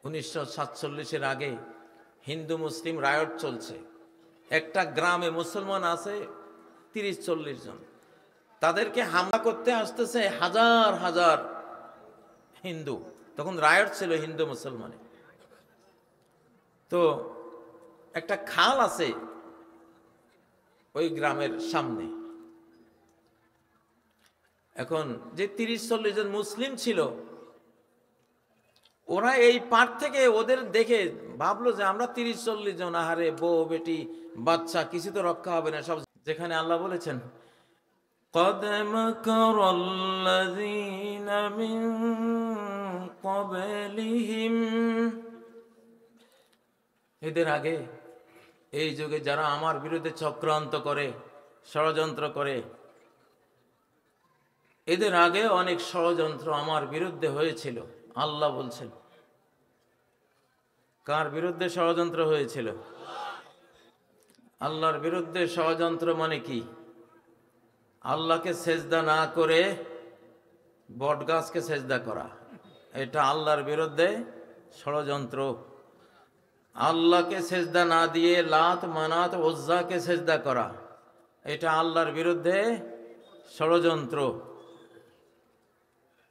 1947-এর আগে হিন্দু মুসলিম রায়ট চলছে। একটা গ্রামে মুসলমান আছে 30-40 জন, তাদেরকে হামলা করতে আসতেছে হাজার হাজার হিন্দু। তখন রায়ট ছিল হিন্দু মুসলমানে। তো একটা খাল আছে ওই গ্রামের সামনে। এখন যে 30-40 জন মুসলিম ছিল, ওরা এই পার থেকে ওদের দেখে ভাবলো যে আমরা 30-40 জন, আহারে বউ বেটি বাচ্চা, কিছু তো রক্ষা হবে না সব। যেখানে আল্লাহ বলেছেন قد مكر الذين من قبلهم, এদের আগে এই যুগে যারা আমার বিরুদ্ধে চক্রান্ত করে, ষড়যন্ত্র করে, এদের আগে অনেক ষড়যন্ত্র আমার বিরুদ্ধে হয়েছিল। আল্লাহ বলছেন, কার বিরুদ্ধে ষড়যন্ত্র হয়েছিল? আল্লাহর বিরুদ্ধে ষড়যন্ত্র মানে কি? আল্লাহকে সেজদা না করে বটগাছকে সেজদা করা, এটা আল্লাহর বিরুদ্ধে ষড়যন্ত্র। আল্লাহকে সেজদা না দিয়ে লাত মানাত উজ্জাকে সেজদা করা, এটা আল্লাহর বিরুদ্ধে ষড়যন্ত্র।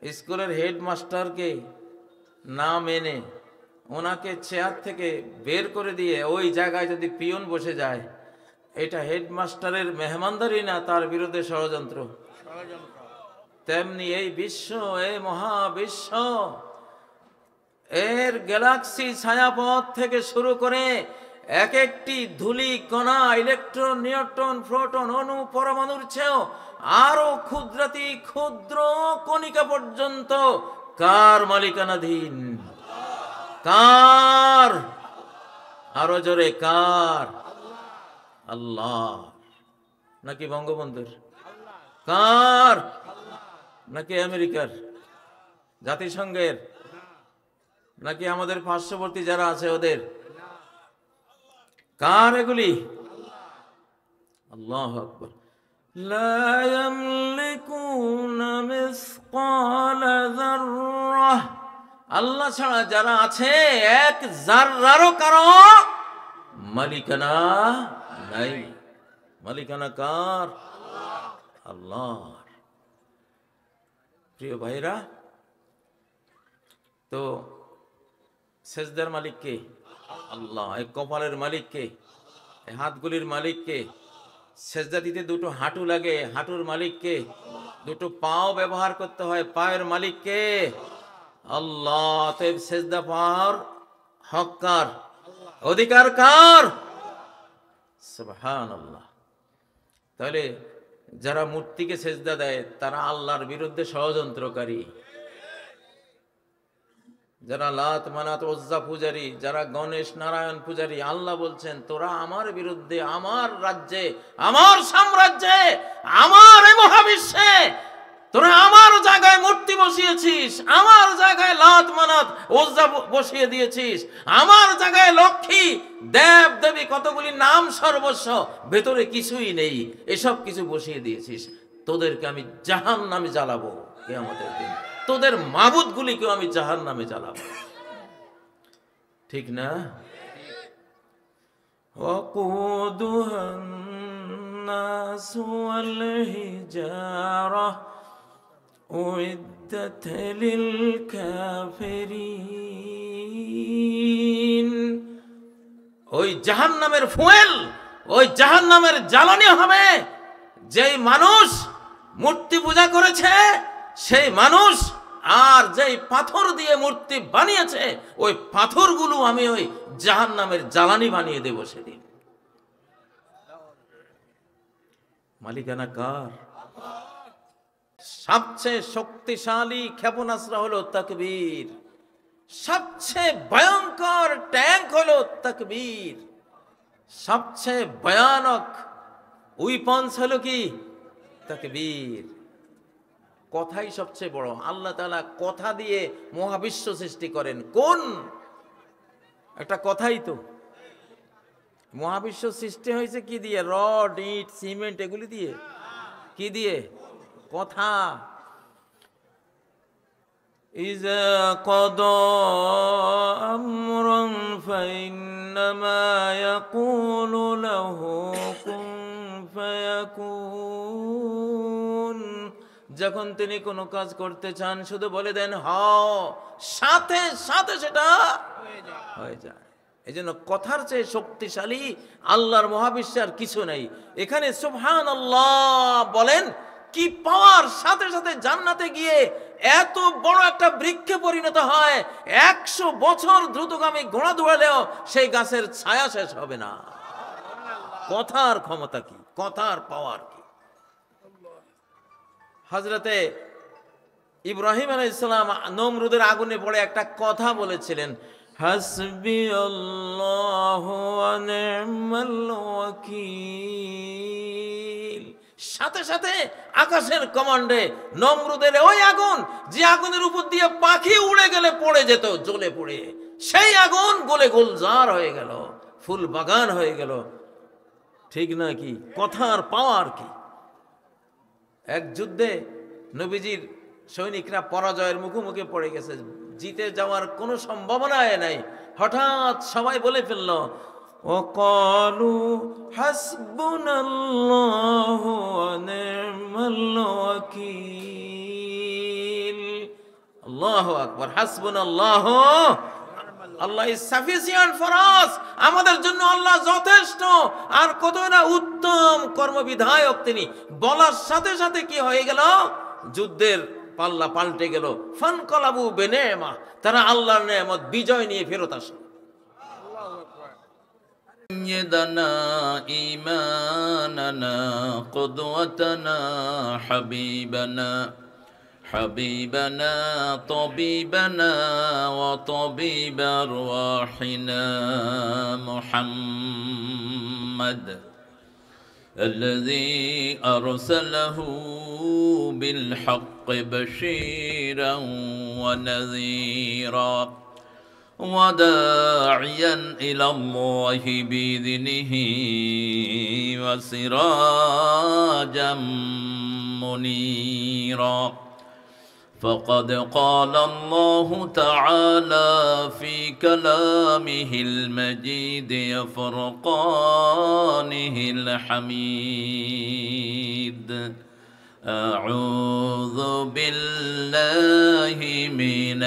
স্কুলের হেডমাস্টারকে না মেনে ওনাকে চেয়ার থেকে বের করে দিয়ে ওই জায়গায় যদি পিয়ন বসে যায়, এটা হেডমাস্টারের মেহমানদারি না, তার বিরুদ্ধে ষড়যন্ত্র। তেমনি এই বিশ্ব, এই মহাবিশ্ব, এর গ্যালাক্সি ছায়াপথ থেকে শুরু করে এক একটি ধূলি কণা, ইলেকট্রন, নিউট্রন, প্রোটন, অণু, পরমাণুর চেয়েও আরো ক্ষুদ্রাতি ক্ষুদ্র কণিকা পর্যন্ত কার মালিকানাধীন? কার? আরো জোরে, কার? আল্লাহ। নাকি বঙ্গবন্ধুর? কার? নাকি আমেরিকার, জাতিসংঘের, নাকি আমাদের পার্শ্ববর্তী যারা আছে ওদের? কার এগুলি? আল্লাহু আকবার। লা ইয়ামলিকুনা মিসকালা যাররাহ, আল্লাহ ছাড়া যারা আছে এক যাররারও কারো মালিকানা নাই। মালিকানা কার? আল্লাহ। প্রিয় ভাইরা, তো সেজদার মালিক কে? আল্লাহ। এই কপালের মালিক কে? এই হাতগুলির মালিক কে? সেজদা দিতে দুটো হাঁটু লাগে, হাঁটুর মালিক কে? দুটো পাও ব্যবহার করতে হয়, পায়ের মালিক কে? আল্লাহ। তো সেজদা পাওয়ার হক কার? অধিকার কার? সুবহানাল্লাহ। তাহলে যারা মূর্তিকে সেজদা দেয় তারা আল্লাহর বিরুদ্ধে ষড়যন্ত্রকারী। যারা লাত মানাত উজ্জা পূজারী, যারা গণেশ নারায়ণ পূজারী, আল্লাহ বলছেন তোরা আমার বিরুদ্ধে, আমার রাজ্যে, আমার সাম্রাজ্যে, আমার এই মহাবিশ্বে তোরা আমার জায়গায় মূর্তি বসিয়েছিস, আমার জায়গায় লাত মানাত উজ্জা বসিয়ে দিয়েছিস, আমার জায়গায় লক্ষ্মী দেব দেবী কতগুলি নাম সর্বস্ব, ভেতরে কিছুই নেই, এসব কিছু বসিয়ে দিয়েছিস। তোদেরকে আমি জাহান্নামে জ্বালাবো কিয়ামতের দিন, তোদের মাবুদগুলিকেও আমি জাহান্নামে জ্বালাবো। ঠিক না? ওয়াকুদুহা الناس والحجارة أعدت للكافرين, ওই জাহান্নামের ফুয়েল, ওই জাহান্নামের জ্বালানি হবে যেই মানুষ মূর্তি পূজা করেছে, সেই মানুষ, আর যেই পাথর দিয়ে মূর্তি বানিয়েছে ওই পাথরগুলো আমি ওই জাহান্নামের জ্বালানি বানিয়ে দেব সেদিন। মালিকানা কার? সবচেয়ে শক্তিশালী ক্ষেপণাস্ত্র হলো তাকবীর, সবচেয়ে ভয়ঙ্কর ট্যাঙ্ক হলো তাকবীর, সবচেয়ে ভয়ানক উইপন্স হলো কি? তাকবীর। কথাই সবচেয়ে বড়। আল্লাহ তাআলা কথা দিয়ে মহাবিশ্ব সৃষ্টি করেন। কোন একটা কথাই তো। মহাবিশ্ব সৃষ্টি হয়েছে কি দিয়ে? রড, ইট, সিমেন্ট, এগুলি দিয়ে। কি দিয়ে? কথা। ইযা ক্বাদা إنما يقول له كن فيكون। যখন তিনি কোনো কাজ করতে চান শুধু বলে দেন হও, সাথে সাথে সেটা হয়ে যায়। এই জন্য কথার চেয়ে শক্তিশালী আল্লাহর মহাবিশ্বের কিছু নেই। এখানে সুবহানাল্লাহ বলেন, কি পাওয়ার! সাথে সাথে জান্নাতে গিয়ে এত বড় একটা বৃক্ষে পরিণত হয়, 100 বছর দ্রুতগামী ঘোড়া দৌড়ালেও সেই গাছের ছায়া শেষ হবে না। কথার ক্ষমতা কি, কথার পাওয়ার কি! হযরতে ইব্রাহিম আলাইহিস সালাম নমরুদের আগুনে পড়ে একটা কথা বলেছিলেন, হাসবি আল্লাহু ওয়া নি'মাল ওয়াকিল। সাথে সাথে আকাশের কমান্ডে নমরুদের ওই আগুন, যে আগুনের উপর দিয়ে পাখি উড়ে গেলে পড়ে যেত জ্বলে পড়ে, সেই আগুন গলে গুলজার হয়ে গেল, ফুল বাগান হয়ে গেল। ঠিক না কি? কথার পাওয়ার কি! এক যুদ্ধে নবীজির সৈনিকরা পরাজয়ের মুখোমুখি পড়ে গেছে, জিতে যাওয়ার কোনো সম্ভাবনাই নাই। হঠাৎ সবাই বলে ফেলল, ওয়াকালু হাসবুনাল্লাহু ওয়া নি'মাল ওয়াকিল। আল্লাহু আকবার, হাসবুনাল্লাহু, আল্লাহ ইজ সাফিসিয়েন্ট ফর আস, আমাদের জন্য আল্লাহ যথেষ্ট। আর কত না উত্তম কর্মবিধায়ক তিনি। বলার সাথে সাথে কি হয়ে গেল? যুদ্ধের পাল্লা পাল্টে গেল। ফানকালাবু বিনি'মা, তারা আল্লাহর নেয়ামত বিজয় নিয়ে ফেরত আসে। سيدنا إيماننا قدوتنا حبيبنا طبيبنا وطبيب أرواحنا محمد الذي أرسله بالحق بشيرا ونذيرا وداعيا إلى الله بإذنه وسراجا منيرا فقد قال الله تعالى في كلامه المجيد وفرقانه الحميد أعوذ بالله من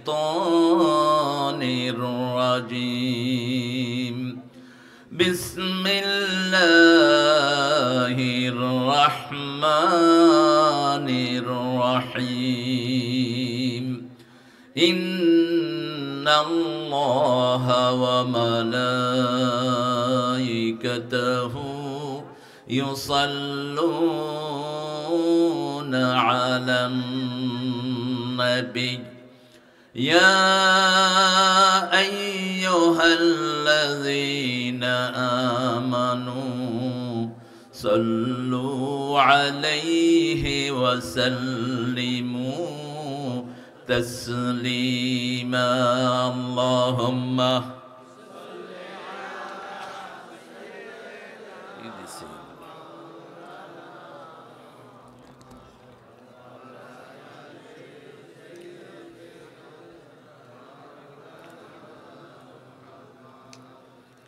الشيطان الرجيم بسم الله الرحمن الرحيم إن الله وملائكته يصلون على النبي يا أيها الذين آمنوا صلوا عليه وسلموا تسليما اللهم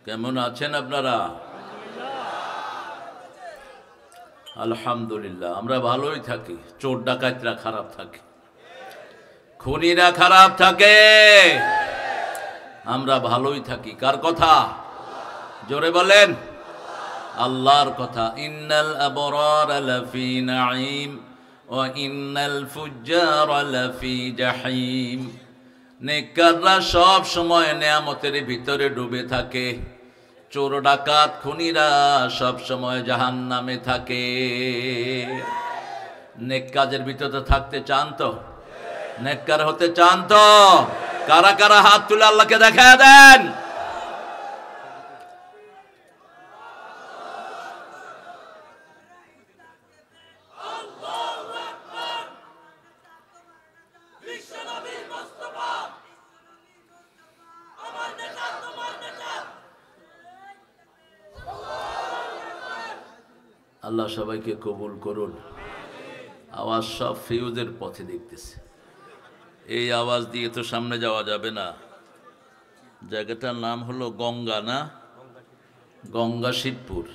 কেমন আছেন আপনারা? আলহামদুলিল্লাহ, আমরা ভালোই থাকি। চোর ডাকাতরা খারাপ থাকে, খুনিরা খারাপ থাকে, আমরা ভালোই থাকি। কার কথা? জোরে বলেন। আল্লাহর কথা। ইন্নাল আবরারা লাফি নাঈম ওয়া ইন্নাল ফুজ্জারা লাফি জাহিম। নেককাররা সব সময় নেয়ামতের ভিতরে ডুবে থাকে, চোর ডাকাত খুনিরা সব সময় জাহান্নামে থাকে। নেক কাজের ভিতরে থাকতে চান তো? নেককার হতে চান তো? কারা কারা হাত তুলে আল্লাহকে দেখায় দেন। আল্লাহ সবাইকে কবুল করুন। আওয়াজ সব ফিউজের পথে দেখতেছে, এই আওয়াজ দিয়ে তো সামনে যাওয়া যাবে না। জায়গাটার নাম হলো গঙ্গা, না গঙ্গা শিবপুর।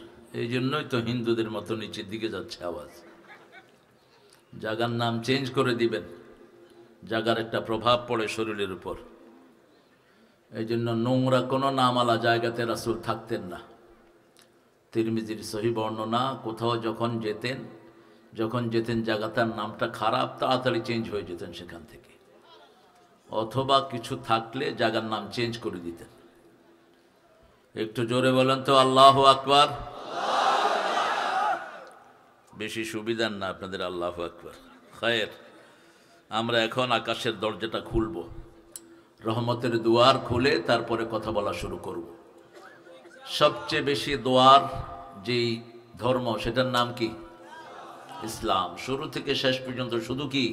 এই জন্যই তো হিন্দুদের মতো নিচের দিকে যাচ্ছে আওয়াজ। জায়গার নাম চেঞ্জ করে দিবেন, জায়গার একটা প্রভাব পড়ে শরীরের উপর। এই জন্য নোংরা কোনো নামালা জায়গাতে রাসূল থাকতেন না। তিরমিজির সহিহ বর্ণনা, কোথাও যখন যেতেন জায়গাটার নামটা খারাপ, তাড়াতাড়ি চেঞ্জ হয়ে যেতেন সেখান থেকে, অথবা কিছু থাকলে জায়গার নাম চেঞ্জ করে দিতেন। একটু জোরে বলেন তো আল্লাহু আকবার। বেশি সুবিধার না আপনাদের আল্লাহু আকবার। খায়ের, আমরা এখন আকাশের দরজাটা খুলব, রহমতের দুয়ার খুলে তারপরে কথা বলা শুরু করব। সবচেয়ে বেশি দোয়ার যেই ধর্ম, সেটার নাম কি? ইসলাম। শুরু থেকে শেষ পর্যন্ত শুধু কি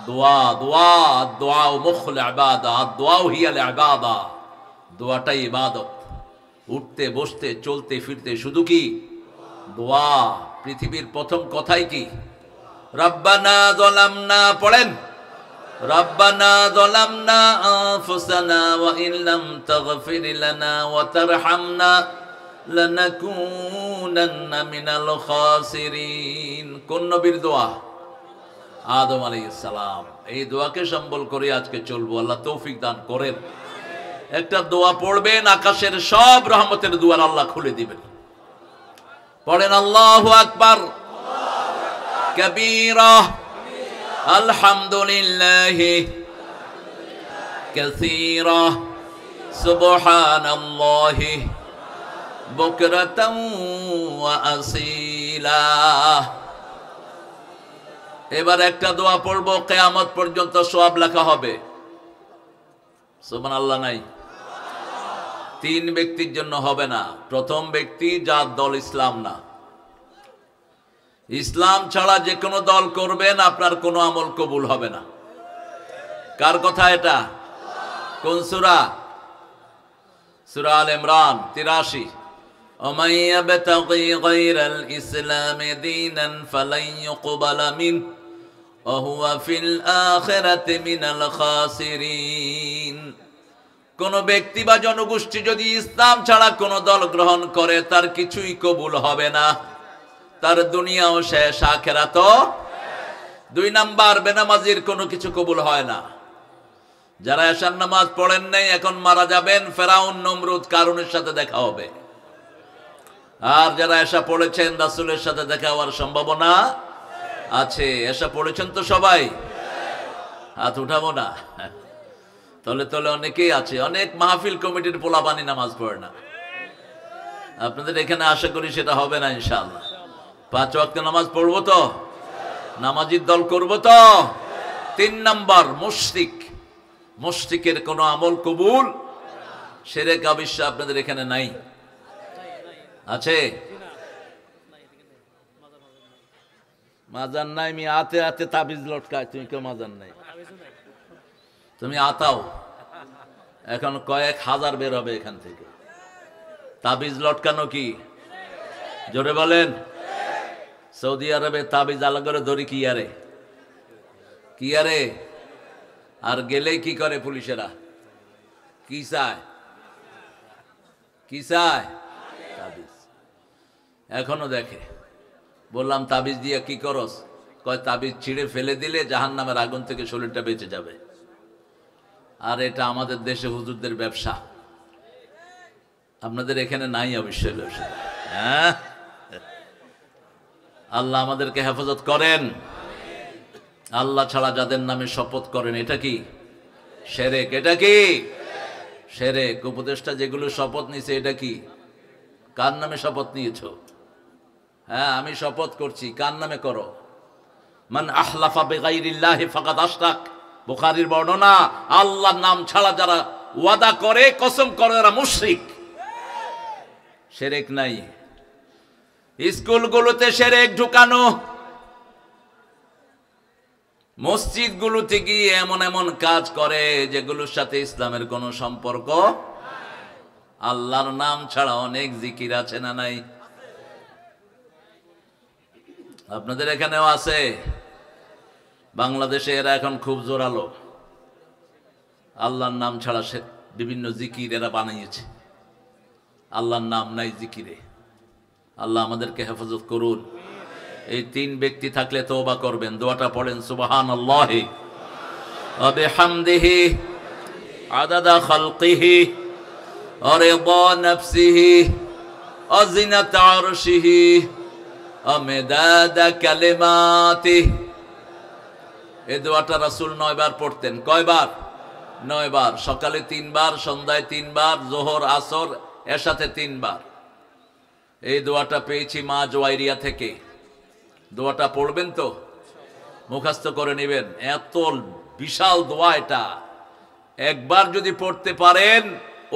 দোয়া, দোয়া, দোয়া মুখল ইবাদা, দোয়া হিয়াল ইবাদা। দোয়াটাই ইবাদত। উঠতে বসতে চলতে ফিরতে শুধু কি দোয়া। পৃথিবীর প্রথম কথাই কি? রব্বানা যালামনা, পড়েন, রব্বানা যালামনা আনফুসানা ওয়া ইন লাম তাগফির লানা ওয়া তারহামনা লানাকুনান্না মিনাল খাসিরিন। কোন নবীর দোয়া? আদম আলাইহিস সালাম। এই দোয়াকে সম্বল করে আজকে চলবো। আল্লাহ তৌফিক দান করেন। একটা দোয়া পড়বেন, আকাশের সব রহমতের দুয়ার আল্লাহ খুলে দিবেন। পড়েন আল্লাহু আকবার কাবীরা, আলহামদুলিল্লাহি কাসীরা, সুবহানাল্লাহি বুকরাতাও ওয়া আসীলা। এবার একটা দোয়া পড়বো, কিয়ামত পর্যন্ত সওয়াব লেখা হবে। সুবহানাল্লাহ নাই? 3 ব্যক্তির জন্য হবে না। প্রথম ব্যক্তি যার দল ইসলাম না। ইসলাম ছাড়া যে কোনো দল করবেন, আপনার কোনো আমল কবুল হবে না। কার কথা এটা? কোন সূরা? সূরা আল ইমরান 83। ومن يبتغي غير الإسلام دينا فلن يقبل منه وهو في الآخرة من الخاسرين। কোন ব্যক্তি বা জনগোষ্ঠী যদি ইসলাম ছাড়া কোন দল গ্রহণ করে, তার কিছুই কবুল হবে না, তার দুনিয়াও শেষ, আখিরাতও। 2 নাম্বার, বেনামাজির কোনো কিছু কবুল হয় না। যারা এশার নামাজ পড়েন নাই, এখন মারা যাবেন, ফেরাউন, নমরুদ, কারুনের সাথে দেখা হবে। আর যারা এশা পড়েছেন, রাসূলের সাথে দেখা হওয়ার সম্ভাবনা আছে। এশা পড়েছেন তো সবাই? হাত উঠাবো না? তলে তলে অনেকেই আছে। অনেক মাহফিল কমিটির পোলাপানি নামাজ পড়ে না। আপনাদের এখানে আশা করি সেটা হবে না ইনশাআল্লাহ। 5 ওয়াক্ত নামাজ পড়বো তো? নামাজির দল করবো তো? 3 নাম্বার, মুশরিক। মুশরিকের কোনো আমল কবুল, শিরক অবিশ্বাস আপনাদের এখানে নাই? আছে? মাজান নাই? আমি আতে আতে তাবিজ লটকায়, তুমি কেউ মাজান নাই? তুমি আতাও, এখন কয়েক হাজার বের হবে এখান থেকে। তাবিজ লটকানো কি? জোরে বলেন। সৌদি আরবে তাবিজ আলাদা করে ধরি কি আরে, কি আরে। আর গেলেই কি করে পুলিশেরা? কি চায়? কি চায়? তাবিজ। এখনো দেখে। বললাম তাবিজ দিয়ে কি করস? কয় তাবিজ ছিঁড়ে ফেলে দিলে জাহান্নামের আগুন থেকে শরীরটা বেঁচে যাবে। আর এটা আমাদের দেশে হুজুরদের ব্যবসা। আপনাদের এখানে নাই অবশ্যই ব্যবসা। হ্যাঁ, আল্লাহ আমাদেরকে হেফাজত করেন। আল্লাহ ছাড়া যাদের নামে শপথ করেন, এটা কি শিরক? এটা কি শিরক? উপদেষ্টা যেগুলো শপথ নিছে, এটা কি? কার নামে শপথ নিয়েছো? হ্যাঁ, আমি শপথ করছি। কার নামে করো? মান আহলাফা বিগাইরিল্লাহি ফাকাদ আশরাক। বুখারীর বর্ণনা, আল্লাহর নাম ছাড়া যারা ওয়াদা করে, কসম করে, এরা মুশরিক। শিরক নাই। স্কুলগুলোতে শিরক ঢুকানো, মসজিদগুলোতে গিয়ে এমন এমন কাজ করে যেগুলোর সাথে ইসলামের কোনো সম্পর্ক। আল্লাহর নাম ছাড়া অনেক জিকির আছে না নাই? আপনাদের এখানেও আছে। বাংলাদেশে এরা এখন খুব জোরালো। আল্লাহর নাম ছাড়া বিভিন্ন জিকির এরা বানিয়েছে, আল্লাহর নাম নাই জিকিরে। আল্লাহ আমাদেরকে হেফাজত করুন। এই তিন ব্যক্তি থাকলে তওবা করবেন, দোয়াটা পড়েন সুবহানাল্লাহি ওয়া বিহামদিহি আদাদা খালকিহি ওয়া রিদা নাফসিহি ওয়া জিনাতা আরশিহি ওয়া মিদাদা কালিমাতিহি। এই দোয়াটা রাসূল 9 বার পড়তেন। কয়বার? 9 বার। সকালে 3 বার, সন্ধ্যায় 3 বার, যোহর আসর এশাতে 3 বার। এই দোয়াটা পেয়েছি মা জোয়াইরিয়া থেকে। দোয়াটা পড়বেন তো, মুখস্থ করে নেবেন। এত বিশাল দোয়া এটা, একবার যদি পড়তে পারেন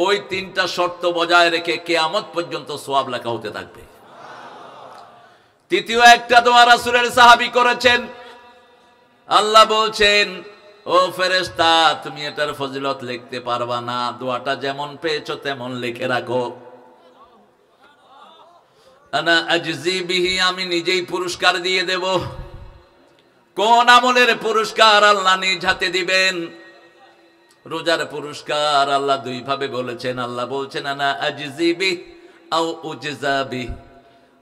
ওই 3টা শর্ত বজায় রেখে কিয়ামত পর্যন্ত সওয়াব লেখা হতে থাকবে। তৃতীয় একটা দোয়া রাসূলের সাহাবী করেছেন। আল্লাহ বলছেন, ও ফেরেশতা, তুমি এটার ফজিলত লিখতে পারবা না, দোয়াটা যেমন পেয়েছো তেমন লিখে রাখো। আনা আজজি বিহি, আমি নিজেই পুরস্কার দিয়ে দেব। কোন আমলের পুরস্কার? আল্লাহ নিজ হাতে দিবেন। রোজার পুরস্কার আল্লাহ 2 ভাবে বলেছেন। আল্লাহ বলছেন আনা আজজি বিহি আও উজজা বিহি,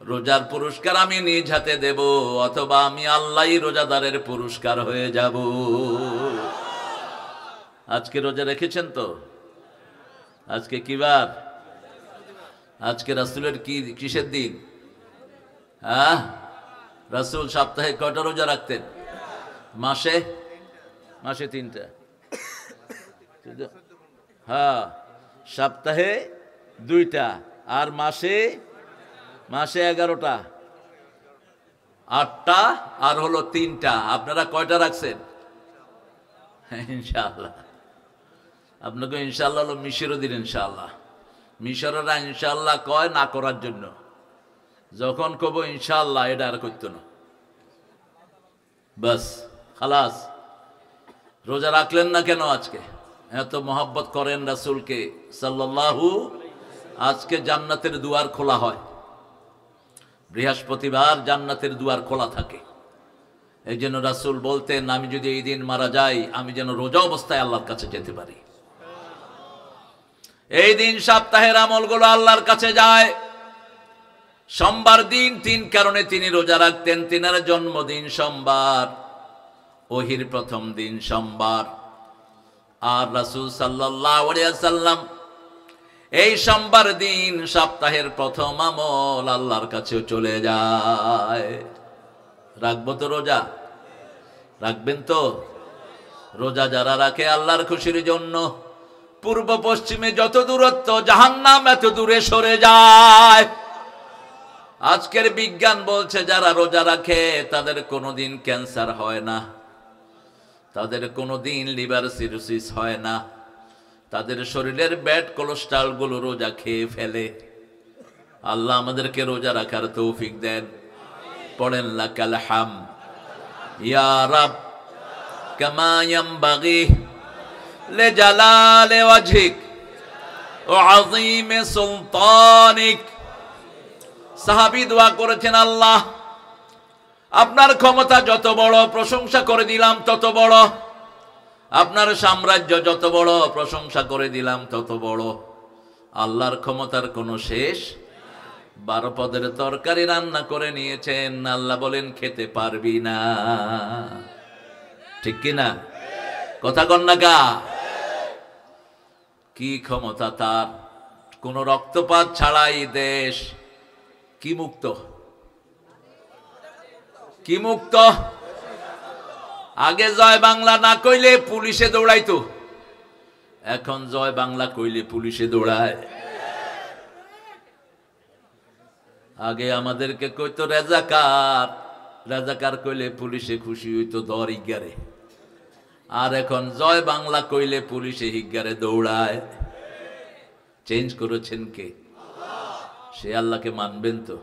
রোজার পুরস্কার আমি নিজ হাতে দেব, অথবা আমি আল্লাহই রোজাদারের পুরস্কার হয়ে যাব। আজকে রোজা রেখেছেন তো? আজকে কি বার? আজকে রাসূলের কিসের দিন? রাসূল সপ্তাহে কয়টা রোজা রাখতেন? মাসে 3টা। হ্যাঁ, সপ্তাহে 2টা, আর মাসে 11টা, 8টা, আর হলো 3টা। আপনারা কয়টা রাখছেন? ইনশাআল্লাহ। আপনাকে ইনশাআল্লাহ হলো মিশরও দিন। ইনশাআল্লাহ মিশরেরা ইনশাআল্লাহ কয় না করার জন্য, যখন কব ইনশাআল্লাহ এটা আর করতো না, বাস খালাস। রোজা রাখলেন না কেন আজকে? এত মহব্বত করেন রাসূলকে সাল্লাল্লাহু। আজকে জান্নাতের দুয়ার খোলা হয়, বৃহস্পতিবার জান্নাতের দুয়ার খোলা থাকে। এই জন্য রাসূল বলতেন, আমি যদি এই দিন মারা যাই, আমি যেন রোজা অবস্থায় আল্লাহর কাছে যেতে পারি। এই দিন সপ্তাহের আমলগুলো আল্লাহর কাছে যায়। সোমবার দিন 3 কারণে তিনি রোজা রাখতেন। তিনার জন্মদিন সোমবার, ওহির প্রথম দিন সোমবার, আর রাসূল সাল্লাল্লাহু আলাইহি ওয়াসাল্লাম এই সোমবার দিন সপ্তাহের প্রথম আমল আল্লাহর কাছেও চলে যায়। রাখবো তো রোজা? রাখবেন তো? রোজা যারা রাখে আল্লাহর খুশির জন্য, পূর্ব পশ্চিমে যত দূরত্ব, জাহান্নাম এত দূরে সরে যায়। আজকের বিজ্ঞান বলছে যারা রোজা রাখে তাদের কোনোদিন ক্যান্সার হয় না, তাদের কোনোদিন লিভার সিরোসিস হয় না, তাদের শরীরের ব্যাড কোলেস্ট্রল গুলো রোজা খেয়ে ফেলে। আল্লাহ আমাদেরকে রোজা রাখার তৌফিক দেন। পড়েন লাকাল হাম ইয়া রাব কামা ইয়ামবাগি লিজালালি ওয়াজহিক ওয়া আযীমি সুলতানিক। সাহাবী দোয়া করেছেন, আল্লাহ আপনার ক্ষমতা যত বড়, প্রশংসা করে দিলাম তত বড়। আপনার সাম্রাজ্য যত বড়, প্রশংসা করে দিলাম তত বড়। আল্লাহর ক্ষমতার কোনো শেষ। 12 পদের তরকারি রান্না করে নিয়েছেন, আল্লাহ বলেন খেতে পারবি না। ঠিক কিনা? কথা কন না গা? কি ক্ষমতা তার! কোন রক্তপাত ছাড়াই দেশ কি মুক্ত, কি মুক্ত। আগে জয় বাংলা না কইলে পুলিশে দৌড়াইতো, এখন জয় বাংলা কইলে পুলিশে দৌড়ায়। আগে আমাদেরকে কইতো রাজাকার, রাজাকার কইলে পুলিশে খুশি হইতো দর হিগারে, আর এখন জয় বাংলা কইলে পুলিশে হিগারে দৌড়ায়। চেঞ্জ করেছেন কে? সে আল্লাহকে মানবেন তো?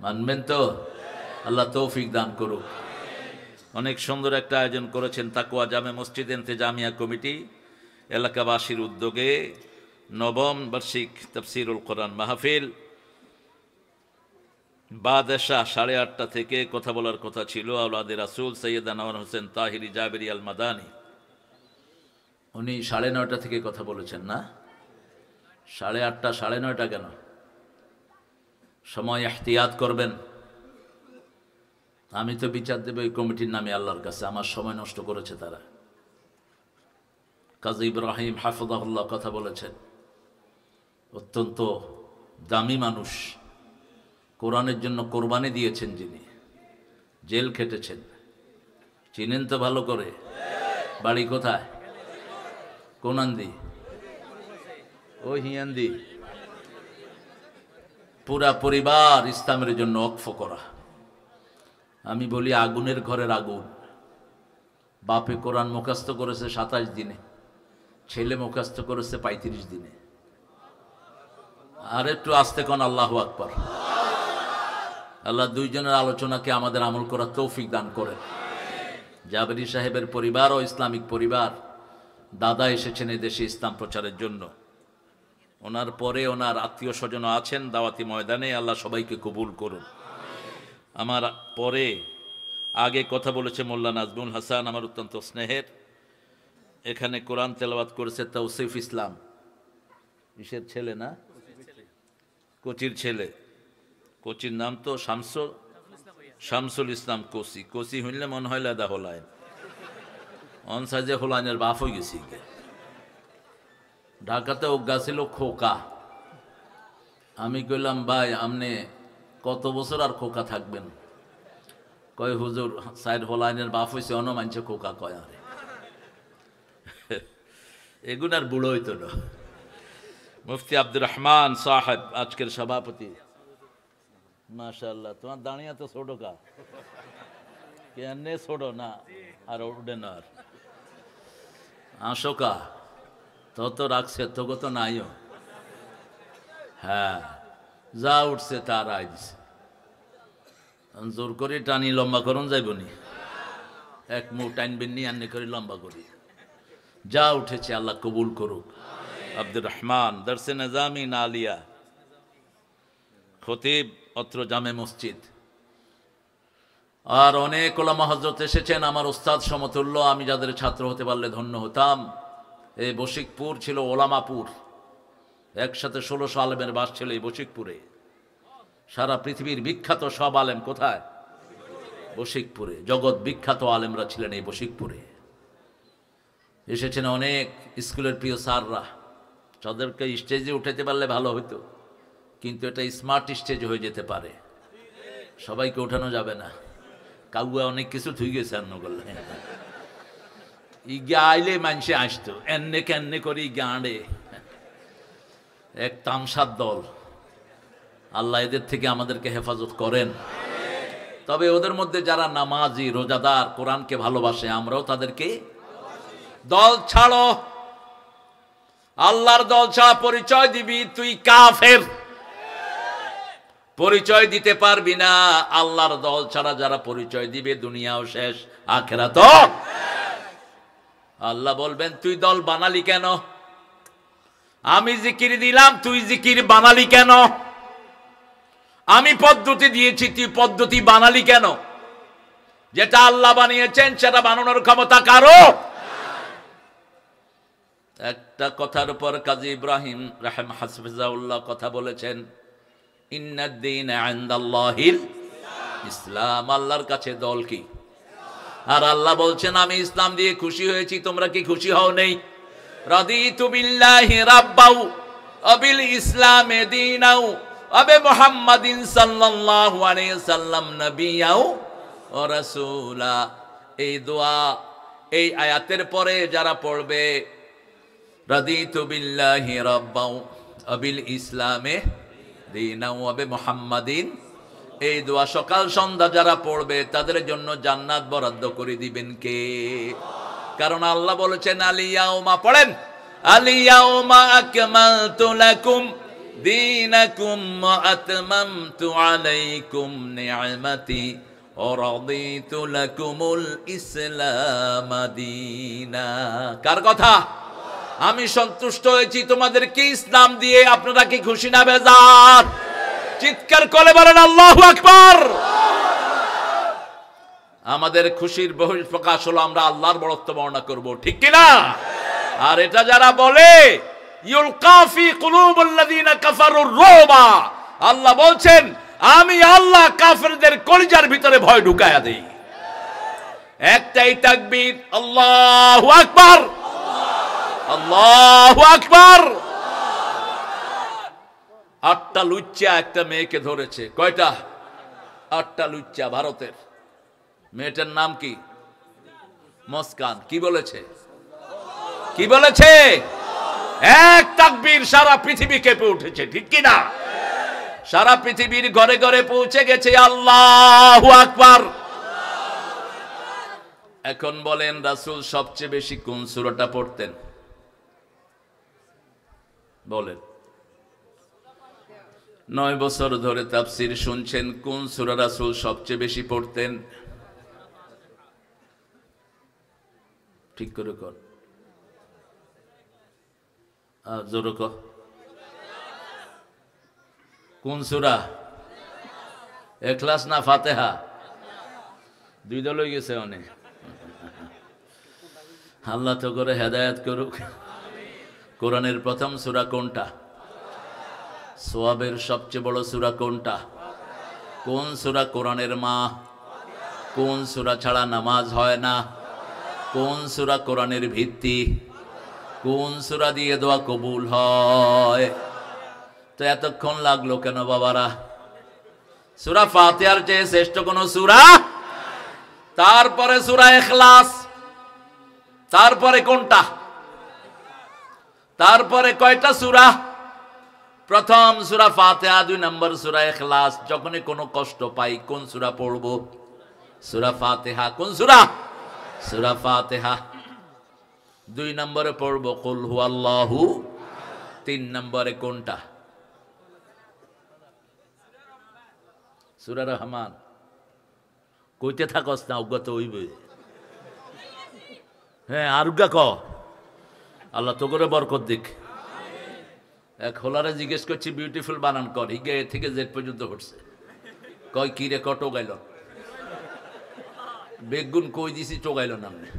মানবেন তো? আল্লাহ তৌফিক দান করুক। অনেক সুন্দর একটা আয়োজন করেছেন তাকওয়া জামে মসজিদ ইন্তেজামিয়া কমিটি এলাকাবাসীর উদ্যোগে। 9ম বার্ষিক তাফসীরুল কোরআন মাহফিল বাদশা 8:30 থেকে কথা বলার কথা ছিল। আওলাদে রাসূল সৈয়দ আনোয়ার হোসেন তাহিরি জাবেরি আল মাদানী উনি 9:30 থেকে কথা বলেছেন না, 8:30 9:30 কেন? সময় এহতিয়াত করবেন। আমি তো বিচার দেব এই কমিটির নামে আল্লাহর কাছে, আমার সময় নষ্ট করেছে তারা। কাজী ইব্রাহিম হাফিজাহুল্লাহ কথা বলেছেন, অত্যন্ত দামি মানুষ, কোরআনের জন্য কোরবানি দিয়েছেন যিনি, জেল খেটেছেন, চিনেন তো ভালো করে? বাড়ি কোথায়? কোনান্দি? ও হিয়ান্দি। পুরা পরিবার ইসলামের জন্য ওয়াকফ করা। আমি বলি আগুনের ঘরের আগুন। বাপে কোরআন মুখস্থ করেছে 27 দিনে, ছেলে মুখস্থ করেছে 35 দিনে। আর একটু আস্তে কোন আল্লাহু আকবার। আল্লাহ দুইজনের আলোচনাকে আমাদের আমল করার তৌফিক দান করেন। জাবেরি সাহেবের পরিবার ও ইসলামিক পরিবার, দাদা এসেছেন এদেশে ইসলাম প্রচারের জন্য। ওনার পরে ওনার আত্মীয় স্বজন আছেন দাওয়াতি ময়দানে, আল্লাহ সবাইকে কবুল করুন। আমার পরে আগে কথা বলেছে মোল্লা নাজমুল হাসান, আমার অত্যন্ত স্নেহের। এখানে কোরআন তেলাওয়াত করেছে তৌসিফ ইসলাম, ইসের ছেলে না, কোচির ছেলে। কোচির নাম তো শামসুল ইসলাম কোচি। কোচি হইলে মনে হয় লাদা হোলাইন, অন সাইজে হোলাইনের বাপ হয়ে গেছি। ঢাকাতে অজ্ঞা ছিল খোকা। আমি কইলাম ভাই আপনি কত বছর আর খোকা থাকবেন? কয় হুজুর সাইড হোলাইনের বাপ হয়েছে, অন্য মানছে খোকা কয়। আরে এগুন আর বুড়ো হইতো না। মুফতি আব্দুর রহমান সাহেব আজকের সভাপতি, মাশাআল্লাহ। তোমার দাঁড়িয়ে তো ছোটো কা কেনে ছোটো না, আর উঠে না, আর আশোকা তো রাখছে, তোকে তো নাইও। হ্যাঁ, যা উঠছে তার আয় দিছে। জোর করে টানি লম্বা করুন যাইবনি, এক মুখ টানবেন নি, আন্নি করে লম্বা করি। যা উঠেছে আল্লাহ কবুল করুক। আব্দুর রহমান দরসে নিজামি নালিয়া, খতিব অত্র জামে মসজিদ। আর অনেক ওলামা হযরত এসেছেন, আমার উস্তাদ সমতুল্য। আমি যাদের ছাত্র হতে পারলে ধন্য হতাম। এই বশিকপুর ছিল ওলামাপুর, একসাথে 1600 আলেমের বাস ছিল এই বশিকপুরে। সারা পৃথিবীর বিখ্যাত সব আলেম কোথায়? বশিকপুরে। জগৎ বিখ্যাত আলেমরা ছিলেন এই বশিকপুরে। এসেছেন অনেক স্কুলের প্রিয় স্যাররা। তাদেরকে স্টেজে উঠাতে পারলে ভালো হতো, কিন্তু এটা স্মার্ট স্টেজ হয়ে যেতে পারে। সবাইকে ওঠানো যাবে না, কাউয়া অনেক কিছু থুই গেছে। ইগা আইলে মানুষে আসতো, এন্নে কেন্নে করে গাঁড়ে এক তামসার দল। আল্লাহ এদের থেকে আমাদেরকে হেফাজত করেন। তবে ওদের মধ্যে যারা নামাজি, রোজাদার, কোরআনকে ভালোবাসে, আমরাও তাদেরকে দল ছাড়ো। আল্লাহর দল ছাড়া পরিচয় দিবি তুই কাফের, পরিচয় দিতে পারবি না। আল্লাহর দল ছাড়া যারা পরিচয় দিবে দুনিয়াও শেষ, আখিরাতও। আল্লাহ বলবেন তুই দল বানালি কেন? আমি জিকির দিলাম, তুই জিকির বানালি কেন? আমি পদ্ধতি দিয়েছি, তুই পদ্ধতি বানালি কেন? যেটা আল্লাহ বানিয়েছেন সেটা বানানোর ক্ষমতা কারো। একটা কথার উপর কাজী ইব্রাহিম রাহিম হাফিজাহুল্লাহ কথা বলেছেন, ইন্নাদ-দীন ইনদাল্লাহিল ইসলাম। আল্লাহর কাছে দল কি? আর আল্লাহ বলছেন আমি ইসলাম দিয়ে খুশি হয়েছি, তোমরা কি খুশি হও নেই? রাদিতু বিল্লাহি রাব্বাউ ওয়া বিল ইসলামি দীনাও ওয়া বি মুহাম্মাদিন সাল্লাল্লাহু আলাইহি সাল্লাম নবিয়্যাও ওয়া রাসূলা। এই দোয়া এই আয়াতের পরে যারা পড়বে রাদিতু বিল্লাহি রাব্বাউ ওয়া বিল ইসলামি দীনাও ওয়া বি মুহাম্মাদিন, এই দোয়া সকাল সন্ধ্যা যারা পড়বে তাদের জন্য জান্নাত বরাদ্দ করে দিবেন কে? কারণ আল্লাহ বলেছেন আলিয়াউমা, পড়েন, আলিয়াউমা আকমালতু লাকুম দীনাকুম ওয়া আতমামতু আলাইকুম নি'মাতি ওয়া রাদিতু লাকুমুল ইসলাম দীনা। কার কথা? আমি সন্তুষ্ট হয়েছি তোমাদেরকে ইসলাম দিয়ে। আপনারা কি খুশি না বেজার? চিৎকার করে বলেন আল্লাহু আকবার। আমাদের খুশির বহিঃপ্রকাশ হলো আমরা আল্লাহর বড়ত্ব বর্ণনা করব, ঠিক কিনা? আর এটা যারা বলে ইউলকা ফি কুলুবিল্লাযিনা কাফারুর রুবা, আল্লাহ বলছেন আমি আল্লাহ কাফেরদের কলিজার ভিতরে ভয় ঢুকায়া দেই। একটাই তাকবীর, আল্লাহু আকবার, আল্লাহু আকবার। 8টা লুচ্চা একটা মেয়েকে ধরেছে। কয়টা? 8টা লুচ্চা ভারতের। মেয়েটার নাম কি? মুস্কান। কি বলেছে? কি বলেছে? এক তাকবীর, সারা পৃথিবী কেঁপে উঠেছে, ঠিক কি না? সারা পৃথিবীর ঘরে ঘরে পৌঁছে গেছে আল্লাহু আকবার। এখন বলেন রাসূল সবচেয়ে বেশি কোন সূরাটা পড়তেন? বলেন। 9 বছর ধরে তাফসীর শুনছেন, কোন সূরা রাসূল সবচেয়ে বেশি পড়তেন? ঠিক করে কর, জোরে কর। কোন সূরা? ইখলাস না ফাতিহা? দুই দল হয়ে গেছে অনেক। আল্লাহ তো করে হেদায়েত করুক। কোরআনের প্রথম সূরা কোনটা? সওয়াবের সবচেয়ে বড় সূরা কোনটা? কোন সূরা কোরআনের মা? কোন সূরা ছাড়া নামাজ হয় না? কোন সূরা কোরআনের ভিত্তি? কোন সূরা দিয়ে দোয়া কবুল হয়? তো এতক্ষণ লাগলো কেন বাবারা? সূরা ফাতিহার চেয়ে শ্রেষ্ঠ কোন সূরা? তারপরে সূরা ইখলাস, তারপরে কোনটা? তারপরে কয়টা সূরা? প্রথম সূরা ফাতিহা, 2 নম্বর সূরা ইখলাস। যখনই কোনো কষ্ট পাই কোন সূরা পড়ব? সূরা ফাতিহা। কোন সূরা? সূরা ফাতিহা। 2 নম্বরে পড়ব কুল হুয়াল্লাহু। 3 নম্বরে কোনটা? সূরা রহমান। কইতে থাকস না, অজ্ঞাত হইবে। হ্যাঁ, আরুগা ক। আল্লাহ তো করে বরকত দিক। এক হোলারে জিজ্ঞেস করছি বিউটিফুল বানান কর, হিগে থেকে জেড পর্যন্ত হচ্ছে। কয় কি রে, কটো গাইল বেগুন কই দিছি, চোগাইল নামনে।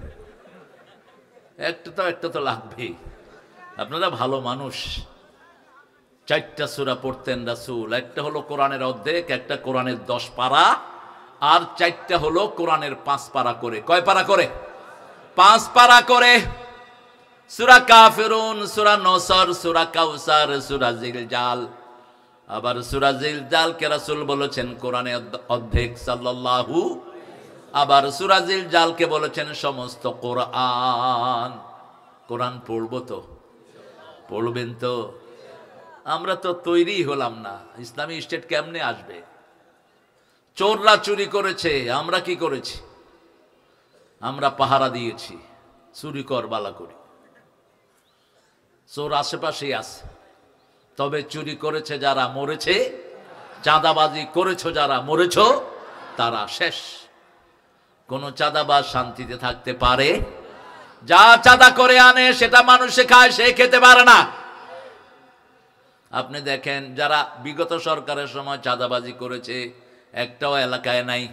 একটা তো লাগবেই। আপনারা ভালো মানুষ। 4টা সূরা পড়তেন রাসূল। একটা হলো কোরআনের অর্ধেক, একটা কোরআনের 10 পারা, আর 4টা হলো কোরআনের 5 পারা করে। কয় পারা করে? 5 পারা করে। সূরা কাফিরুন, সূরা নসর, সূরা কাউসার, সূরা জিলজাল। আবার সূরা জিলজালকে রাসূল বলেছেন কোরআনের অর্ধেক সাল্লাল্লাহু। আবার সূরা জিলজালকে বলেছেন সমস্ত কোরআন। কোরআন পড়বো তো? পড়বেন তো? আমরা তো তৈরি হলাম না। ইসলামী স্টেট কেমনে আসবে? চোররা চুরি করেছে, আমরা কি করেছি? আমরা পাহারা দিয়েছি, চুরি কর বালা করি। চোর আশেপাশেই আছে, তবে চুরি করেছে যারা মরেছে, চাঁদাবাজি করেছ যারা মরেছ তারা শেষ। কোন চাঁদাবাজ শান্তিতে থাকতে পারে? যা চাঁদা করে আনে সেটা মানুষে খায়, সে খেতে পারে না। আপনি দেখেন যারা বিগত সরকারের সময় চাঁদাবাজি করেছে, একটাও এলাকায় নাই।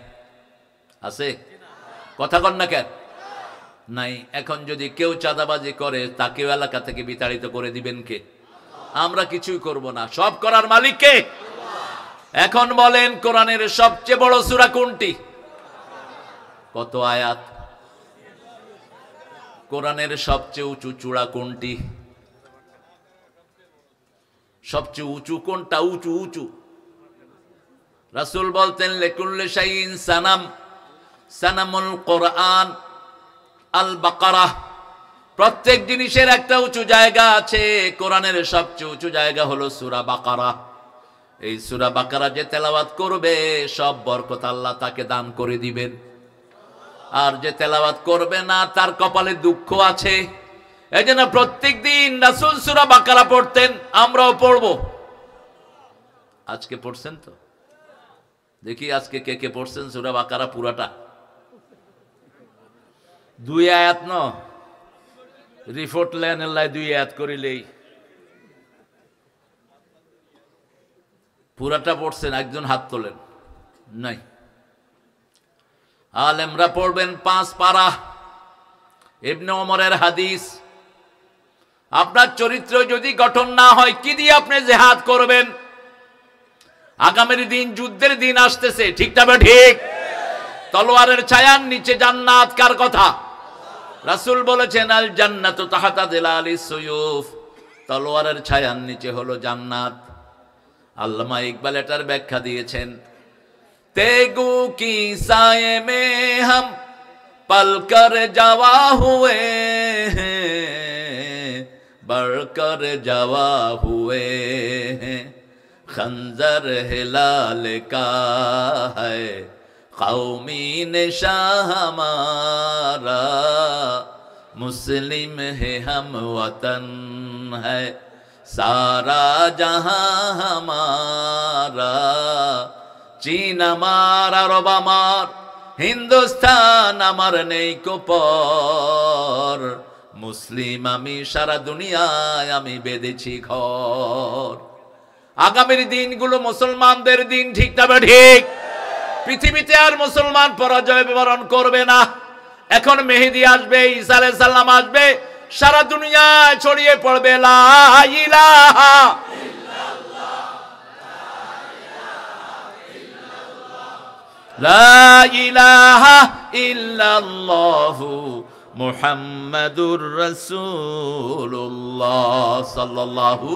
আছে? কথা কন না কেন? নাই। এখন যদি কেউ চাঁদাবাজি করে তাকেও এলাকা থেকে বিতাড়িত করে দিবেন কে? আমরা কিছুই করব না, সব করার মালিক কে? এখন বলেন কোরআনের সবচেয়ে বড় সূরা কোনটি? কত আয়াত? কোরআনের সবচেয়ে উঁচু চূড়া কোনটি? সবচেয়ে উঁচু কোনটা? উঁচু উঁচু। রাসূল বলতেন লিকুল্লি শাইইন সানাম, সানামুল কোরআন আল বাকারা। প্রত্যেক জিনিসের একটা উঁচু জায়গা আছে। কোরআনের সবচেয়ে উঁচু জায়গা হলো সূরা বাকারা। এই সূরা বাকারা যে তেলাওয়াত করবে সব বরকত আল্লাহ তাকে দান করে দিবেন। আর যে তেলাওয়াত করবে না তার কপালে দুঃখ আছে। এই জন্য প্রত্যেক দিন রাসূল সূরা বাকারা পড়তেন, আমরাও পড়ব। আজকে পড়ছেন তো? দেখি আজকে কে কে পড়ছেন সূরা বাকারা পুরাটা? 2 আয়াত ন রিপোর্ট লেন আল্লাহ 2 আয়াত করিলেই পুরাটা পড়ছেন। একজন হাত তোলেন নাই। আলেমরা পড়বেন 5 পারা। ইবনে ওমরের হাদিস, আপনার চরিত্র যদি গঠন না হয়, কি দিয়ে আপনি জিহাদ করবেন? আগামীর দিন যুদ্ধের দিন আসতেছে, ঠিক না ঠিক? তলোয়ারের ছায়ার নিচে জান্নাত কার কথা? রাসূল বলেছেন, আল জান্নাতু তাহতা যিলালিস সুয়ুফ, তলোয়ারের ছায়ার নিচে হলো জান্নাত। আল্লামা ইকবাল এটার ব্যাখ্যা দিয়েছেন, তেগু কি সায়ে মে হাম পলকর যাওয়া হুয়ে बढ़कर जवा हुए हैं, खंजर हिलाल का है कौमी निशान हमारा, मुस्लिम है हम वतन है सारा जहां हमारा, चीन हमारा अरब हमार हिंदुस्तान আমার নেই কো পর, মুসলিম আমি সারা দুনিয়ায় আমি বেঁধেছি ঘর। আগামীর দিনগুলো মুসলমানদের দিন, ঠিক না ঠিক? পৃথিবীতে আর মুসলমান পরাজয় বরণ করবে না। এখন মেহেদী আসবে, ঈসা আলাইহিস সালাম আসবে, সারা দুনিয়ায় ছড়িয়ে পড়বে লা ইলাহা ইল্লাল্লাহ, লা ইলাহা ইল্লাল্লাহু মুহাম্মাদুর রাসূলুল্লাহ সাল্লাল্লাহু।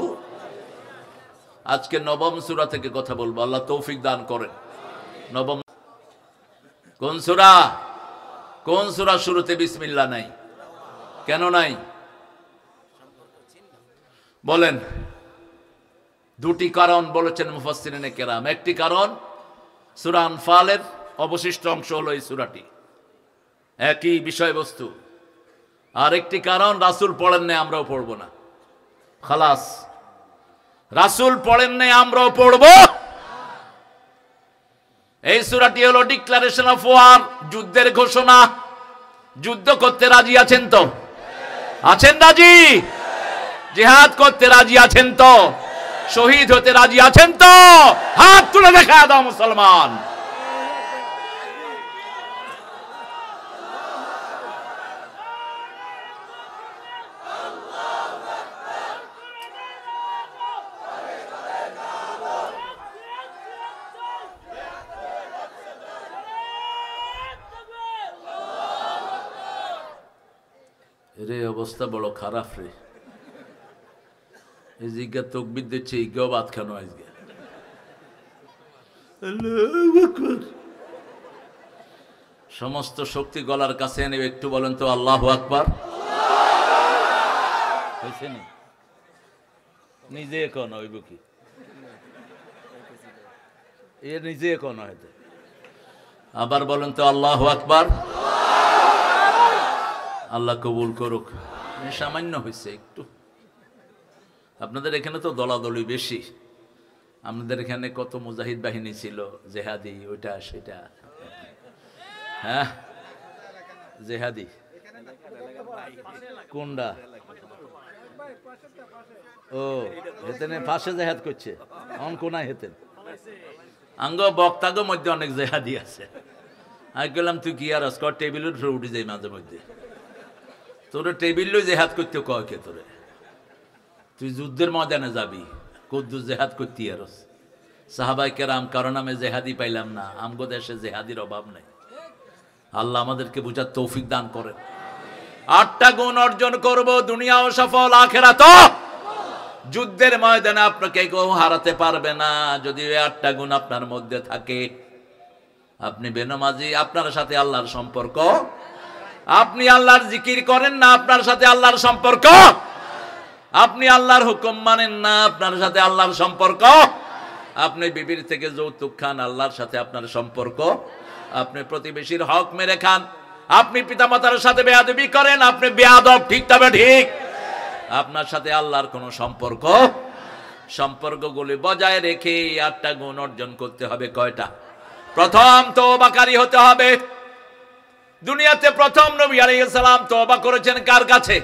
আজকে নবম সূরা থেকে কথা বলবো, আল্লাহ তৌফিক দান করেন। নবম কোন সূরা? কোন সূরা শুরুতে বিসমিল্লাহ নাই? কেন নাই বলেন? দুটি কারণ বলেছেন মুফাসসিরিনে কেরাম। একটি কারণ, সূরা আনফালের অবশিষ্ট অংশ হলো এই সূরাটি, একই বিষয়বস্তু। আর একটি কারণ, রাসূল পড়েন নাই, আমরাও পড়ব না। খালাস, রাসূল পড়েন নাই, আমরাও পড়ব। এই সূরাটি হলো ডিক্লারেশন অফ ওয়ার, যুদ্ধের ঘোষণা। যুদ্ধ করতে রাজি আছেন তো? আছেন রাজি? জিহাদ করতে রাজি আছেন তো? শহীদ হতে রাজি আছেন তো? হাত তুলে দেখা দাও মুসলমান। রে অবস্থা বড় খারাপ রে। এই জিজ্ঞা তকবির দিচ্ছে, ইজ্ঞাও বাদ খানো আজকে। সমস্ত শক্তি গলার কাছে এনে একটু বলেন তো আল্লাহু আকবার। হয়েছে না? নিজে কোন হইব কি? এ নিজে কোন হইতে। আবার বলেন তো আল্লাহু আকবার। আল্লাহ কবুল করুক। সামান্য হয়েছে একটু। আপনাদের এখানে তো দলাদলি বেশি। আপনাদের এখানে কত মুজাহিদ বাহিনী ছিল, জেহাদি, ওইটা সেটা। হ্যাঁ, জেহাদি কোনটা? ও হেতেন পাশে জেহাদ করছে, অন কোনায় হেতেন আঙ্গ বক্তাগো মধ্যে অনেক জেহাদি আছে। আমি বললাম তুই কি আর আজকাল টেবিলের উপরে উঠে যাই মাঝে মধ্যে, তোরে টেবিল জেহাদ করতে কয় কে তোরে? তুই যুদ্ধের ময়দানে যাবি, কদ্দুর জেহাদ করতে আর সাহাবায়ে কেরাম কারো নামে জেহাদি পাইলাম না। আমগো দেশে জেহাদির অভাব নেই। আল্লাহ আমাদেরকে বুঝার তৌফিক দান করেন। 8টা গুণ অর্জন করব, দুনিয়াও সফল, আখিরাতও। যুদ্ধের ময়দানে আপনাকে কেউ হারাতে পারবে না যদি এই 8টা গুণ আপনার মধ্যে থাকে। আপনি বেনামাজি, আপনার সাথে আল্লাহর সম্পর্ক। আপনি আল্লাহর জিকির করেন না, আপনার সাথে আল্লাহর সম্পর্ক। আপনি আল্লাহর হুকুম মানেন না, আপনার সাথে আল্লাহর সম্পর্ক। আপনি বিবির থেকে যৌতুক খান, আল্লাহর সাথে আপনার সম্পর্ক। আপনি প্রতিবেশীর হক মেরে খান, আপনি পিতামাতার সাথে বেয়াদবি করেন, আপনি বেয়াদব, ঠিক তবে ঠিক। আপনার সাথে আল্লাহর কোনো সম্পর্ক। সম্পর্কগুলি বজায় রেখে 8টা গুণ অর্জন করতে হবে। কয়টা? প্রথম, তওবাকারী হতে হবে। দুনিয়াতে প্রথম নবী আলাইহিস সালাম তওবা করেছেন কার কাছে?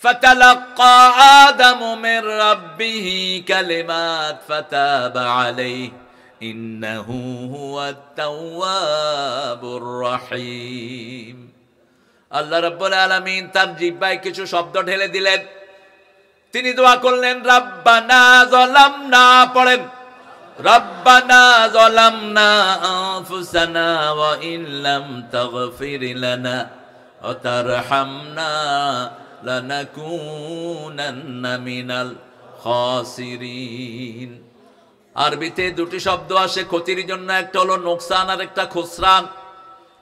ফাতালাক্কা আদামু মির রাব্বিহি কালিমাত ফাতাবা আলাইহি ইন্নাহু হুয়াত তাওয়াবুর রহিম। আল্লাহ রাব্বুল আলামিন তার জিহ্বায় কিছু শব্দ ঢেলে দিলেন। তিনি দোয়া করলেন, রাব্বানা যালামনা, পড়েন, রাব্বানা যালামনা আনফুসানা ওয়া ইল্লাম তাগফির লানা ওয়া তারহামনা লানাকুনান্না মিনাল খাসিরিন। আরবিতে দুটি শব্দ আসে ক্ষতির জন্য, একটা হলো নোকসান আর একটা খুসরান।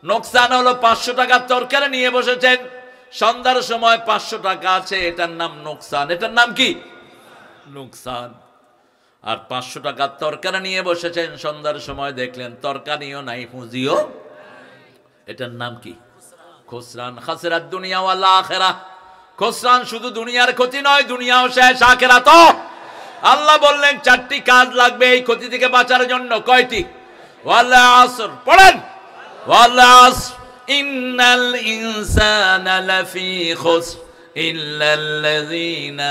নোকসান হলো 500 টাকার তরকারি নিয়ে বসেছেন, সন্ধ্যার সময় 500 টাকা আছে, এটার নাম নোকসান। এটার নাম কি? নোকসান। আর 500 টাকার তরকারি নিয়ে বসেছেন, সন্ধ্যার সময় দেখলেন তরকারিও নাই, পুঁজিও, এটার নাম কি? খুসরান। খাসিরাত দুনিয়া ওয়াল আখিরাহ। খুসরান শুধু দুনিয়ার ক্ষতি নয়, দুনিয়াও শেষ, আখিরাতও। আল্লাহ বললেন 4টি কাজ লাগবে এই ক্ষতি থেকে বাঁচার জন্য। কয়টি? ওয়াল আসর, পড়েন, ওয়াল আসর ইন্নাল ইনসানা লাফি খুসর ইল্লাল্লাযীনা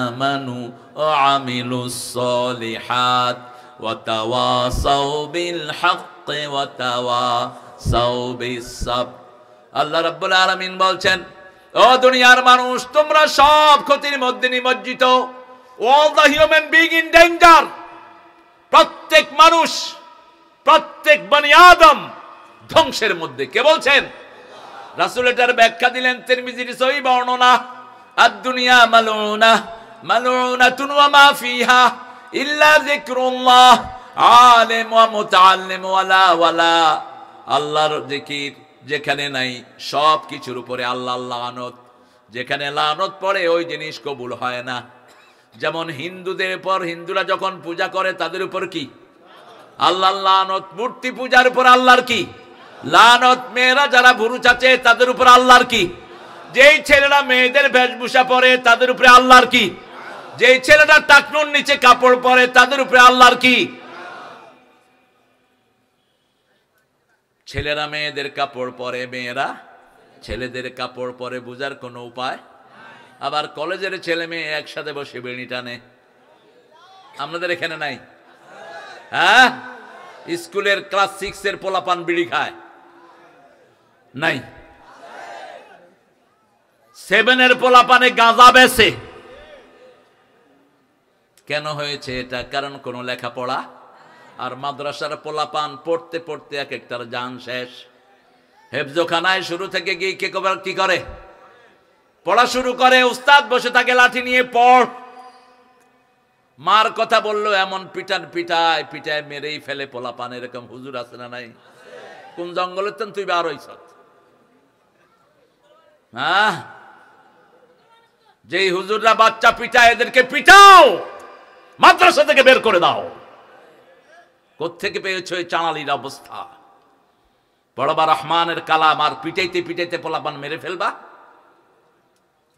আমানু ওয়া আমিলুস সলিহাত ওয়া তাওয়াসাউ বিল হাক্কি ওয়া তাওয়াসাউ বিস সাবর। আল্লাহ রাব্বুল আলামিন বলছেন, ও দুনিয়ার মানুষ, তোমরা সব ক্ষতির মধ্যে নিমজ্জিত। All the human being in danger. প্রত্যেক মানুষ, প্রত্যেক বনি আদম ধ্বংসের মধ্যে। কে বলছেন? রাসূল এটার ব্যাখ্যা দিলেন, তিরমিজির সহিহ বর্ণনা, আদ-দুনিয়া মালউনা মালউনাতুন ওয়া মা ফিহা ইল্লা যিকরুল্লাহ আলিম ওয়া মুতাআল্লিম ওয়ালা ওয়ালা। আল্লাহর জিকির যেখানে নাই, সব কিছুর উপরে আল্লাহ লানত। যেখানে লানত পড়ে ওই জিনিস কবুল হয় না। যেমন হিন্দুদের উপর, হিন্দুরা যখন পূজা করে তাদের উপর কি? আল্লাহর লানত। মূর্তি পূজার উপর আল্লাহর কি? লানত। মেয়েরা যারা ভুরু চাচে তাদের উপর আল্লাহর কি? যেই ছেলেরা মেয়েদের বেশভূষা পরে তাদের উপরে আল্লাহর কি? যেই ছেলেরা টাকনুর নিচে কাপড় পরে তাদের উপরে আল্লাহর কি? ছেলেরা মেয়েদের কাপড় পরে, মেয়েরা ছেলেদের কাপড় পরে, বুঝার কোনো উপায়? আবার কলেজের ছেলে মেয়ে একসাথে বসে বেড়ি টানে, আপনাদের এখানে নাই? হ্যাঁ, স্কুলের ক্লাস 6 এর পোলাপান বিড়ি খায়, নাই? 7 এর পোলাপানে গাঁজা বেচে। কেন হয়েছে এটা? কারণ কোনো লেখাপড়া। আর মাদ্রাসার পোলাপান পড়তে পড়তে এক একটার জান শেষ। হেফজোখানায় শুরু থেকে গিয়ে কি করে? পড়া শুরু করে, উস্তাদ বসে থাকে লাঠি নিয়ে, পড়। মার কথা বললো এমন পিটান, পিটায় পিটায় মেরেই ফেলে পোলাপান। এরকম হুজুর আছে না নাই? কোন জঙ্গলের তুই বার হইছ? হ্যাঁ, যেই হুজুররা বাচ্চা পিটায় এদেরকে পিটাও, মাদ্রাসা থেকে বের করে দাও। কোত্থেকে পেয়েছো এই চাঁড়ালির অবস্থা? পড়বা রহমানের কালাম আর পিটাইতে পিটাইতে পোলাপান মেরে ফেলবা।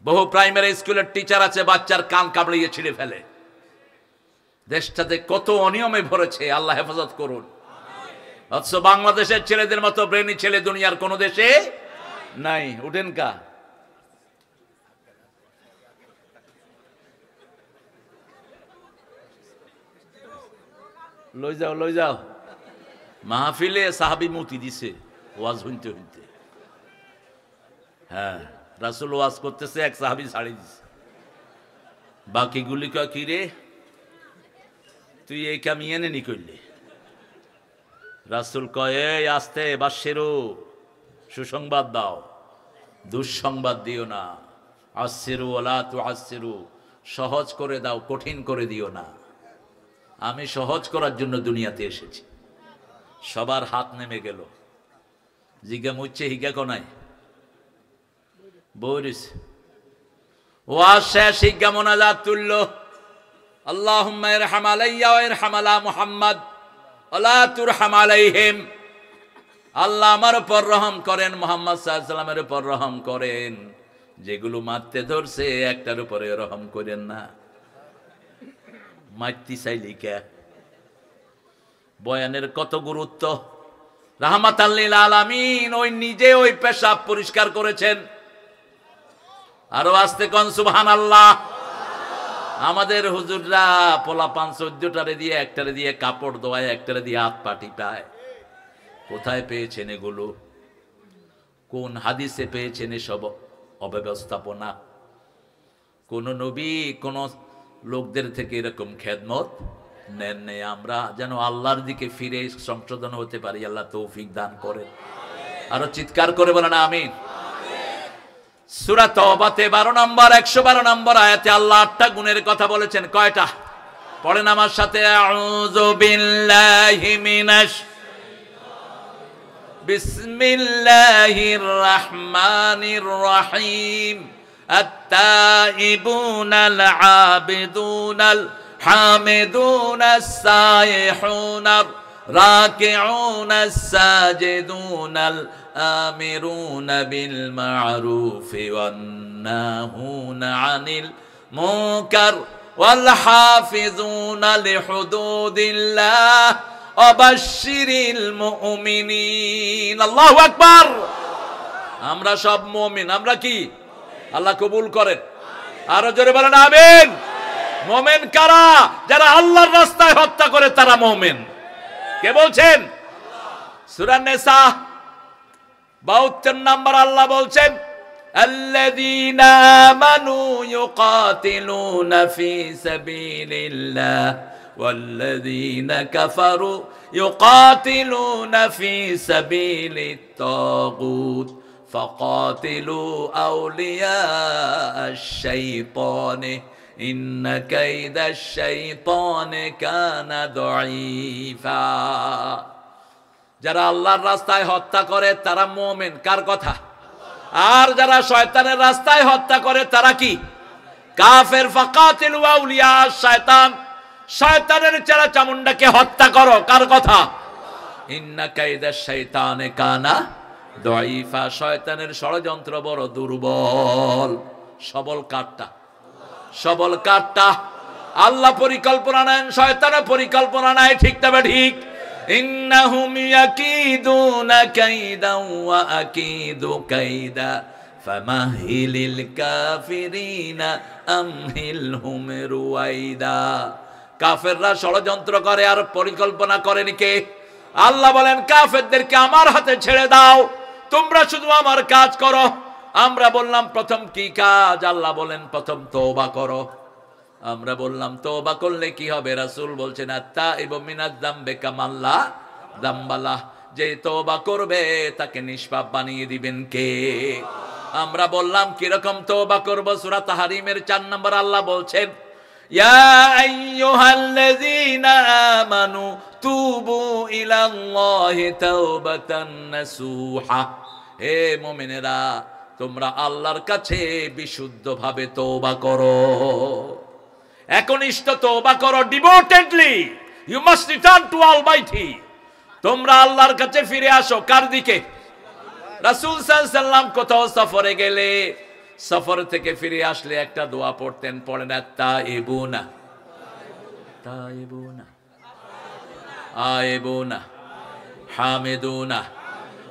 বহু প্রাইমারি স্কুলের টিচার আছে, বাচ্চার কান কামড়িয়ে ছিঁড়ে ফেলে। দেশটাতে কত অনিয়মে ভরেছে, আল্লাহ হেফাজত করুন। অথচ বাংলাদেশের ছেলেদের মতো ব্রেনি ছেলে দুনিয়ার কোন দেশে নাই। উঠেন কা, লই যাও লই যাও। মাহফিলে সাহাবী মুতি দিছে ওয়াজ হইতে হইতে। হ্যাঁ, রাসূল ওয়াজ করতেছে, এক সাহাবী ছাড়ি দিছে। বাকিগুলি কয়, কি রে তুই এই কামিয়ে নি করলি? রাসূল কয়, এই আস্তে, বাশিরু, সুসংবাদ দাও, দুঃসংবাদ দিও না। আশিরু ওয়ালা তুআসিরু, সহজ করে দাও, কঠিন করে দিও না। আমি সহজ করার জন্য দুনিয়াতে এসেছি। সবার হাত নেমে গেল। জিজ্ঞা মুচ্ছে হিগা কোনাই বরিস ওয়াজ শেষ, হিগা মোনাজাত তুলল, আল্লাহুম্মা ইরহাম আলাইয়া ওয়া ইরহাম আলা মুহাম্মদ ওয়া লা তুরহাম আলাইহিম। আল্লাহ আমার উপর রহম করেন, মুহাম্মদ সাল্লাল্লাহু আলাইহি ওয়াসাল্লামের উপর রহম করেন। যেগুলো মারতে ধরছে একটার উপরে রহম করেন না। মারতে চাইলি কে? বয়ানের কত গুরুত্ব। রাহমাতাল লিল আলামিন ওই নিজে ওই পেশাব পরিষ্কার করেছেন। আরো আস্তে কোন সুবহানাল্লাহ। আমাদের হুজুররা পোলাপান 14টারে দিয়ে, একটারে দিয়ে কাপড় ধোয়ায়, একটারে দিয়ে হাত পা টিপায়। কোথায় পেয়েছেন এগুলো? কোন হাদিসে পেয়েছেন এসব অব্যবস্থাপনা? কোন নবী কোন লোকদের থেকে এরকম খেদমত নেন নেই। আমরা যেন আল্লাহর দিকে ফিরে সংশোধন হতে পারি, আল্লাহ তৌফিক দান করেন। আরো চিৎকার করে বলেন আমিন। সূরা তওবাতে 12 নম্বর 112 নম্বর আয়াতে আল্লাহ 8টা গুণের কথা বলেছেন। কয়টা? পড়েন আমার সাথে, আউযু বিল্লাহি মিনাশ বিসমিল্লাহির রাহমানির রহিম আত-তাইবুনাল আবিদুনাল হামিদুনাস সাইহুনার রাকিউনাস সাজিদুনাল আমিরুনা বিল মা'রুফি ওয়ান নাহুনা আনিল মুনকার ওয়াল হাফিজুনা লিহুদুদিল্লাহ ওয়াবাশশিরিল মুমিনিন। আল্লাহু আকবার। আমরা সব মুমিন। আমরা কি? আল্লাহ কবুল করেন। আরো জোরে বলেন আমিন। মুমিন কারা? যারা আল্লাহর রাস্তায় হত্যা করে তারা মুমিন। কে বলছেন? সূরা নিসা 72 নম্বর আল্লাহ বলছেন, আল্লাযীনা আমানু ইউকাতিলুনা ফি সাবিলিল্লাহ ওয়াল্লাযীনা কাফারু ইউকাতিলুনা ফি সাবিলিত তাগুত ফাকাতিলু আউলিয়া আশ-শাইতানি ইন্না কাইদাশ শাইতানি কানা দাঈফা। যারা আল্লাহর রাস্তায় হত্যা করে তারা মুমিন। কার কথা? আর যারা শয়তানের রাস্তায় হত্যা করে তারা কি? কাফের। ফাকাতিলু আউলিয়া আশ-শাইতান, শয়তানের চেলা চামুন্ডাকে হত্যা করো। কার কথা? ইন্না কাইদাশ শাইতানি কানা দাঈফা। শয়তানের ষড়যন্ত্র বড় দুর্বল। সবল কাটটা? সবল কাটটা? আল্লাহ পরিকল্পনা নেন, শয়তানের পরিকল্পনা নাই। ঠিক তবে ঠিক। ইন্নাহুম ইয়াকিদুনা কাইদান ওয়া আকিদু কাইদা ফামাহিলিল কাফিরিনা আমহিলহুম রুয়াইদা। কাফেররা ষড়যন্ত্র করে আর পরিকল্পনা করেন কে? আল্লাহ বলেন কাফেরদেরকে আমার হাতে ছেড়ে দাও, তোমরা শুধু আমার কাজ করো। আমরা বললাম প্রথম কি কাজ? আল্লাহ বলেন প্রথম তওবা করো। আমরা বললাম তওবা করলে কি হবে? রাসূল বলছেন আত-তাইবু মিনাজ যামবি কামাল্লা যামবালাহ। যে তওবা করবে তাকে নিষ্পাপ বানিয়ে দিবেন কে? আমরা বললাম কি রকম তওবা করব? সূরা তাহরিমের 4 নম্বর আল্লাহ বলছেন, ইয়া আইয়ুহাল্লাযীনা আমানু তুবু ইলাল্লাহি তাওবাতান নাসুহা। হে মুমিনেরা, তোমরা আল্লাহর কাছে বিশুদ্ধভাবে তওবা করো, একনিষ্ঠ তওবা করো, devotedly. You must return to Almighty. তোমরা আল্লাহর কাছে ফিরে আসো। কার দিকে? রাসূল সাল্লাল্লাহু আলাইহি সাল্লাম কোথাও সফরে গেলে, সফর থেকে ফিরে আসলে একটা দোয়া পড়তেন। পড়েন আত-তাইবুনা তাইবুনা আইবুনা হামিদুনা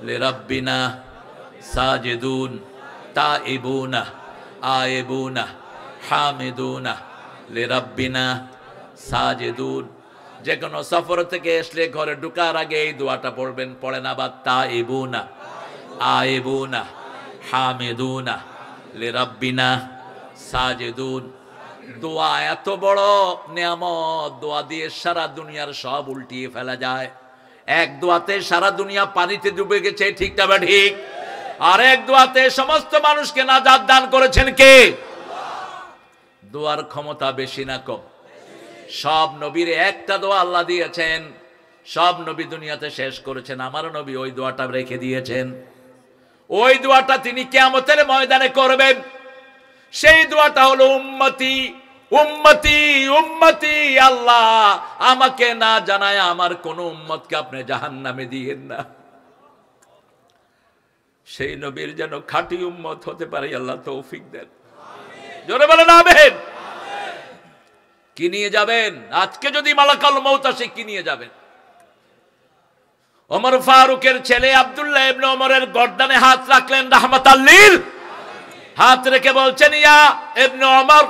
লিরাব্বিনা সাজিদুন তাইবুনা আইবুনা হামিদুনা লিরাব্বিনা সাজিদুন। যে কোনো সফর থেকে আসলে ঘরে ঢোকার আগে এই দোয়াটা পড়বেন। পড়েন আবার তাইবুনা আইবুনা হামিদুনা লিরাব্বিনা সাজিদুন। দোয়া এত বড় নিয়ামত, দোয়া দিয়ে সারা দুনিয়ার সব উল্টিয়ে ফেলা যায়। এক দোয়াতে সারা দুনিয়া পানিতে ডুবে গেছে, ঠিক না ঠিক? আর এক দোয়াতে সমস্ত মানুষকে নাজাত দান করেছেন কে? দোয়ার ক্ষমতা বেশি না কম? সব নবীর একটা দোয়া আল্লাহ দিয়েছেন, সব নবী দুনিয়াতে শেষ করেছেন। আমার নবী ওই দোয়াটা রেখে দিয়েছেন। ওই দোয়াটা তিনি কিয়ামতের ময়দানে করবেন। সেই দোয়াটা হলো উম্মতি উম্মতি উম্মতি। আল্লাহ আমাকে না জানায় আমার কোন উম্মতকে আপনি জাহান্নামে দিয়েন না। সেই নবীর যেন খাঁটি উম্মত হতে পারে, আল্লাহ তৌফিক দেন। জোরে বলেন আমিন। কি নিয়ে যাবেন? আজকে যদি মালাকুল মউত আসে কি নিয়ে যাবেন? ওমর ফারুকের ছেলে আব্দুল্লাহ ইবনে ওমরের গর্দানে হাত রাখলেন রাহমাতাল লিল। হাত রেখে বলছেন, ইয়া ইবনে ওমর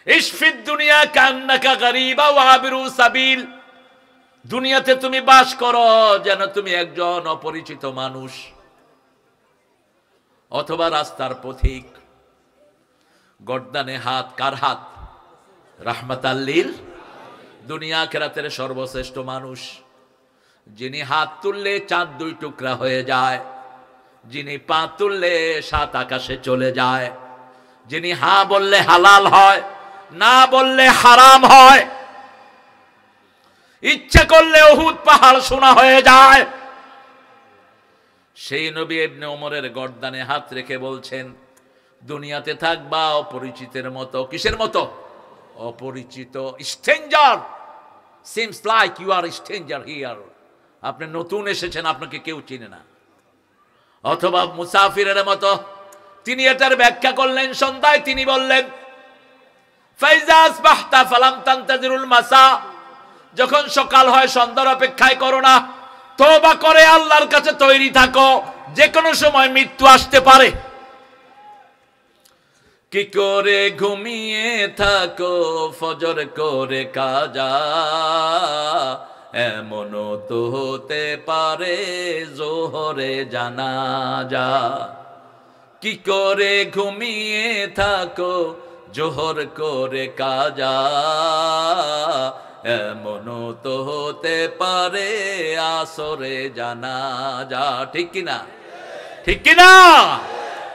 ইশফিদ দুনিয়া কান্নাকা গরীবা ওয়া আবিরু সাবিল। দুনিয়াতে তুমি বাস করো যেন তুমি একজন অপরিচিত মানুষ। অথবা রাস্তার পথিক। গর্দানে হাত কার হাত? রাহমাতাল্লিল দুনিয়া আখিরাতের সর্বশ্রেষ্ঠ মানুষ, যিনি হাত তুললে চাঁদ 2 টুকরা হয়ে যায়, যিনি পা তুললে 7 আকাশে চলে যায়, যিনি হ্যাঁ বললে হালাল হয়, না বললে হারাম হয়, ইচ্ছা করলে উহুদ পাহাড় সোনা হয়ে যায়, সেই নবী ইবনে ওমরের গর্দানে হাত রেখে বলছেন, দুনিয়াতে থাকবা অপরিচিতের মতো। কিসের মতো? অপরিচিত। Stranger, seems like you are stranger here. আপনি নতুন এসেছেন, আপনাকে কেউ চিনে না। অথবা মুসাফিরের মতো। তিনি এটার ব্যাখ্যা করলেন সন্ধ্যায়, তিনি বললেন ফাইজা আসবাহতা ফালাম তানতাজিরুল মাসা, যখন সকাল হয় সন্ধ্যার অপেক্ষায় করো না, তওবা করে আল্লাহর কাছে তৈরি থাকো, যে কোনো সময় মৃত্যু আসতে পারে। কি করে ঘুমিয়ে থাকো ফজর করে কাজা, এমনও তো হতে পারে জোহরে জানাজা। কি করে ঘুমিয়ে থাকো জোহর করে কাজা, এমনও তো হতে পারে আসরে জানাজা। ঠিক কিনা? ঠিক কিনা?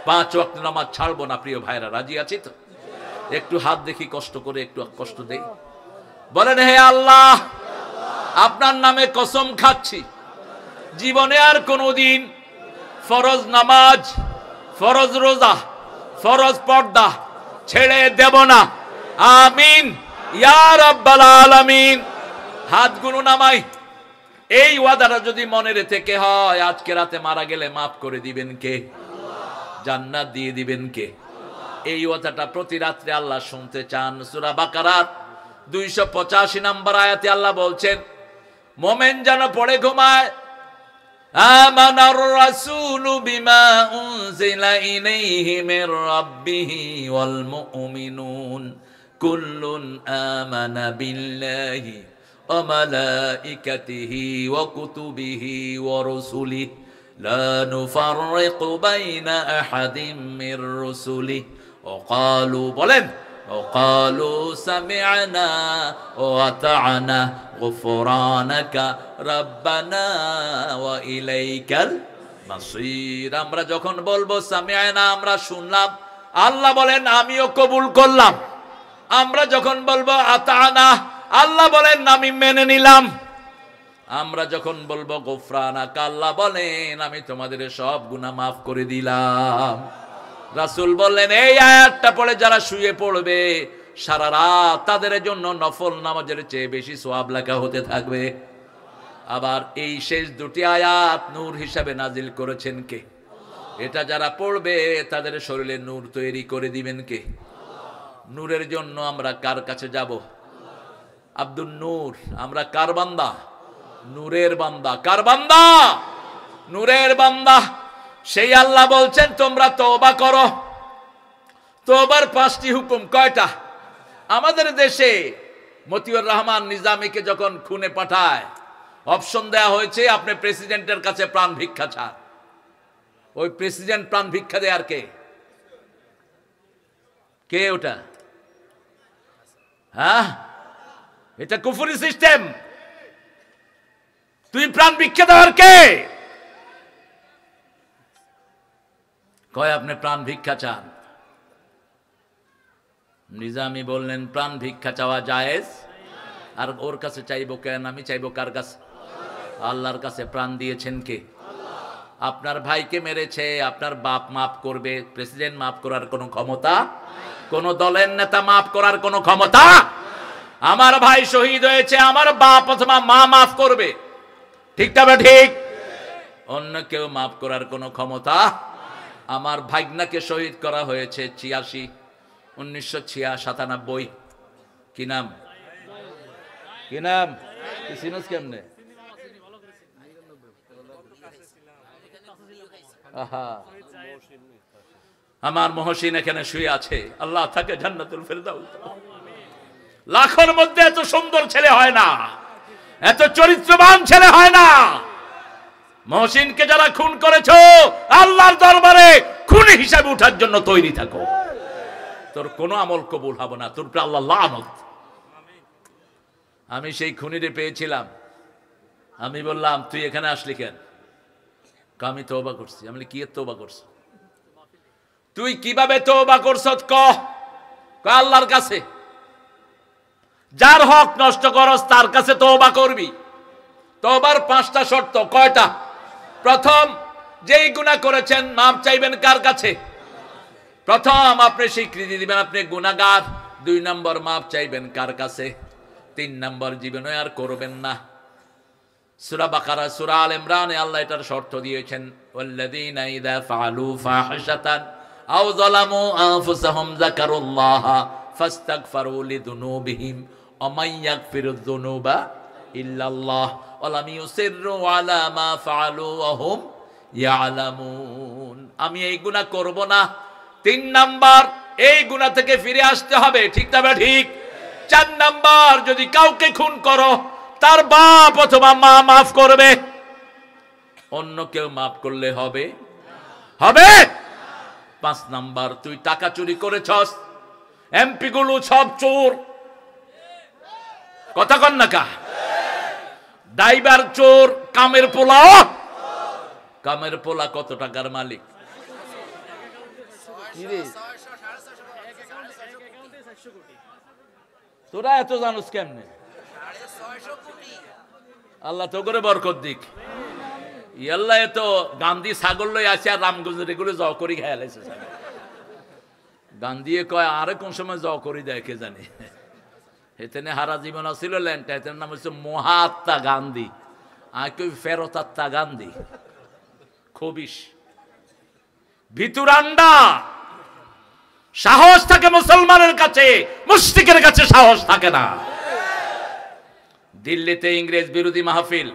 5 ওয়াক্ত নামাজ ছাড়বো না প্রিয় ভাইরা, রাজি আছি তো? একটু হাত দেখি, কষ্ট করে একটু কষ্ট দেই। বলেন, হে আল্লাহ, আপনার নামে কসম খাচ্ছি, জীবনে আর কোনোদিন ফরজ নামাজ, ফরজ রোজা, ফরজ পর্দা ছেড়ে দেব না। আমিন ইয়া রাব্বাল আলামিন। হাতগুলো নামাই। এই ওয়াদাটা যদি মনের থেকে হয়, আজকে রাতে মারা গেলে মাফ করে দিবেন কে? জান্নাত দিয়ে দিবেন কে? এই ওয়াদাটা প্রতি রাত্রে আল্লাহ শুনতে চান। সূরা বাকারার 285 নম্বর আয়াতে আল্লাহ বলছেন, মুমিন যেন পড়ে ঘুমায়, আমানার রাসূলু বিমা উনজিলা ইলাইহি মির রাব্বিহি ওয়াল মুমিনুন কুল্লুন আমানা বিল্লাহি ওয়া মালাইকাতিহি ওয়া কুতুবিহি ওয়া রুসুলিহি লা নুফাররিকু বাইনা আহাদিম মির রুসুলিহি ওয়া ক্বালু, বলেন, وقالوا سمعنا وأطعنا غفرانك ربنا وإليك المصير। আমরা যখন বলবো সামিআনা, আমরা শুনলাম, আল্লাহ বলেন আমিও কবুল করলাম। আমরা যখন বলবো আতানা, আল্লাহ বলেন আমি মেনে নিলাম। আমরা যখন বলবো গফরানাক, আল্লাহ বলেন আমি তোমাদের সব গুনাহ মাফ করে দিলাম। রাসূল বললেন, এই আয়াতটা পড়ে যারা শুয়ে পড়বে সারা রাত, তাদের জন্য নফল নামাজের চেয়ে বেশি সওয়াব লেখা হতে থাকবে। আবার এই শেষ 2টি আয়াত নূর হিসাবে নাজিল করেছেন কে? এটা যারা পড়বে তাদের শরীরে নূর তৈরি করে দিবেন কে? নূরের জন্য আমরা কার কাছে যাব? আব্দুন নূর। আমরা কার বান্দা? নূরের বান্দা। কার বান্দা? নূরের বান্দা। সেই আল্লাহ বলছেন তোমরা তওবা করো। তওবার 5টি হুকুম। কয়টা? আমাদের দেশে মতিউর রহমান নিজামীকে যখন খুনে পাঠায়, অপশন দেয়া হয়েছে আপনি প্রেসিডেন্টের কাছে প্রাণ ভিক্ষা চান। ওই প্রেসিডেন্ট প্রাণ ভিক্ষা দেয় আর কে? কে ওটা? হ্যাঁ, এটা কুফরি সিস্টেম। তুই প্রাণ ভিক্ষা দেওয়ার কে? কয় আপনি প্রাণ ভিক্ষা চান। নিজামী বললেন প্রাণ ভিক্ষা চাওয়া জায়েজ। আর ওর কাছে চাইবো কেন? আমি চাইবো কার কাছে? আল্লাহর কাছে। প্রাণ দিয়েছেন কে? আপনার ভাইকে মেরেছে, আপনার বাপ মাফ করবে? প্রেসিডেন্ট মাফ করার কোনো ক্ষমতা? কোন দলের নেতা মাফ করার কোনো ক্ষমতা? আমার ভাই শহীদ হয়েছে, আমার বাপ অথবা মা মাফ করবে? ঠিক তবে ঠিক। অন্য কেউ মাফ করার কোনো ক্ষমতা? আমার ভাগনাকে শহীদ করা হয়েছে 1997। কি নাম? কি নাম? কি সিনোস কেমনে? আমার মহসিন এখানে শুয়ে আছে, আল্লাহ তাকে জান্নাতুল ফেরদাউস। লাখের মধ্যে এত সুন্দর ছেলে হয় না, এত চরিত্রবান ছেলে হয় না। মহসিনকে যারা খুন করেছো, আল্লাহর দরবারে খুনি হিসাবে উঠার জন্য তৈরি থাকো, তোর কোনো আমল কবুল হবে না, তোর উপরে আল্লাহ লানত। আমি সেই খুনিরে পেয়েছিলাম, আমি বললাম তুই এখানে আসলি কেন? আমি তওবা করছি। আমি বলি কি তওবা করছ? তুই কিভাবে তওবা করছ? ক আল্লাহর কাছে। যার হক নষ্ট করস তার কাছে তওবা করবি। তওবার 5টা শর্ত। কয়টা? প্রথম, যেই গুনাহ করেছেন মাপ চাইবেন কার কাছে? প্রথম আপনি স্বীকৃতি দিবেন আপনি গুনাহগার। 2 নম্বর মাপ চাইবেন কার কাছে? 3 নম্বর জীবনে আর করবেন না। সূরা বাকারা, সূরা আল ইমরানে আল্লাহ এটার শর্ত দিয়েছেন, ওয়াল্লাযীনা ইযা ফাআলু ফাহিশাতান আও যালামু আনফুসাহুম যাকারুল্লাহা ফাস্তাগফিরু লিযুনুবিহিম ওয়া মান ইয়াগফিরুয যুনুবা ইল্লাল্লাহ ওয়া লাম ইউসিররু আলা মা ফাআলু ওয়া হুম ইয়ালামুন। আমি এই গুনাহ করব না। 3 নাম্বার, এই গুনাহ থেকে ফিরে আসতে হবে। ঠিক না ঠিক? 4 নাম্বার, যদি কাউকে খুন করো তার বাপ অথবা মা মাফ করবে, অন্য কেউ মাফ করলে হবে? 5 নাম্বার, তুই টাকা চুরি করেছস, এমপি গুলো সব চোর, কথা কন না কা? ড্রাইভার চোর, কামের পোলা কত টাকার মালিক? তোরা এত জানোস কেমনে? আল্লাহ তো করে বরকত দিক। ইয়াল্লাহ এত গান্ধী ছাগল লই আসে আর রামগঞ্জের এগুলো জ করি খেয়াল আছে। গান্ধী কয় আরে কোন সময় জ করি দেয় কে জানে। এতেনে হারা জীবন ছিল ল্যান্ডটা, এতের নাম হচ্ছে মহাত্মা গান্ধী, আর কই ফেরতাত্মা গান্ধী। খবিস ভিতুরান্ডা, সাহস থাকে মুসলমানের কাছে, মুশরিকের কাছে সাহস থাকে না। দিল্লিতে ইংরেজ বিরোধী মাহফিল,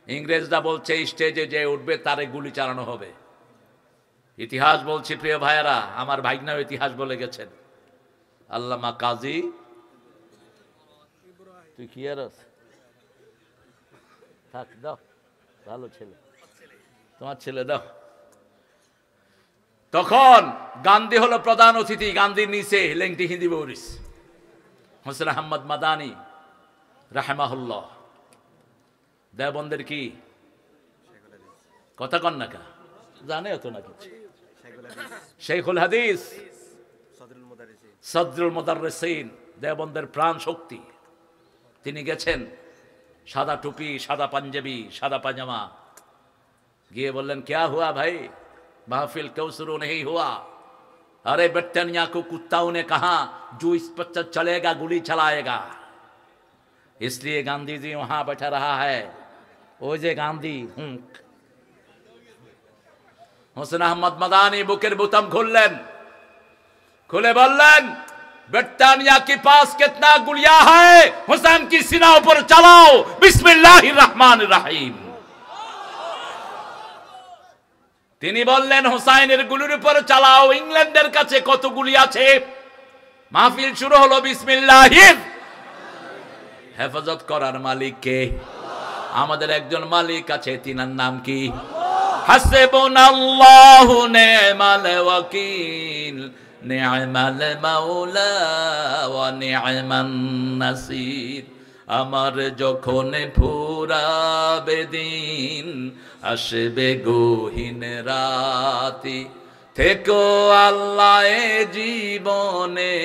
ইংরেজরা বলছে স্টেজে যে উঠবে তারে গুলি চালানো হবে। ইতিহাস বলছি প্রিয় ভাইয়েরা, আমার ভাইগনাও ইতিহাস বলে গেছেন। আল্লামা কাজী, তুই কি আর থাক, দাও, ভালো ছেলে, তোমার ছেলে দাও। তখন গান্ধী হলো প্রধান অতিথি, গান্ধীর নিচে লেংটি হিন্দি বৌরিস হোসেন আহমদ মাদানী রাহেমাহুল্লাহ। দেওবন্দের কি কথা কন না কা? জানে তো না কিছু। শেখুল হাদিস সদরুল মুদাররিসিন, দেওবন্দের প্রাণ শক্তি। তিনি গেছেন, সাদা টুপি, সাদা পাঞ্জাবি, সাদা পাজামা, গিয়ে বললেন क्या हुआ भाई, महफिल क्यों शुरू नहीं हुआ? अरे बट्टनिया को कुत्ताओं ने कहा जो इस पर चलेगा गोली चलाएगा, इसलिए गांधी जी वहां बैठा रहा है। ओ जे गांधी হোসেন আহমদ মাদানী বুকের বোতাম খুললেন, খুলে বললেন बट्टानिया के पास कितना गुलिया है, हुसैन की सीना पर चलाओ, बिस्मिल्लाहिर रहमानिर रहीम। তিনি বললেন হুসাইনের গুলির উপর চালাও, ইংল্যান্ডের কাছে কত গুলি আছে। মাহফিল শুরু হলো বিসমিল্লাহির। হেফাজত করার মালিক কে? আমাদের একজন মালিক আছে, তিনার নাম কি? হাসবুনাল্লাহু নি'মাল ওয়াকিল নি'মাল মাওলা ওয়া নি'মান নাসির। আমার যখন ফুরাবে দিন, আসবে গহীন রাতি, থেকো আল্লাহ জীবনে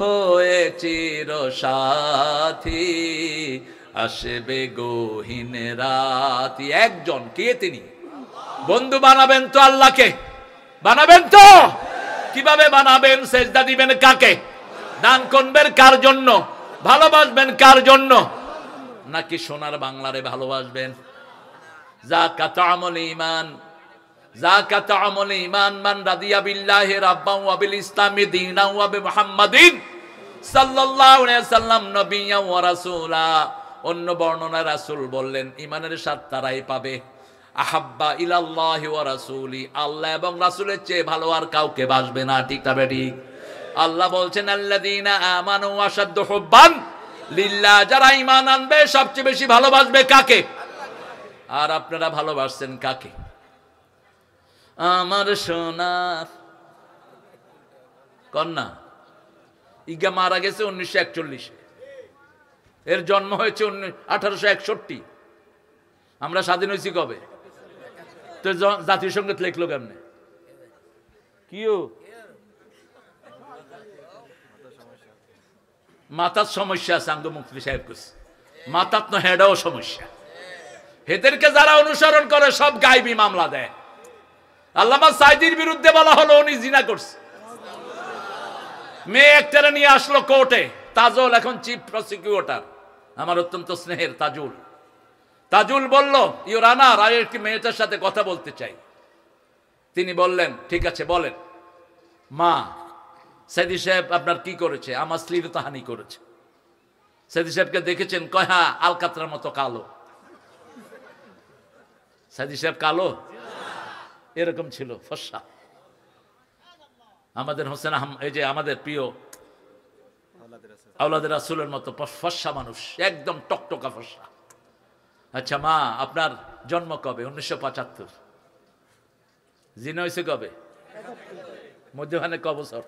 হয়ে চির সাথী, আসবে গহীন রাতি। একজন কে? তিনি। বন্ধু বানাবেন তো আল্লাহকে, বানাবেন তো? কিভাবে বানাবেন? সেজদা দিবেন কাকে? দান করবেন কার জন্য? ভালোবাসবেন কার জন্য? নাকি সোনার বাংলারে ভালোবাসবেন? যাকাত আমল ঈমান, যাকাত আমল ঈমান মান রাদিয়া বিল্লাহি রাব্বান ওয়া বিল ইসলামি দীনান ওয়া বিমুহাম্মাদিন সাল্লাল্লাহু আলাইহি সাল্লাম নবিয়্যা ওয়া রাসূলা। অন্য বর্ণনায় রাসূল বললেন ঈমানের স্বাদ তারাই পাবে, আহাব্বা ইলাল্লাহি ওয়া রাসূলি, আল্লাহ এবং রাসূলের চেয়ে ভালো আর কাউকে বাসবে না। ঠিক তবে ঠিক। আল্লাহ বলছেন আল্লাযীনা আমানু আশাদ্দু হুব্বান লিল্লাহ, যারা ঈমান আনবে সবচেয়ে বেশি ভালোবাসবে কাকে? আর আপনারা ভালোবাসছেন কাকে? আমার সোনার কন্যা। ইগা মারা গেছে 1941, এর জন্ম হয়েছে 1861। আমরা স্বাধীন হয়েছি কবে? তো জাতীয় সঙ্গীত লিখলো কেমনে? কিও মাথার সমস্যা আছে, আঙ্গ মুক্তি সাহেব কইছে মাথার তো হেডাও সমস্যা। এদেরকে যারা অনুসরণ করে সব গায়েবী মামলা দেয়। আল্লামা সাইদির বিরুদ্ধে বলা হলো উনি জিনা করছে, মেয়ে একটারে নিয়ে আসলো কোর্টে। তাজুল এখন চিফ প্রসিকিউটর, আমার অত্যন্ত স্নেহের তাজুল। তাজুল বলল, ইউর অনার, আমি একটি মেয়েটার সাথে কথা বলতে চাই। তিনি বললেন, ঠিক আছে বলেন। মা, সাইদি সাহেব আপনার কি করেছে? আমার শ্লীলতাহানি করেছে। সাইদি সাহেবকে দেখেছেন? কয় হ্যাঁ, আলকাতরার মতো কালো। সাইদি সাহেব কালো? এরকম ছিল, ফর্সা। আমাদের হোসেন এই যে আমাদের প্রিয় আওলাদের রাসূলের মতো ফর্সা মানুষ, একদম টকটকা ফর্সা। আচ্ছা মা, আপনার জন্ম কবে? 1975। জিনা হয়েছে কবে? মধ্যখানে ক বছর?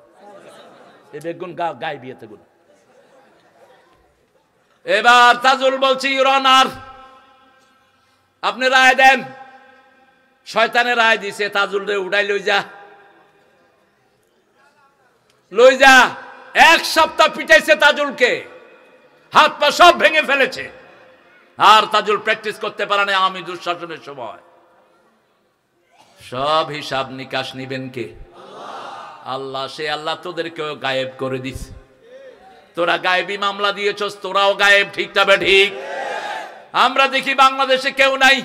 এ বেগুন গায়ে বিয়েতে গুণ। এবার তাজুল বলছি, ইউর অনার, আপনি রায় দেন। শয়তানের রায় দিছে, তাজুল রে উড়াই লই যা, লই যা। 1 সপ্তাহ পিটাইছে তাজুলকে, হাত পা সব ভেঙে ফেলেছে। আর তাজুল প্র্যাকটিস করতে পারে না। আমি দুঃশাসনের সময় সব হিসাব নিকাশ নিবেন কে? আল্লাহ। সে আল্লাহ তোদেরকেও গায়েব করে দিছে। তোরা গায়েবী মামলা দিয়েছস, তোরাও গায়েব। ঠিক তবে ঠিক। আমরা দেখি বাংলাদেশে কেউ নাই।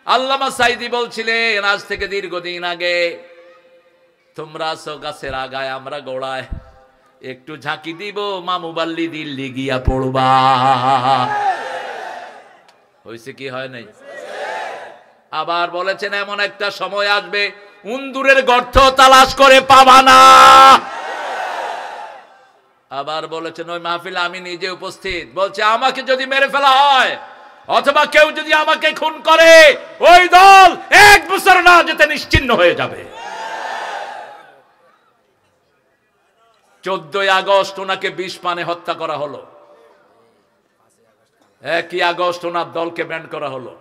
আল্লামা সাইদি বলছিলেন আজ থেকে দীর্ঘদিন আগে, তোমরা আছো গাছের আগায়, আমরা গোড়ায়, একটু ঝাঁকি দিব, মামু বাল্লি দিল্লি গিয়া পড়বা। হয়েছে কি হয় নাই? আবার বলেছেন এমন একটা সময় আসবে উন্দুরের গর্ত তালাশ করে পাবা না। আবার বলেছেন ওই মাহফিলে আমি নিজে উপস্থিত, বলছে আমাকে যদি মেরে ফেলা হয় অথবা কেউ যদি আমাকে খুন করে, ওই দল 1 বছর না যেতে নিশ্চিহ্ন হয়ে যাবে। 14 আগস্ট ওনাকে 20 পানে হত্যা করা হলো। 1 আগস্ট ওনার দলকে ব্যান্ড করা হলো।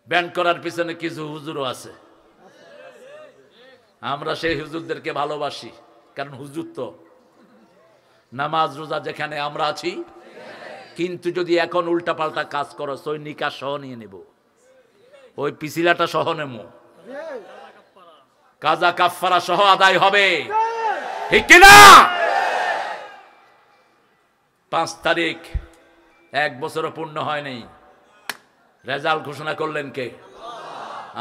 ব্যান্ড করার পিছনে কিছু হুজুরও আছে। আমরা সেই হুজুরদেরকে ভালোবাসি, কারণ হুজুর তো নামাজ রোজা যেখানে আমরা আছি। কিন্তু যদি এখন উল্টাপাল্টা কাজ করো, ওই নিকাশ সহ নিয়ে নেব, ওই পিছিলাটা সহ নেব, কাজা কাফফারা সহ আদায় হবে। ঠিক কিনা? 5 তারিখ 1 বছরও পূর্ণ হয়নি, রেজাল্ট ঘোষণা করলেন কে?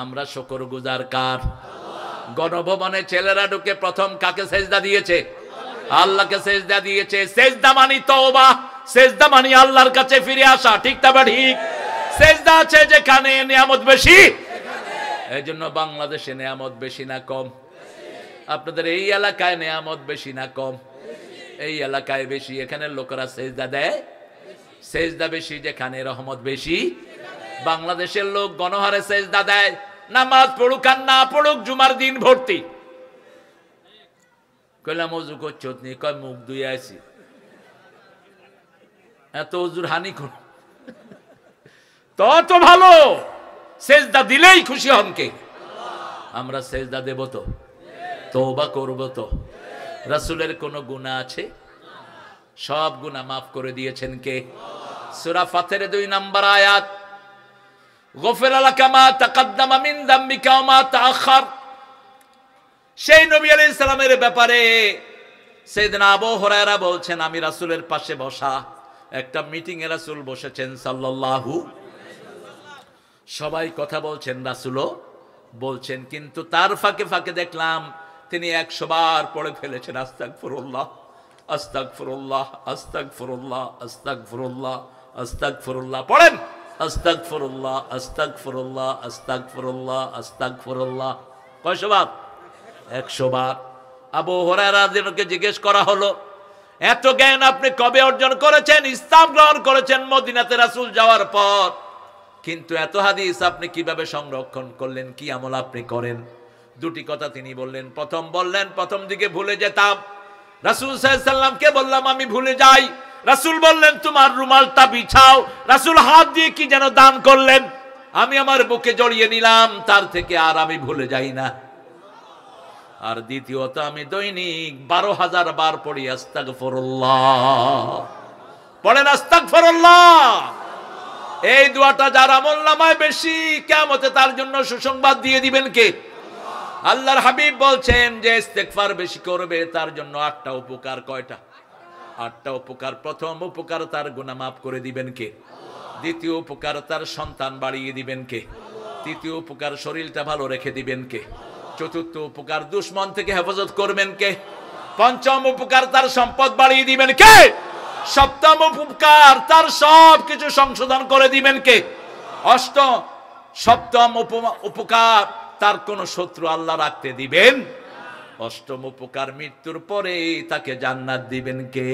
আমরা শুকরগুজার কার? গণভবনে ছেলেরা ঢুকে প্রথম কাকে সেজদা দিয়েছে? আল্লাহকে সেজদা দিয়েছে। সেজদা মানি তওবা, সেজদা মানি আল্লাহর কাছে ফিরে আসা। ঠিক তবে ঠিক। সেজদা আছে যেখানে নিয়ামত বেশি, এইজন্য বাংলাদেশে নিয়ামত বেশি না কম? আপনাদের এই এলাকায় নিয়ামত বেশি না কম? এই এলাকায় বেশি। এখানে লোকেরা সেজদা দেয়, সেজদা বেশি যেখানে, রহমত বেশি। বাংলাদেশের লোক গণহারে সেজদা দেয়, নামাজ পড়ুক আর না পড়ুক, জুমার দিন ভর্তি। কইলাম ওযু করছো নি? কয় মুখ ধুয়ে আইছি। এত ওযুর হানি কোন? তত ভালো। সেজদা দিলেই খুশি হন কে? আমরা সেজদা দেব তো, তওবা করব তো। রাসূলের কোন গুনাহ আছে? সব গুনাহ মাফ করে দিয়েছেন কে? সূরা ফাতির 2 নম্বর আয়াত, গফিরা লাকা মা তাকাদ্দামা মিন যামবিকা ওয়া মা তাআখার। সেই নবী আলাইহিস সালামের ব্যাপারে সাইয়েদনা আবু হুরায়রা বলছেন, আমি রাসূলের পাশে বসা, একটা মিটিং এ রাসূল বসেছেন সাল্লাল্লাহু, সবাই কথা বলছেন, রাসূলও বলছেন, কিন্তু তার ফাঁকে ফাঁকে দেখলাম তিনি 100 বার পড়ে ফেলেছেন আস্তাগফিরুল্লাহ, আস্তাগফিরুল্লাহ, আস্তাগফিরুল্লাহ, আস্তাগফিরুল্লাহ, আস্তাগফিরুল্লাহ। পড়েন আস্তাগফিরুল্লাহ, আস্তাগফিরুল্লাহ, আস্তাগফিরুল্লাহ, আস্তাগফিরুল্লাহ। কয়শো বার? 100 বার। আবু হুরায়রা রাদিয়াল্লাহু আনহু জিজ্ঞেস করা হলো, এত জ্ঞান আপনি কবে অর্জন করেছেন? ইসলাম গ্রহণ করেছেন মদিনাতে রাসূল যাওয়ার পর। কিন্তু এত হাদিস আপনি কিভাবে সংরক্ষণ করলেন, কি আমল আপনি করেন? দুটি কথা তিনি বললেন। প্রথম বললেন, প্রথম দিকে ভুলে যেতাম, রাসূল সাল্লাল্লাহু আলাইহি সাল্লামকে বললাম আমি ভুলে যাই, রাসূল বললেন তোমার রুমালটা বিছাও, রাসূল হাত দিয়ে কি যেন দান করলেন, আমি আমার বুকে জড়িয়ে নিলাম, তার থেকে আর আমি ভুলে যাই না। আর দ্বিতীয়ত আমি দৈনিক 12,000 বার পড়ি আস্তাগফিরুল্লাহ। পড়েন আস্তাগফিরুল্লাহ। এই দোয়াটা যার আমলনামায় বেশি, কিয়ামতে তার জন্য সুসংবাদ দিয়ে দিবেন কে? আল্লাহর হাবিব বলছেন যে ইস্তেগফার বেশি করবে তার জন্য 8টা উপকার। কয়টা? 8টা উপকার। প্রথম উপকার তার গুনাহ মাফ করে দিবেন কে? দ্বিতীয় উপকার তার সন্তান বাড়িয়ে দিবেন কে? তৃতীয় উপকার শরীরটা ভালো রেখে দিবেন কে? চতুর্থ উপকার দুশমন থেকে হেফাজত করবেন কে? পঞ্চম উপকার তার সম্পদ বাড়িয়ে দিবেন কে? সপ্তম উপকার তার সব কিছু সংশোধন করে দিবেন কে? সপ্তম উপকার তার কোন শত্রু আল্লাহ রাখতে দিবেন। অষ্টম উপকার মৃত্যুর পরে তাকে জান্নাত দিবেন কে?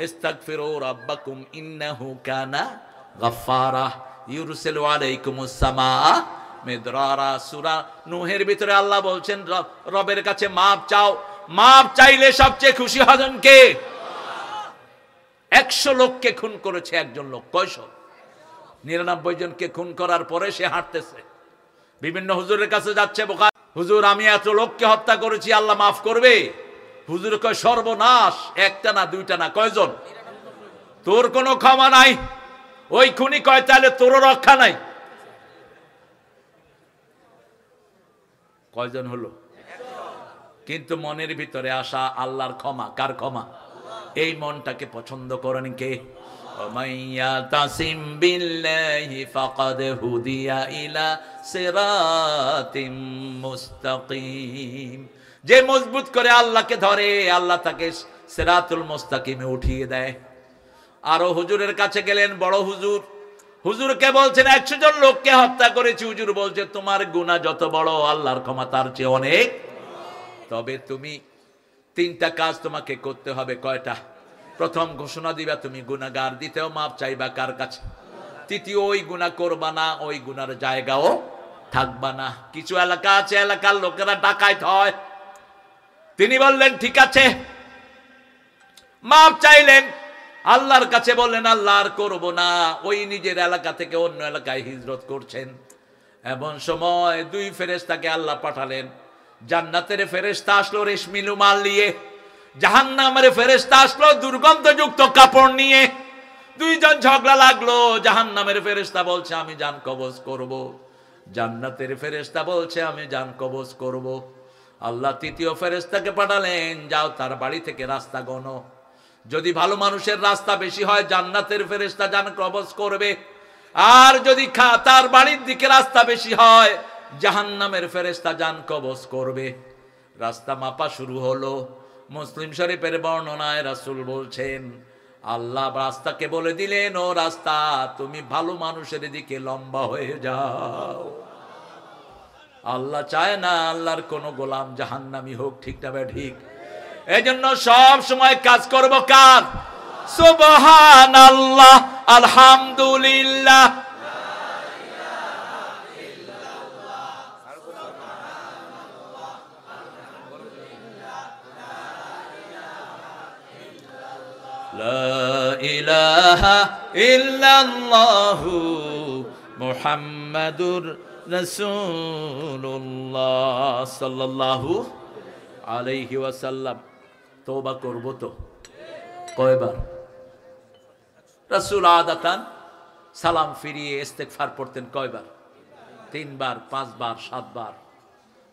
ইস্তাগফিরু রাব্বাকুম ইন্নাহু কানা গাফফারা ইউরসিলু আলাইকুমুস সামাআ মিদরারা। সূরা নূহের ভিতরে আল্লাহ বলছেন রবের কাছে মাপ চাও, মাপ চাইলে সবচেয়ে খুশি হবেন কে? 100 লোককে খুন করেছে একজন লোক। কয়শো? 99 জনকে খুন করার পরে সে হাঁটতেছে, বিভিন্ন হুজুরের কাছে যাচ্ছে, হুজুর আমি এত লোককে হত্যা করেছি, আল্লাহ মাফ করবে? হুজুর কয় সর্বনাশ, একটা না দুইটা না, কয়জন? তোর কোনো ক্ষমা নাই। ওই খুনি কয় তাহলে তোরও রক্ষা নাই। কয়জন হলো? কিন্তু মনের ভিতরে আসা আল্লাহর ক্ষমা। কার ক্ষমা? এই মনটাকে পছন্দ করেন কে? ওমাইয়াতাসিম বিল্লাহি ফাকাদ হুদিয়া ইলা সিরাতিম মুস্তাকিম। যে মজবুত করে আল্লাহকে ধরে, আল্লাহ তাকে সিরাতুল মুস্তাকিমে উঠিয়ে দেয়। আরো হুজুরের কাছে গেলেন বড় হুজুর, হুজুরকে বলছেন 100 জন লোককে হত্যা করেছি। হুজুর বলছে তোমার গুনাহ যত বড় আল্লাহর ক্ষমা তার চেয়ে অনেক, তবে তুমি 3টা কাজ তোমাকে করতে হবে। কয়টা? প্রথম ঘোষণা দিবা তুমি গুনাহগার, দ্বিতীয় মাপ চাইবা কার কাছে, তৃতীয় ওই গুনাহ করবা না, ওই গুনার জায়গাও থাকবা না। কিছু এলাকা আছে এলাকার লোকেরা ডাকাইত হয়। তিনি বললেন ঠিক আছে, মাপ চাইলেন, আল্লাহর কাছে বললেন আল্লাহ আর করব না। ওই নিজের এলাকা থেকে অন্য এলাকায় হিজরত করছেন। এমন সময় 2 ফেরেশতাকে আল্লাহ পাঠালেন। জান্নাতের ফেরেশতা আসলো রেশমি রুমাল নিয়ে, জাহান্নামের ফেরেশতা আসলো দুর্গন্ধযুক্ত কাপড় নিয়ে। 2 জন ঝগড়া লাগলো। জাহান্নামের ফেরেশতা বলছে আমি জান কবজ করব, জান্নাতের ফেরেশতা বলছে আমি জান কবজ করব। আল্লাহ 3য় ফেরেশতাকে পাঠালেন, যাও তার বাড়ি থেকে রাস্তা গণো, যদি ভালো মানুষের রাস্তা বেশি হয় জান্নাতের ফেরেশতা জান কবজ করবে, আর যদি তার বাড়ির দিকে রাস্তা বেশি হয় জাহান্নামের ফেরেশতা জান কবজ করবে। রাস্তা মাপা শুরু হলো। মুসলিম শরীফের বর্ণনায় রাসূল বলছেন আল্লাহ রাস্তাকে বলে দিলেন, ও রাস্তা তুমি ভালো মানুষের দিকে লম্বা হয়ে যাও। আল্লাহ চায় না আল্লাহর কোন গোলাম জাহান্নামী হোক, ঠিক না ভাই? ঠিক। এই জন্য সব সময় কাজ করব কার? সুবহানাল্লাহ, আলহামদুলিল্লাহ, লা ইলাহা ইল্লাল্লাহু মুহাম্মাদুর রাসূলুল্লাহ সাল্লাল্লাহু আলাইহি ওয়াসাল্লাম। তওবা করব তো কয়বার? রাসূল আদাতান সালাম ফিরিয়ে ইস্তেগফার পড়তেন কয়বার? 3 বার, 5 বার, 7 বার।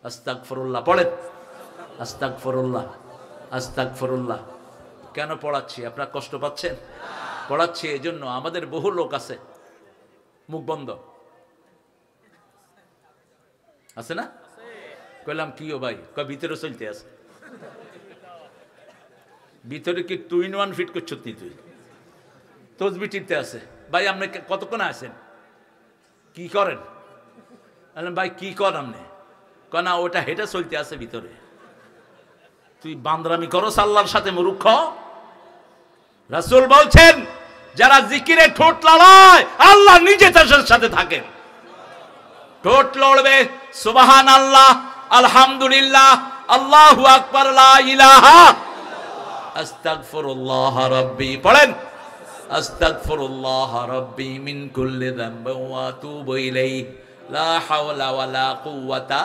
আস্তাগফিরুল্লাহ পড়েন, আস্তাগফিরুল্লাহ, আস্তাগফিরুল্লাহ। কেন পড়াচ্ছি? আপনারা কষ্ট পাচ্ছেন? পড়াচ্ছি এই জন্য, আমাদের বহু লোক আছে মুখ বন্ধ আছে না? কইলাম কি ও ভাই? কয় ভিতরে চলতে আছে। ভিতরে কি 2 in 1 ফিট করছ তুই? তসবি টিপতে আছে। ভাই আপনি কতক্ষণ আছেন? কি করেন? ভাই কি কর আপনি? কয় না ওটা হেঁটে চলতে আছে ভিতরে। তুই বান্দরামি করো আল্লাহর সাথে মূর্খ। রাসূল বলছেন যারা জিকিরে ঠোঁট লড়ায় আল্লাহ নিজে তাদের সাথে থাকেন। ঠোঁট লড়বে সুবহানাল্লাহ, আলহামদুলিল্লাহ, আল্লাহু আকবার, লা ইলাহা আস্তাগফিরুল্লাহ রাব্বি, পড়েন আস্তাগফিরুল্লাহ রাব্বি মিন কুল্লি যামবিন ওয়া আতুবু ইলাইহি লা হাওলা ওয়ালা কুওয়াতা।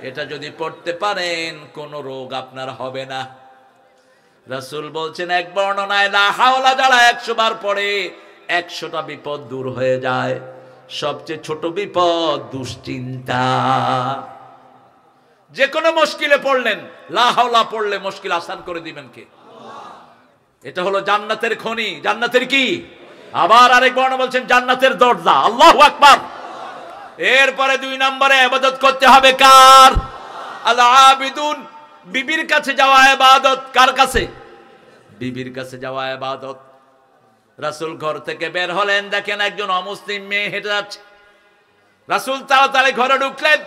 এটা যদি পড়তে পারেন কোন রোগ আপনার হবে না। রাসূল বলছেন এক বর্ণনায় লা হাওলা যারা 100 বার পড়ে 100টা বিপদ দূর হয়ে যায়। সবচেয়ে ছোট বিপদ দুশ্চিন্তা। যে কোনো মুশকিলে পড়লেন লা হাওলা পড়লে মুশকিল আসান করে দিবেন কে? এটা হলো জান্নাতের খনি। জান্নাতের কি? আবার আরেক বর্ণনা বলছেন জান্নাতের দরজা। আল্লাহু আকবার। এরপরে 2 নম্বরে ইবাদত করতে হবে কার? আল আবিদুন, বিবির কাছে যাওয়া ইবাদত। কার কাছে? বিবির কাছে যাওয়া ইবাদত। রাসূল ঘর থেকে বের হলেন, দেখেন একজন অমুসলিম মেয়ে হেঁটে যাচ্ছে। রাসূল তাড়াতাড়ি ঘরে ঢুকলেন,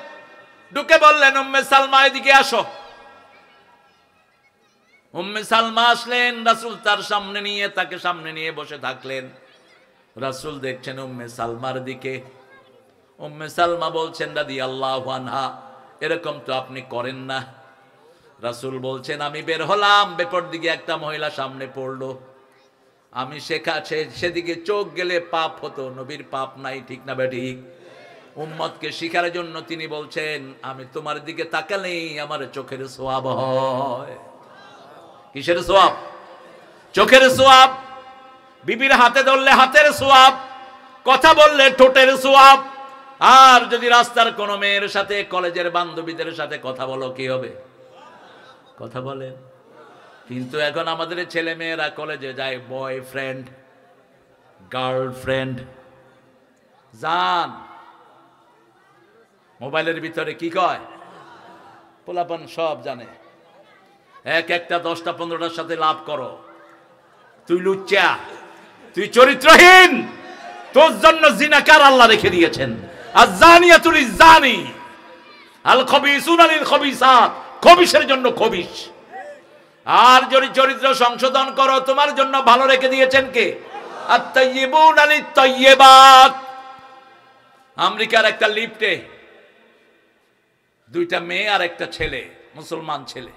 ঢুকে বললেন উম্মে সালমা এদিকে আসো। উম্মে সালমা আসলেন, রাসূল তাকে সামনে নিয়ে বসে থাকলেন। রাসূল দেখছেন উম্মে সালমার দিকে। উম্মে সালমা বলছেন রাদিয়াল্লাহু আনহা, এরকম তো আপনি করেন না। রাসূল বলছেন আমি বের হলাম, বেপর দিকে একটা মহিলা সামনে পড়লো, আমি সেদিকে চোখ গেলে পাপ হতো, নবীর পাপ নাই, ঠিক না বেঠিক? উম্মতকে শিখার জন্য তিনি বলছেন আমি তোমার দিকে তাকালেই আমার চোখের সোয়াব হয়। কিসের সোয়াব? চোখের সোয়াব। বিবির হাতে ধরলে হাতের সোয়াব, কথা বললে ঠোঁটের সোয়াব। আর যদি রাস্তার কোন মেয়ের সাথে, কলেজের বান্ধবীদের সাথে কথা বলো, কি হবে? কথা বলেন। কিন্তু এখন আমাদের ছেলে মেয়েরা কলেজে যায় বয়ফ্রেন্ড, গার্লফ্রেন্ড, জান, মোবাইলের ভিতরে কি কয় পোলাপান সব জানে। একটা 10টা 15টার সাথে লাভ করো। তুই লুচ্চা, তুই চরিত্রহীন, তোর জন্য জিনাকার আল্লাহ রেখে দিয়েছেন। আয-যানিয়াতু লিয-যানি, আল-খবিসুনা লিল-খবিসাত, খবিসের জন্য খবিস। আর যদি চরিত্র সংশোধন করো, তোমার জন্য ভালো রেখে দিয়েছেন কে? আত-তাইয়্যিবুনা লিত-তাইয়্যিবাত। আমেরিকার একটা লিফটে 2টা মেয়ে আর একটা ছেলে, মুসলমান ছেলে,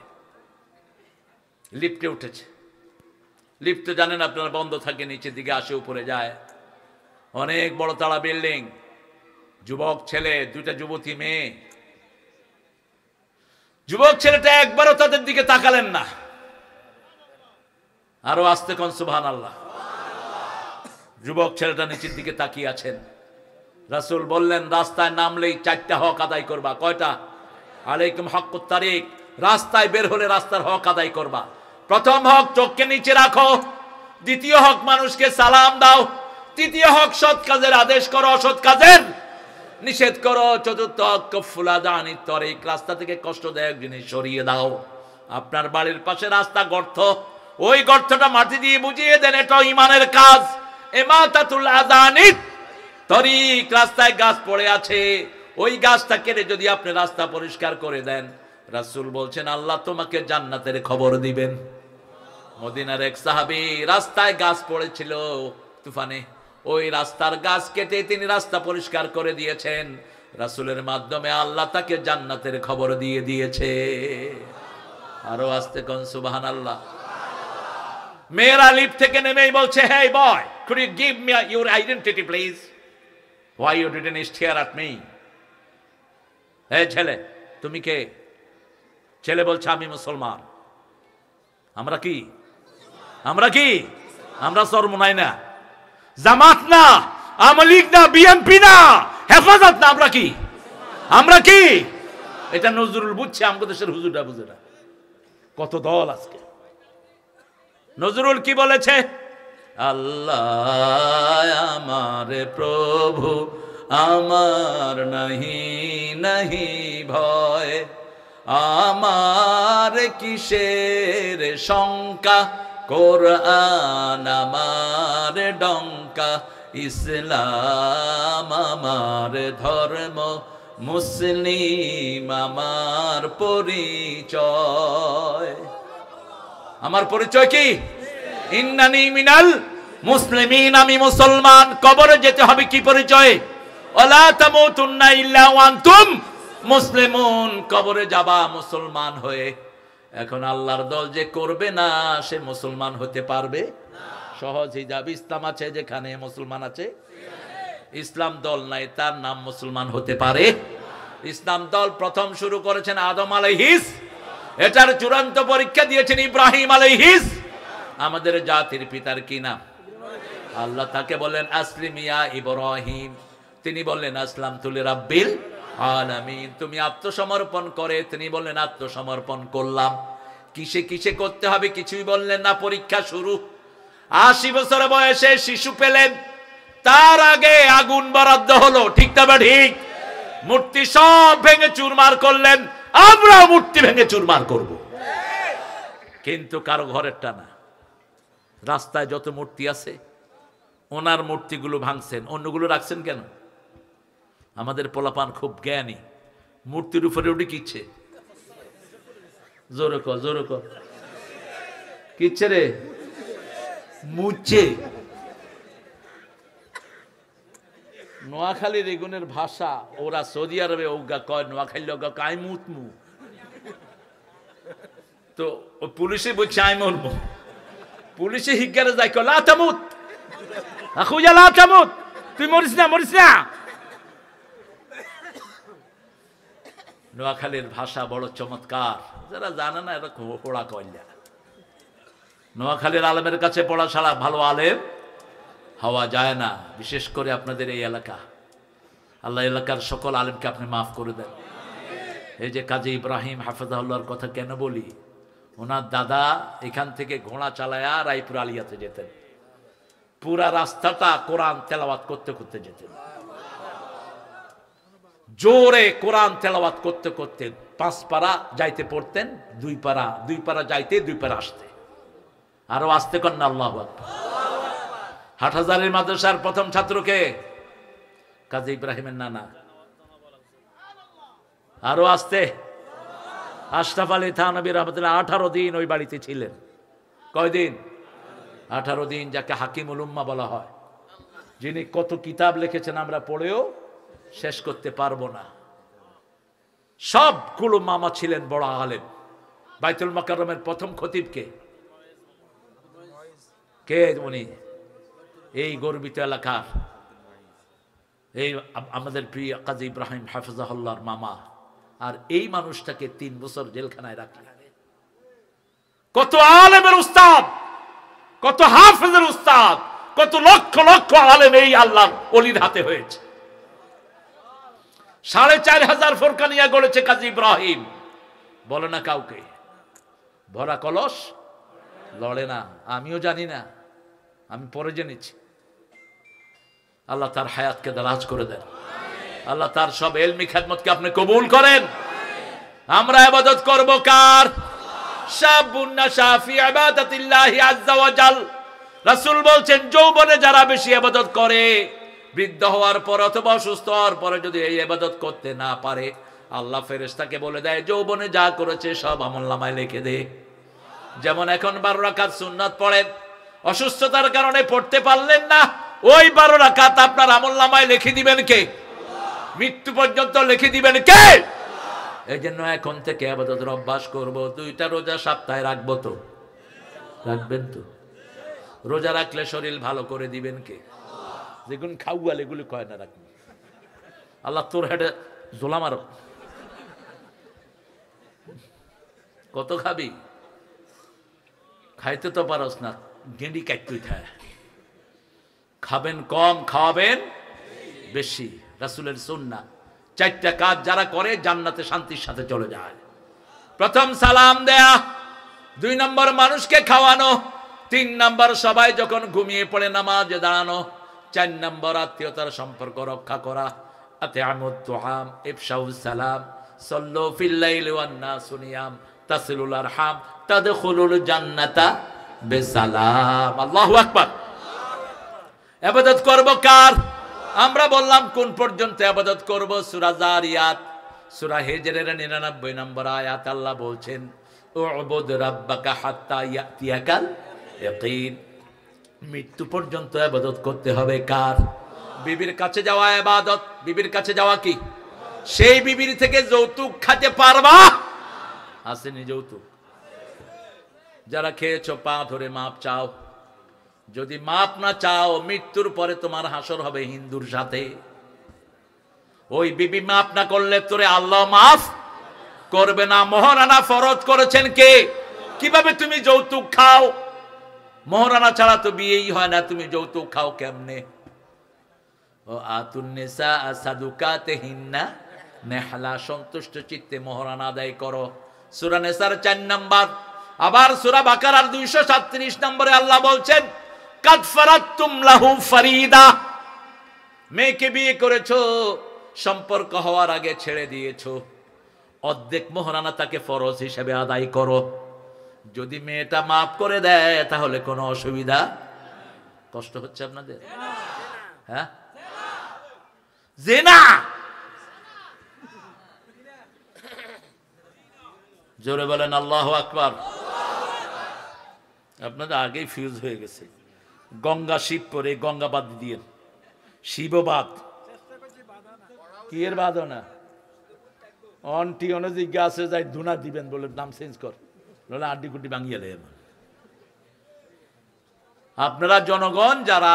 লিফটে উঠেছে। লিফটে জানেন আপনারা বন্ধ থাকে, নিচের দিকে আসে, উপরে যায়। অনেক বড় তালা বিল্ডিং, যুবক ছেলে, 2টা যুবতী মেয়ে। যুবক ছেলেটা একবারও তাদের দিকে তাকালেন না। আরো আস্তে কোন সুবহানাল্লাহ। যুবক ছেলেটা নিচের দিকে তাকিয়ে আছেন। রাসূল বললেন রাস্তায় নামলেই 4টা হক আদায় করবা। কয়টা? আলাইকুম হাক্কুত তারিক, রাস্তায় বের হলে রাস্তার হক আদায় করবা। প্রথম হক চোখকে নিচে রাখো, দ্বিতীয় হক মানুষকে সালাম দাও, তৃতীয় হক সৎ কাজের আদেশ করো, অসৎ কাজের নিষেধ করো, চতুর্থ হক কফুল আদানিত তারিক, রাস্তা থেকে কষ্টদায়ক জিনিস সরিয়ে দাও। আপনার বাড়ির পাশে রাস্তা গর্ত, ওই গর্তটা মাটি দিয়ে বুঝিয়ে দেন, এটা ঈমানের কাজ। ইমাতাতুল আদানিত তারিক, রাস্তায় গাছ পড়ে আছে, ওই গাছটা কেটে যদি আপনি রাস্তা পরিষ্কার করে দেন, রাসূল বলছেন আল্লাহ তোমাকে জান্নাতের খবর দিবেন। মদিনার এক সাহাবী, রাস্তায় গাছ পড়েছিল তুফানে, ওই রাস্তার গাছ কেটে তিনি রাস্তা পরিষ্কার করে দিয়েছেন। রাসূলের মাধ্যমে আল্লাহ তাকে জান্নাতের খবর দিয়ে দিয়েছে। আরো আস্তে কোন সুবহানাল্লাহ। মেয়েরা লিফট থেকে নেমেই বলছে, hey boy, could you give me your identity please? Why you didn't stare at me? এই ছেলে, তুমি কে? ছেলে বলছে আমি মুসলমান। আমরা কি? আমরা চরমোনাই না, জামাত না, আওয়ামী লীগ না, বিএনপি না, হেফাজত না, আমরা কি? এটা নজরুল বুঝছে, আমাদের দেশের হুজুরটা বুঝে না। কত দল আজকে। নজরুল কি বলেছে? আল্লাহ আমার প্রভু, আমার নাহি ভয়, আমার কিসের শঙ্কা, কোরআন আমার ডঙ্কা, ইসলাম আমার ধর্ম, মুসলিম আমার পরিচয়। আমার পরিচয় কি? ইন্নানি মিনাল মুসলিমিন, আমি মুসলমান। কবরে যেতে হবে কি পরিচয়ে? ওয়ালা তামুতুন্না ইল্লা ওয়া আনতুম মুসলিমুন। কবরে যাবা মুসলমান হয়ে। এখন আল্লাহর দল যে করবে না সে মুসলমান হতে পারবে? সহজ হিজাব ইসলাম আছে যেখানে মুসলমান আছে। ইসলাম দল নাই, তার নাম মুসলমান হতে পারে? ইসলাম দল প্রথম শুরু করেছেন আদম আলাইহিস, এটার চূড়ান্ত পরীক্ষা দিয়েছেন ইব্রাহিম আলাইহিস। আমাদের জাতির পিতার কি নাম? আল্লাহ তাকে বলেন আসলিম ইয়া ইব্রাহিম, তিনি বললেন আসলামতু লিরাব্বিল আলামিন। তুমি আত্মসমর্পণ করে, তিনি বললেন আত্মসমর্পণ করলাম। কিসে কিসে করতে হবে কিছুই বললেন না। পরীক্ষা শুরু। 80 বছর বয়সে শিশু পেলেন, তার আগে আগুন বরাদ্দ হলো, ঠিক তবে ঠিক। মূর্তি সব ভেঙে চুরমার করলেন, আমরাও মূর্তি ভেঙে চুরমার করব। কিন্তু কারো ঘরেরটা না। রাস্তায় যত মূর্তি আছে ওনার মূর্তিগুলো ভাঙছেন, অন্যগুলো রাখছেন কেন? আমাদের পোলাপান খুব জ্ঞানী, মূর্তির উপরে উঠে কিচ্ছে। জোরে কর, জোরে কর, কিচ্ছে রে? মুচ্ছে। নোয়াখালীর এগুনের ভাষা, ওরা সৌদি আরবে ওগা কয়, নোয়াখালী ওগা কাই মুতমু। তো পুলিশে বলছে আই মরমু। পুলিশে হিগারে যাই কয় লা তামুত, আখুয়া লা তামুত, তুই মরিস না, মরিস না। নোয়াখালীর ভাষা বড় চমৎকার, যারা জানে না এরা পড়া কইলা। নোয়াখালীর আলেমের কাছে পড়া ছাড়া ভালো আলেম হওয়া যায় না, বিশেষ করে আপনাদের এই এলাকা। আল্লাহ এলাকার সকল আলেমকে আপনি মাফ করে দেন। এই যে কাজী ইব্রাহিম হাফেজাহুল্লাহর কথা কেন বলি, ওনার দাদা এখান থেকে ঘোড়া চালায়া রায়পুর আলিয়াতে যেতেন, পুরা রাস্তাটা কোরআন তেলাওয়াত করতে করতে যেতেন। জোরে কোরআন তেলাওয়াত করতে করতে 5 পারা যাইতে পড়তেন, 2 পারা যাইতে 2 পারা আসতে। আরো আসতে কন্যা আল্লাহু আকবার। হাটহাজারীর মাদ্রাসার প্রথম ছাত্রকে কাজী ইব্রাহিমের নানা। আরো আসতে আশরাফ আলী থানবী রাহমাতুল্লাহ 18 দিন ওই বাড়িতে ছিলেন। কয়দিন? 18 দিন, যাকে হাকিমুল উম্মাহ বলা হয়, যিনি কত কিতাব লিখেছেন আমরা পড়েও শেষ করতে পারবো না। সবগুলো মামা ছিলেন বড় আলেম। বাইতুল মুকাররমের প্রথম খতিব কে? উনি এই গর্বিত এলাকার এই আমাদের প্রিয় কাজী ইব্রাহিম হাফেজাহুল্লাহর মামা। আর এই মানুষটাকে 3 বছর জেলখানায় রাখলেন। কত আলেমের উস্তাদ, কত হাফেজের উস্তাদ, কত লক্ষ লক্ষ আলেম এই আল্লাহর ওলির হাতে হয়েছে। 4500 ফোরকানিয়া গড়েছে কাজী ইব্রাহিম। বলে না কাউকে, ভরা কলস লড়ে না। আমিও জানি না, আমি পরে জেনেছি। আল্লাহ তার হায়াতকে দারাজ করে দেন। আল্লাহ তার সব ইলমি খেদমতকে আপনি কবুল করেন। আমরা ইবাদত করব কার? শাবুন নাশা ফি ইবাদাতিল্লাহি আযজা ওয়া জাল। রাসূল বলছেন যৌবনে যারা বেশি ইবাদত করে, বৃদ্ধ হওয়ার পর অথবা অসুস্থ হওয়ার পরে যদি এই ইবাদত করতে না পারে, আল্লাহ ফেরেশতাকে বলে দেয় যৌবনে যা করেছে সব আমলনামায় লিখে দে। যেমন এখন 12 রাকাত সুন্নাত পড়েন, অসুস্থতার কারণে পড়তে পারলেন না, ওই 12 রাকাত আপনার আমলনামায় লিখে দিবেন কে? মৃত্যু পর্যন্ত লিখে দিবেন কে? এই জন্য এখন থেকে ইবাদতের অভ্যাস করব। 2টা রোজা সপ্তাহে রাখবো তো? রাখবেন তো? রোজা রাখলে শরীর ভালো করে দিবেন কে? যেগুন খাওয়াল এগুলি কয় না রাখবেন। আল্লাহ তোর হেডে জোলা মারো। কত খাবি? খাইতে তো পারস না, গেঁড়ি কাটতুই খায়। খাবেন কম, খাওয়াবেন বেশি। রাসূলের সুন্নাহ। 4টা কাজ যারা করে জান্নাতে শান্তির সাথে চলে যায়। প্রথম সালাম দেয়া, 2 নম্বর মানুষকে খাওয়ানো, 3 নম্বর সবাই যখন ঘুমিয়ে পড়ে নামাজে দাঁড়ানো, 4 নম্বর আত্মীয়তার সম্পর্ক রক্ষা করা। আতিআমুত তুআম ইফশাউস সালাম সাল্লু ফিল লাইলি ওয়ান নাসু নিয়াম তাসিলুল আরহাম তাদখুলুল জান্নাতা বিসালাম। আল্লাহু আকবার। ইবাদত করব কার? আমরা বললাম কোন পর্যন্ত ইবাদত করব? সূরা জারিয়াত, সূরা হিজরের 99 নম্বর আয়াত আল্লাহ বলছেন উবুদ রাব্বাকা হাত্তা ইয়াতিয়াকাল ইয়াকিন। মৃত্যু পর্যন্ত ইবাদত করতে হবে কার? বিবির কাছে যাওয়া ইবাদত। বিবির কাছে যাওয়া কি? সেই বিবির থেকে যৌতুক খেতে পারবা? আসেনি যৌতুক? যারা খেয়েছো পা ধরে মাপ চাও। যদি মাপ না চাও, মৃত্যুর পরে তোমার হাসর হবে হিন্দুর সাথে। ওই বিবি মাপ না করলে তোরে আল্লাহ মাফ করবে না। মহারানা ফরজ করেছেন কে? কিভাবে তুমি যৌতুক খাও? মহারানা ছাড়া তো বিয়েই হয় না, তুমি যৌতুক খাও কেমনে? ও আতুন নিসা সাদুকাতিহিন্না নেহলা, সন্তুষ্ট চিত্তে মহারানা আদায় করো। সূরা নিসার 4 নম্বর। আবার সূরা বাকারার 237 নম্বরে আল্লাহ বলছেন, কাদ ফারাতুম লাহু ফারিদা। মেয়েকে বিয়ে করেছো, সম্পর্ক হওয়ার আগে ছেড়ে দিয়েছো, অর্ধেক মহারানা তাকে ফরজ হিসেবে আদায় করো। যদি মেয়েটা মাফ করে দেয় তাহলে কোনো অসুবিধা। কষ্ট হচ্ছে আপনাদের? হ্যাঁ, জিনা। জোরে বলেন আল্লাহু আকবার। আপনাদের আগেই ফিউজ হয়ে গেছে। গঙ্গা শিব করে গঙ্গা বাদ দিয়ে শিববাদ কি এর বাদ না অনটি অনজিজ্ঞা আছে, যাই ধুনা দিবেন বলে নাম চেঞ্জ কর, নাহলে আড্ডি কুটি ভাঙিয়ে দেয়। আপনারা জনগণ যারা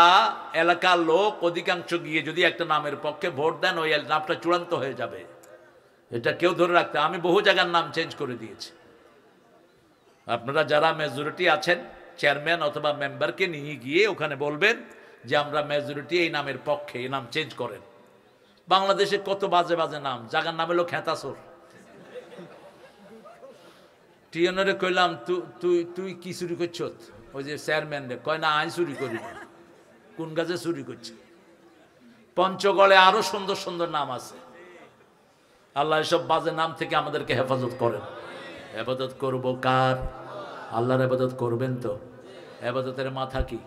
এলাকার লোক অধিকাংশ গিয়ে যদি একটা নামের পক্ষে ভোট দেন, ওই নামটা চূড়ান্ত হয়ে যাবে। এটা কেউ ধরে রাখতে, আমি বহু জায়গার নাম চেঞ্জ করে দিয়েছি। আপনারা যারা মেজরিটি আছেন, চেয়ারম্যান অথবা মেম্বারকে নিয়ে গিয়ে ওখানে বলবেন যে আমরা মেজরিটি এই নামের পক্ষে, এই নাম চেঞ্জ করেন। বাংলাদেশে কত বাজে বাজে নাম, জায়গার নাম হলো খেতাসর। টিয়নরে কইলাম তুই কি চুরি করছ? ওই যে চেয়ারম্যান রে কয় না, আই চুরি করি না। কোন গাছে চুরি করছে? পঞ্চগড়ে আরো সুন্দর সুন্দর নাম আছে। আল্লাহ এসব বাজে নাম থেকে আমাদেরকে হেফাজত করেন। ইবাদত করব কার? আল্লাহর ইবাদত করবেন তো। ইবাদতের মাথা কি?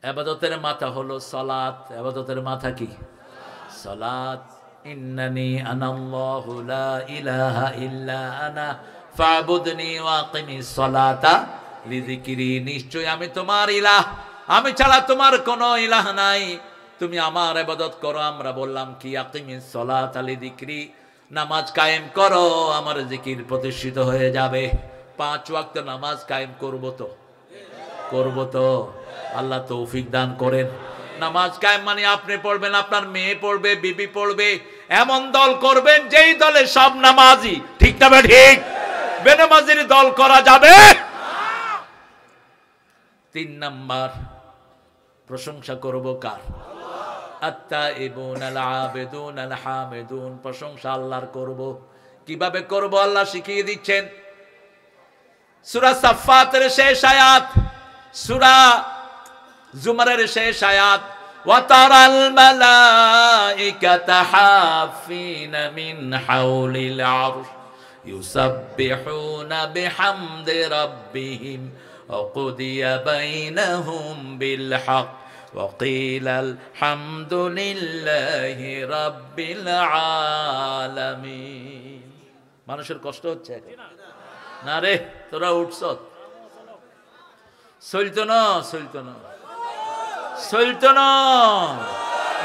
ইবাদতের মাথা হলো সালাত। ইবাদতের মাথা কি? সালাত। ইন্নানি আনাল্লাহু লা ইলাহা ইল্লা আনা ফাবুদনি ওয়াকিমিস সালাতা লিযিকরি। নিশ্চয় আমি তোমার ইলাহ, আমি ছাড়া তোমার কোনো ইলাহ নাই, তুমি আমার ইবাদত করো। আমরা বললাম কি? আকিমিস সালাতা লিযিকরি, নামাজ কায়েম করো, আমার জিকির প্রতিষ্ঠিত হয়ে যাবে। 5 ওয়াক্ত নামাজ কায়েম করব তো? করব তো? আল্লাহ তৌফিক দান করেন। নামাজ কায়েম মানে আপনি পড়বেন, আপনার মেয়ে পড়বে, বিবি পড়বে, এমন দল করবেন যেই দলে সব নামাজি। ঠিক না ঠিক? বেনামাজির দল করা যাবে? 3 নাম্বার, প্রশংসা করব কার? আত-তাইবুন আল-আবিদুন আল-হামিদুন। প্রশংসা আল্লাহর করব। কিভাবে করব আল্লাহ শিখিয়ে দিচ্ছেন। সূরা সাফফাতের শেষ আয়াত, সূরা জুমারের শেষ আয়াত, ওয়া তারাল মালাইকাতা হাফিনা মিন হাওলিল আরশ ইউসাব্বিহুনা বিহামদি রাব্বিহিম ওয়া কুদিয়া বাইনাহুম বিল হক ওয়া কিলাল হামদুলিল্লাহি রাব্বিল আলামিন। মানুষের কষ্ট হচ্ছে না রে? তোরা উঠছ? চলতো না, চলতো না, চলতো না।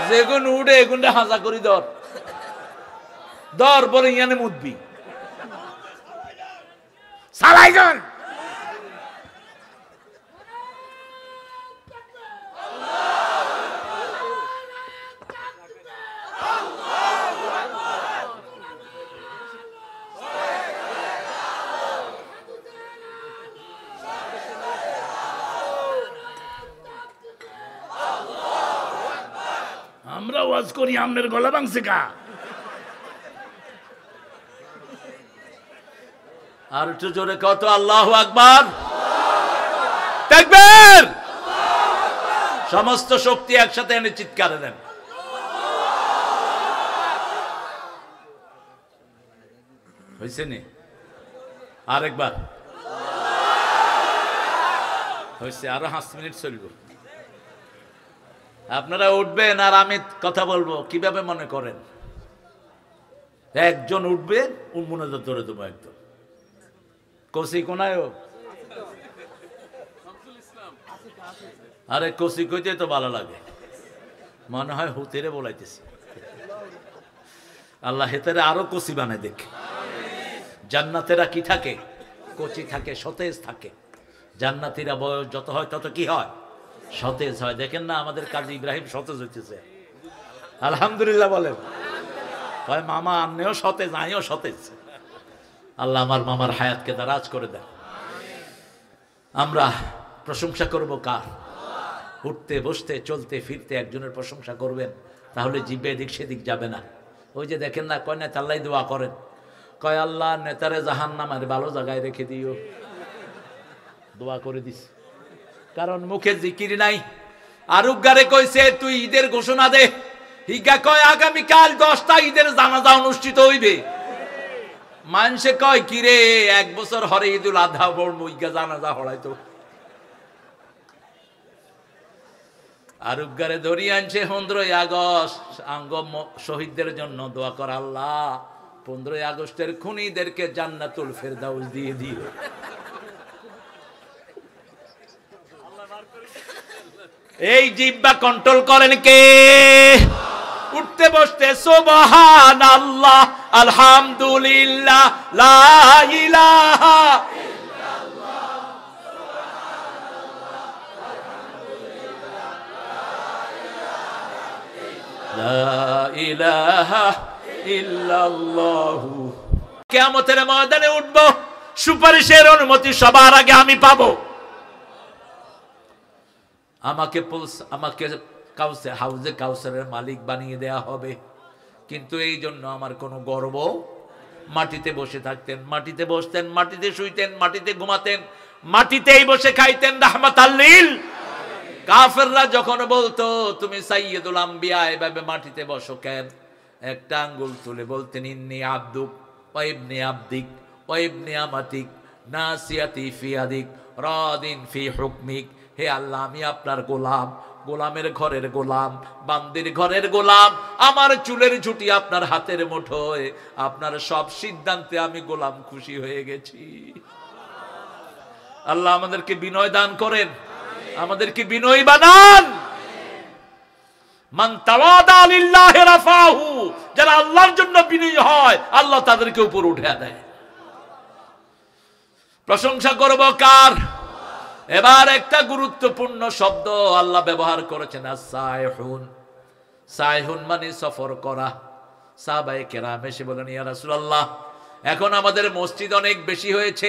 যেগুন উঠে এগুনটা হাজা করি দর দর বলে ইয়ানে মুদবি সালাইজন। আমরা ওয়াজ করি, আমনের গলা ভাঙছে কা? আর একটু জোরে কত আল্লাহু আকবার, তাকবীর। সমস্ত শক্তি একসাথে এনে চিৎকার দেন। হয়েছে নি? আরেকবার হয়েছে? আরো 5 মিনিট চলব। আপনারা উঠবেন আর আমি কথা বলবো। কিভাবে মনে করেন? একজন উঠবে, মোনাজাত ধরে দেবো একদম। কসি কোনায়? আরে কসি কইতে তো ভালো লাগে, মনে হয় হুতেরে বলাইতেছি। আল্লাহ হেতারে আরো কচি বানায় দেখে। জান্নাতেরা কি থাকে? কচি থাকে, সতেজ থাকে। জান্নাতীরা বয়স যত হয় তত কি হয়? সতেজ হয়। দেখেন না আমাদের কাজী ইব্রাহিম সতেজ হইতেছে, আলহামদুলিল্লাহ বলেন। হয় মামা আপনিও সতেজ, আমিও সতেজ। আল্লাহ আমার মামার হায়াতকে দারাজ করে দেন। আমরা প্রশংসা করব কার? উঠতে বসতে চলতে ফিরতে একজনের প্রশংসা করবেন, তাহলে জিব্বে এদিক সেদিক যাবে না। ওই যে দেখেন না, কয় নেতা আল্লাহ দোয়া করেন, কয় আল্লাহ নেতারে জাহান্নামের ভালো জায়গায় রেখে দিও, দোয়া করে দিস। কারণ মুখে জিকির নাই। আরুগারে কইছে তুই ঈদের ঘোষণা দে, হিগা কয় আগামীকাল 10টা ঈদের জানাজা অনুষ্ঠিত হইবে। মানুষে কয় কিরে 1 বছর হরে ঈদুল আধা পড়বো, ইগা জানাজা হড়াইতো। আরুগারে ধরিয়ে আনছে 15ই আগস্ট, আঙ্গ শহীদদের জন্য দোয়া কর আল্লাহ 15ই আগস্টের খুনিদেরকে জান্নাতুল ফেরদাউস দিয়ে দিও। এই জিহ্বা কন্ট্রোল করেন কে? উঠতে বসতে সুবহানাল্লাহ, আলহামদুলিল্লাহ, লা ইলাহা ইল্লাল্লাহ, লা ইলাহা ইল্লাল্লাহ। কিয়ামতের ময়দানে উঠব, সুপারিশের অনুমতি সবার আগে আমি পাবো। আমাকে হাউজে কাউসারের মালিক বানিয়ে দেয়া হবে। কিন্তু এই জন্য আমার কোনো গর্ব। মাটিতে বসে থাকতেন, মাটিতে বসতেন, মাটিতে শুইতেন, মাটিতে ঘুমাতেন, মাটিতেই বসে খাইতেন, রাহমাতাল লিল। কাফেররা যখন বলতো তুমি সাইয়্যিদুল আম্বিয়া, এভাবে মাটিতে বসো কেন, একটা আঙ্গুল তুলে বলতেন ইন্নী আবদুক ওয়া ইবনে আবদিক ওয়া ইবনে আমাতিক নাসিয়াতি ফি ইয়াদিক রাদিন ফি হুকমিক। হে আল্লাহ, আমি আপনার গোলাম, গোলামের ঘরের গোলাম, বান্দির ঘরের গোলাম। আমার চুলের ঝুঁটি আপনার হাতের মুঠোয়, আপনার সব সিদ্ধান্তে আমি গোলাম, খুশি হয়ে গেছি। আল্লাহ আমাদেরকে বিনয় দান করেন, আমাদেরকে বিনয়ী বানান। মান তাওয়াদা লিল্লাহি রাফাহু, যারা আল্লাহর জন্য বিনয়ী হয় আল্লাহ তাদেরকে উপর উঠে দেয়। প্রশংসা করব কার? এবার একটা গুরুত্বপূর্ণ শব্দ আল্লাহ ব্যবহার করেছেন, সাইহুন। সাইহুন মানে সফর করা। সাহাবায়ে কেরাম এসে বলেন, ইয়া রাসূলুল্লাহ, এখন আমাদের মসজিদ অনেক বেশি হয়েছে,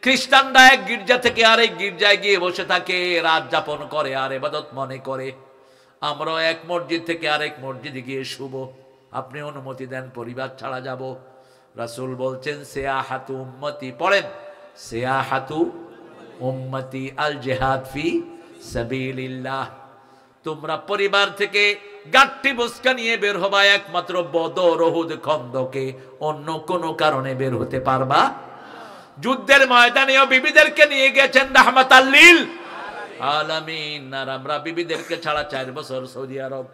খ্রিস্টানরা এক গির্জা থেকে আরেক গির্জায় গিয়ে বসে থাকে, রাত যাপন করে আর ইবাদত মনে করে। আমরা এক মসজিদ থেকে আরেক মসজিদে গিয়ে শুব, আপনি অনুমতি দেন, পরিবার ছাড়া যাব। রাসূল বলছেন, সিয়াহাতু উম্মতি, পড়েন, সিয়াহাতু উম্মতি আল জিহাদ ফি সাবিলিল্লাহ। তোমরা পরিবার থেকে গাঠি বস্কা নিয়ে বের হবা একমাত্র বদর, উহুদ, খন্দকে, অন্য কোনো কারণে বের হতে পারবা। যুদ্ধের ময়দানেও বিবিদেরকে নিয়ে গেছেন রাহমাতাল লিল আলামিন। আর আমরা বিবিদেরকে ছাড়া 4 বছর সৌদি আরব,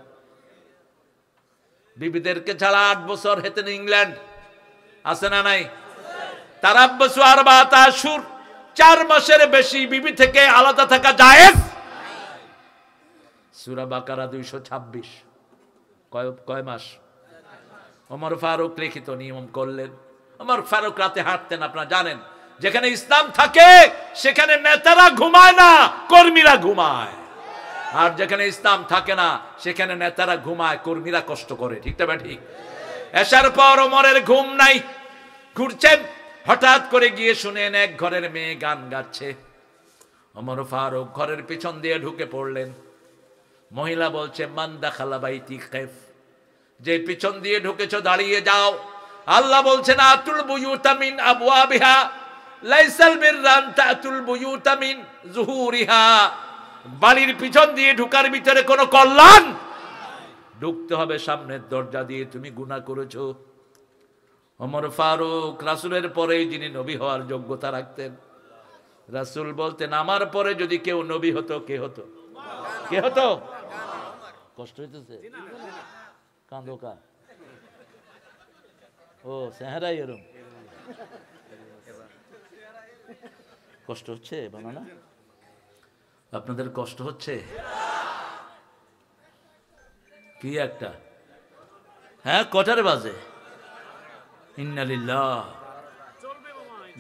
বিবিদেরকে ছাড়া 8 বছর হেতেন ইংল্যান্ড, আছে না নাই? তারাব্বাসু আরবাআত আশহুর, 4 মাসের বেশি বিবি থেকে আলাদা থাকা জায়েজ। সূরা বাকারা 226। কয় মাস? ওমর ফারুক লিখিত নিয়ম করলেন। ওমর ফারুক রাতে হাঁটতেন, আপনারা জানেন। যেখানে ইসলাম থাকে সেখানে নেতারা ঘুমায় না, কর্মীরা ঘুমায়। আর যেখানে ইসলাম থাকে না সেখানে নেতারা ঘুমায়, কর্মীরা কষ্ট করে। ঠিক না ঠিক? এশার পর ওমরের ঘুম নাই, ঘুরছেন, হঠাৎ করে গিয়ে শুনেন এক ঘরের মেয়ে গান গাচ্ছে। ওমর ফারুক ঘরের পিছন দিয়ে ঢুকে পড়লেন। মহিলা বলছে, মান দাখালা বাইতি খাইফ, যে পিছন দিয়ে ঢুকেছো দাঁড়িয়ে যাও। আল্লাহ বলছেন, আতুল বুয়ুতা মিন আবওয়াবিহা লাইসাল বিররান তাতুল বুয়ুতা মিন যুহুরিহা। বাড়ির পিছন দিয়ে ঢুকার ভিতরে কোনো কল্যাণ, ঢুকতে হবে সামনের দরজা দিয়ে। তুমি গুনাহ করেছো। ওমর ফারুক রাসূলের পরে যিনি নবী হওয়ার যোগ্যতা রাখতেন। রাসূল বলতেন, আমার পরে যদি কেউ নবী হতো, কে হতো? কে হতো? কষ্ট হইতেছে? কাঁদো কা? ও চেহারাই এরম। কষ্ট হচ্ছে বানানা? আপনাদের কষ্ট হচ্ছে? কি একটা, হ্যাঁ কটারে বাজে? ইন্নালিল্লাহ।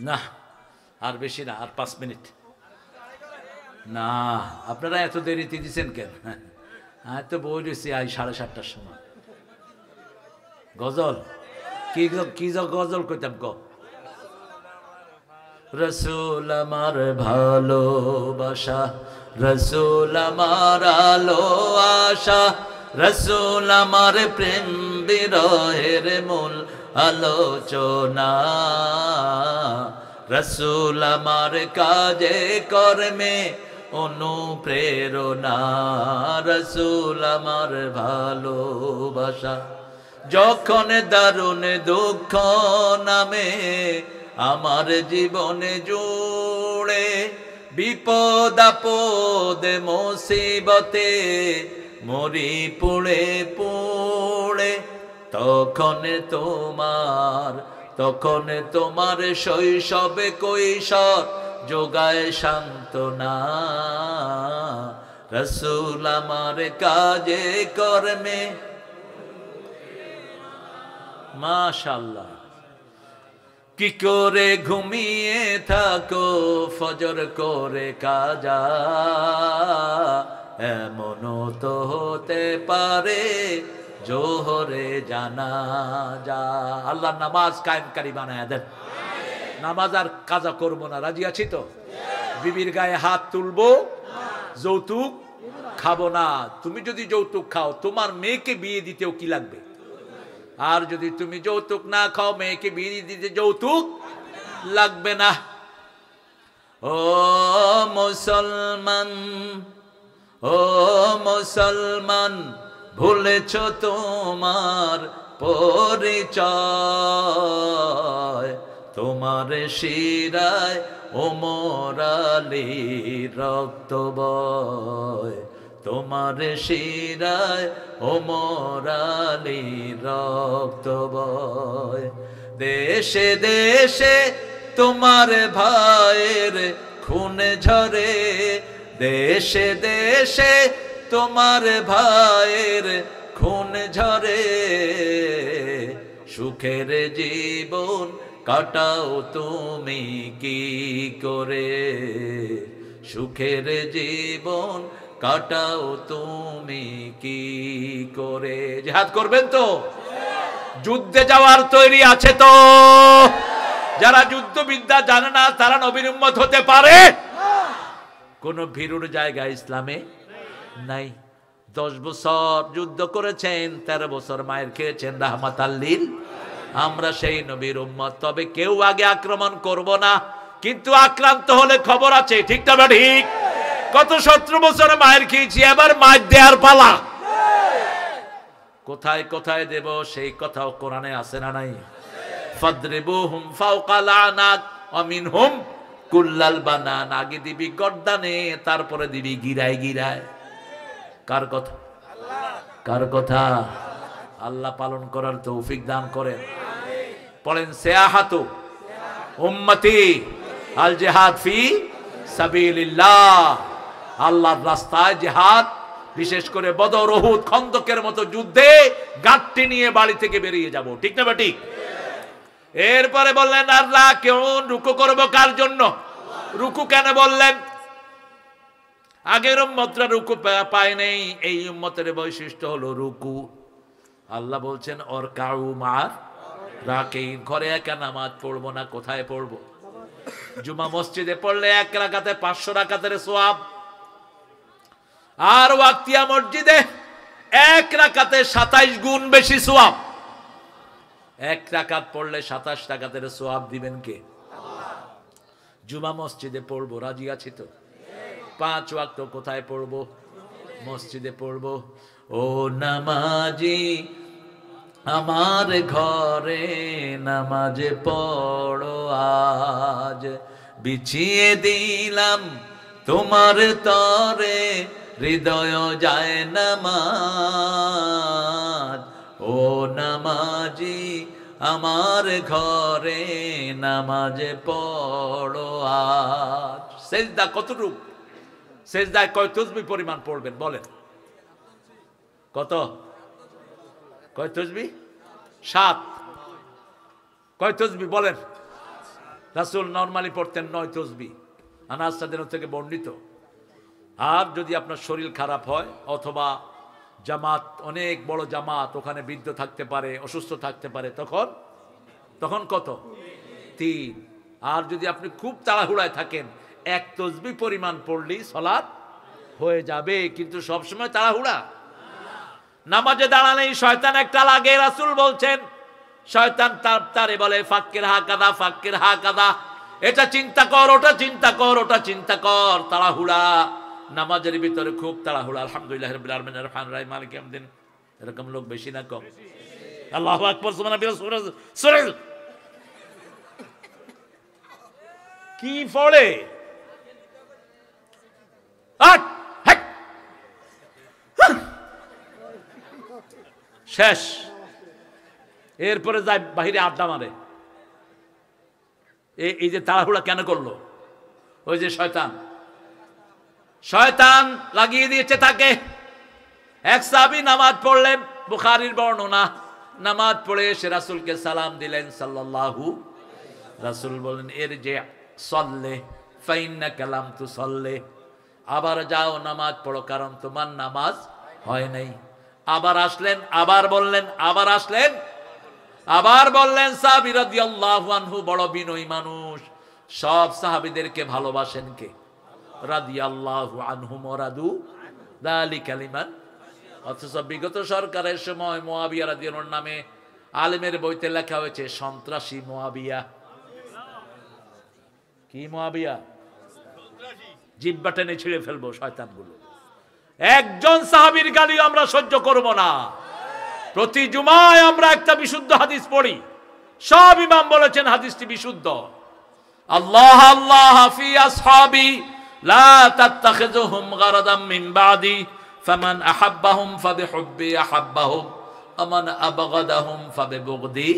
না আর বেশি না, আর 5 মিনিট। না আপনারা এত দেরিতে দিচ্ছেন কেন? হ্যাঁ তো বই দিয়েছি আজ 7:30টার সময়। গজল কি কি গজল কইতাম ক? রসুল আমার ভালোবাসা, রসুল আমার আলো আশা, রসুল আমার প্রেম বিরহের মূল আলোচনা, রসুল আমার কাজে কর্মে অনুপ্রেরণা, রসুল আমার ভালোবাসা। যখন দারুণ দুঃখ নামে আমার জীবনে জুড়ে, বিপদ আপদে মুসিবতে মরি পুড়ে পুড়ে, তখন তোমার শৈশবে কৈশোর যোগায় সান্ত্বনা, রসুল আমার কাজে কর্মে। মাশাআল্লাহ। কি করে ঘুমিয়ে থাকো ফজর করে কাজা, এমনও তো হতে পারে জোহরে জানাজা। আল্লাহ নামাজ কায়েমকারী বানায় দেন। নামাজ আর কাজা করবো না, রাজি আছি তো? বিবির গায়ে হাত তুলবো, যৌতুক খাবো না। তুমি যদি যৌতুক খাও তোমার মেয়েকে বিয়ে দিতেও কি লাগবে? আর যদি তুমি যৌতুক না খাও মেয়েকে বিয়ে দিতে যৌতুক লাগবে না। ও মুসলমান, ও মুসলমান, ভুলেছ তোমার পরিচয়, তোমার শিরায় ওমর আলীর রক্ত বয়, তোমার শিরায় ওমর আলীর রক্ত বয়। দেশে দেশে তোমার ভাইয়ের খুন ঝরে, দেশে দেশে তোমার ভাইয়ের খুন ঝরে, সুখের জীবন কাটাও তুমি কি করে, সুখের জীবন কাটাও তুমি কি করে। জিহাদ করবেন তো? যুদ্ধে যাওয়ার তৈরি আছে তো? যারা যুদ্ধবিদ্যা জানে না তারা নবীর উম্মত হতে পারে? কোন ভীরুর জায়গা ইসলামে নাই। 10 বছর যুদ্ধ করেছেন, 13 বছর মায়ের খেয়েছেন রাহমাতাল লিল। আমরা সেই নবীর উম্মত। তবে কেউ আগে আক্রমণ করব না, কিন্তু আক্রান্ত হলে খবর আছে, ঠিক না ঠিক? কত 17 বছরে মায়ের খেয়েছি, এবার মায়ের দেয়ার পালা। কোথায় কোথায় দেব সেই কথাও কোরআনে আছে না নাই? ফাদরিবুহুম ফাওকাল আনাক ওয়া মিনহুম কুল্লাল বানান। আগে দিবি গর্দানে, তারপরে দিবি গিরায় গিরায়। কার কথা? কার কথা? আল্লাহ পালন করার তৌফিক দান করেন। পড়েন সিয়াহাতু উম্মতি আল জিহাদ ফি সাবিলিল্লাহ। আল্লাহর রাস্তায় জিহাদ, বিশেষ করে বদর, উহুদ, খন্দকের মতো যুদ্ধে গাঁটটি নিয়ে বাড়ি থেকে বেরিয়ে যাব, ঠিক না ঠিক? এরপরে বললেন আল্লাহ কেউ রুকু করব কার জন্য? রুকু কেন বললেন? আগের উম্মতরা রুকু পায় নাই, এই উম্মতের বৈশিষ্ট্য হলো রুকু। আল্লাহ বলছেন ওর কাউ মার রাকিন। ঘরে একা নামাজ পড়বো না, কোথায় পড়বো? জুমা মসজিদে পড়লে 1 রাকাতে 500 রাকাতের সওয়াব, আর ওয়াক্তিয়া মসজিদে 1 রাকাতে 27 গুণ বেশি সওয়াব। 1 রাকাত পড়লে 27 রাকাতের সওয়াব দিবেন কে? জুমা মসজিদে পড়বো, রাজি আছি তো? 5 ওয়াক্ত কোথায় পড়বো? মসজিদে পড়বো। ও নামাজি আমার ঘরে নামাজে পড়ো আজ, বিছিয়ে দিলাম তোমার তরে হৃদয় যায় নামাজ। ও নামাজি আমার ঘরে নামাজে পড়ো আজ। সেজদা কতটুক? সেজদায় কয় তাসবিহ পরিমাণ পড়বেন বলেন? কত? কয় তাসবিহ? 7। কয় তাসবিহ বলেন? রাসূল নরমালি পড়তেন 9 তাসবিহ, আনাস রাদিয়াল্লাহু থেকে বর্ণিত। আর যদি আপনার শরীর খারাপ হয় অথবা জামাত, অনেক বড় জামাত, ওখানে বৃদ্ধ থাকতে পারে, অসুস্থ থাকতে পারে, তখন কত? 3। আর যদি আপনি খুব তাড়াহুড়ায় থাকেন 1 তাসবিহ পরিমাণ পড়লেই সালাত হয়ে যাবে। কিন্তু সবসময় তাড়াহুড়া। নামাজে দাঁড়ালেই শয়তান একটা লাগে। রাসূল বলছেন শয়তান তারে বলে ফাক্কির হাকাদা, ফাক্কির হাকাদা, এটা চিন্তা কর, ওটা চিন্তা কর, ওটা চিন্তা কর। তাড়াহুড়া, নামাজের ভিতরে খুব তাড়াহুড়া। আলহামদুলিল্লাহ রাব্বিল আলামিন আর রহমানির রহিম মালিক ইয়াউমিদ্দিন, এরকম লোক বেশি না কম? আল্লাহু আকবার, সুবহানাল্লাহ। সূরা কি পড়ে? শেষ। এরপরে যায় বাহিরে আড্ডা মারে। এই যে তাড়াহুড়া কেন করলো? ওই যে শয়তান লাগিয়ে দিয়েছে তাকে। এক সাহাবী নামাজ পড়লেন, বুখারীর বর্ণনা, নামাজ পড়ে সে রাসূলকে সালাম দিলেন সাল্লাল্লাহু। রাসূল বলেন এর যে সল্লে ফাইন্নাকা লাম তুসাল্লি, আবার যাও নামাজ পড়ো, কারণ তোমার নামাজ হয় নাই। আবার আসলেন, আবার বললেন, আবার আসলেন, আবার বললেন। সাহাবী রাদিয়াল্লাহু আনহু বড় বিনয়ী মানুষ, সব সাহাবীদেরকে ভালোবাসেন কে? রাদিয়াল্লাহু আনহুম ওয়া রাদু যালিকা লিমান। অথচ বিগত সরকারের সময় মুয়াবিয়া রাদিয়াল্লাহু আনহু নামে আলেমের বইতে লেখা হয়েছে সন্ত্রাসী মুয়াবিয়া। কি মুয়াবিয়া? জিহ্বা টেনে ছিঁড়ে ফেলবো শয়তানগুলো। একজন সাহাবীর গালি আমরা সহ্য করব না। প্রতি জুমায় আমরা একটা বিশুদ্ধ হাদিস পড়ি, সব ইমাম বলেছেন হাদিসটি বিশুদ্ধ। আল্লাহ আল্লাহ ফি আসহাবি লা তাত্তাখিযুহুম গারাদাম মিন বাদি ফামান আহাব্বাহুম ফাবিহুব্বি আহাব্বাহুম ওয়া মান আবগাদাহুম ফাবিবুগদি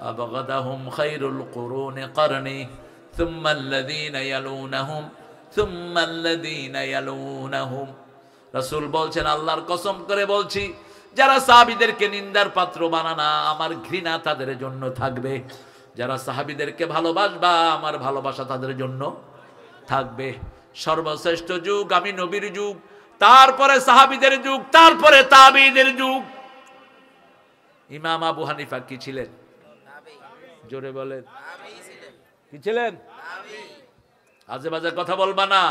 আবগাদাহুম। খায়রুল কুরুনি করনি সুম্মা আল্লাযীনা ইয়ালুনাহুম সুম্মা আল্লাযীনা ইয়ালুনাহুম। রাসূল বলছেন আল্লাহর কসম করে বলছি, যারা সাহাবীদেরকে নিন্দার পাত্র বানানা, আমার ঘৃণা তাদের জন্য থাকবে। যারা সাহাবীদেরকে ভালোবাসবা, আমার ভালোবাসা তাদের জন্য থাকবে। সর্বশ্রেষ্ঠ যুগ আমি নবীর যুগ, তারপরে সাহাবীদের যুগ, তারপরে তাবেঈদের যুগ। ইমাম আবু হানিফা কি ছিলেন? জোরে বলেন, কি ছিলেন? আজে বাজে কথা বলবা না।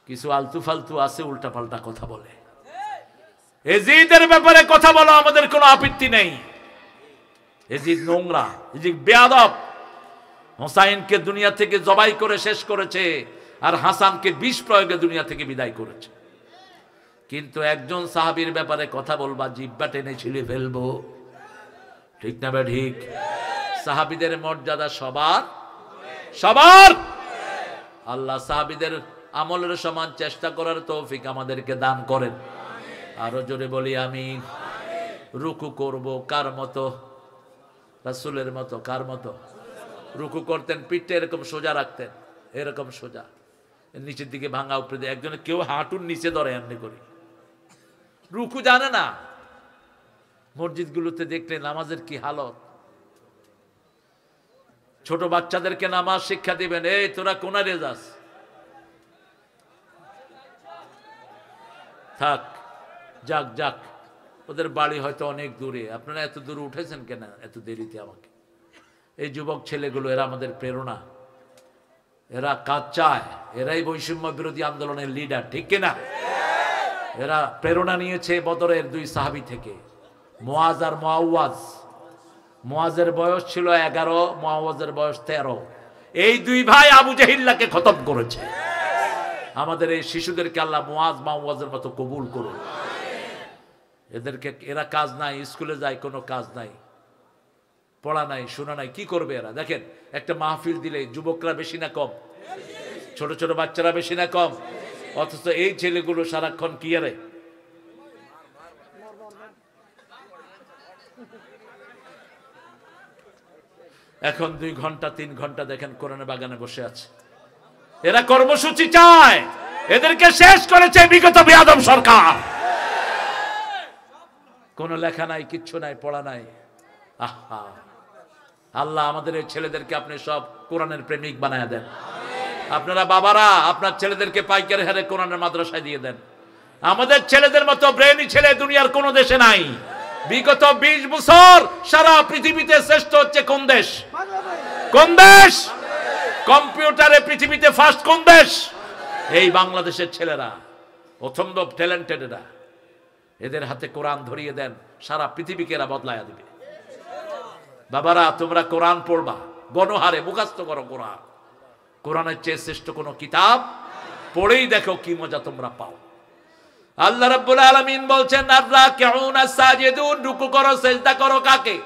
কিছু আলতু ফালতু আছে, উল্টা পাল্টা কথা বলে। এজিদের ব্যাপারে কথা বলো, আমাদের কোনো আপত্তি নেই। এজিদ নোংরা, এজিদ বেয়াদব। হোসাইনকে দুনিয়া থেকে জবাই করে শেষ করেছে, আর হাসানকে বিষ প্রয়োগে দুনিয়া থেকে বিদায় করেছে। কিন্তু একজন সাহাবীর ব্যাপারে কথা বলবা, জিহ্বা টেনে ছিঁড়ে ফেলবো। ঠিক না বে ঠিক? সাহাবীদের মর্যাদা সবার সবার। আল্লাহ সাহাবীদের আমলের সমান চেষ্টা করার তৌফিক আমাদেরকে দান করেন। আরো জোরে বলি আমিন। রুকু করব কার মতো? রাসূলের মতো। কার মতো? রুকু করতেন পিঠটা এরকম সোজা রাখতেন, এরকম সোজা, নিচের দিকে ভাঙা, উপরে দিয়ে একজনে কেউ হাঁটুর নিচে ধরে এমনি করে। রুকু জানে না। মসজিদগুলোতে দেখলে নামাজের কি হালত। ছোট বাচ্চাদেরকে নামাজ শিক্ষা দিবেন, এই তোরা কোনারে যাস, থাক, যাক যাক, ওদের বাড়ি হয়তো অনেক দূরে। আপনারা এত দূরে উঠেছেন কেন এত দেরিতে? আমাকে এই যুবক ছেলেগুলো, এরা আমাদের প্রেরণা, এরা কাজ চায়, এরাই বৈষম্য বিরোধী আন্দোলনের লিডার, ঠিক কিনা? এরা প্রেরণা নিয়েছে বদরের 2 সাহাবী থেকে, মুআজ আর মুআওয়াজ। মুআজের বয়স ছিল 11, মুআওয়াজের বয়স 13। এই 2 ভাই আবু জাহিল্লাকে খতম করেছে। আমাদের এই শিশুদেরকে আল্লাহ মুআজ মুআওয়াজের মতো কবুল করুন। এদেরকে, এরা কাজ নাই, স্কুলে যায়, কোনো কাজ নাই, পড়া নাই, শোনা নাই, কি করবে এরা? দেখেন একটা মাহফিল দিলে যুবকরা বেশি না কম? ছোট ছোট বাচ্চারা বেশি না কম? অথচ এই ছেলেগুলো সারাক্ষণ কি আরে এখন 2 ঘন্টা 3 ঘন্টা দেখেন কোরআনের বাগানে বসে আছে। এরা কর্মসূচি চায়, এদেরকে শেষ করেছে বিগত বেয়াদব সরকার। কোন লেখা নাই, কিচ্ছু নাই, পড়া নাই। আহা, আল্লাহ আমাদের এই ছেলেদেরকে আপনি সব কোরআনের প্রেমিক বানায় দেন। আপনারা বাবারা আপনার ছেলেদেরকে পাইকারি হারে কোরআনের মাদ্রাসায় দিয়ে দেন। আমাদের ছেলেদের মতো ব্রেনি ছেলে দুনিয়ার কোন দেশে নাই। বিগত 20 বছর সারা পৃথিবীতে শ্রেষ্ঠ হচ্ছে কোন দেশ? কোন দেশ? কম্পিউটারে পৃথিবীতে ফার্স্ট কোন দেশ? এই বাংলাদেশের ছেলেরা, অত্যন্ত ট্যালেন্টেড এরা। এদের হাতে কোরআন ধরিয়ে দেন, সারা পৃথিবীকে এরা বদলায়া দিবে। বাবারা তোমরা কোরআন পড়বা, গণহারে মুখস্থ করো কোরআন। কোরআনের চেয়ে শ্রেষ্ঠ কোন কিতাব পড়েই দেখো কি মজা তোমরা পাও। আল্লাহ রাব্বুল আলামিন বলছেন আর-রাকিউনা সাজিদুন, রুকু করো সিজদা করো কাকে?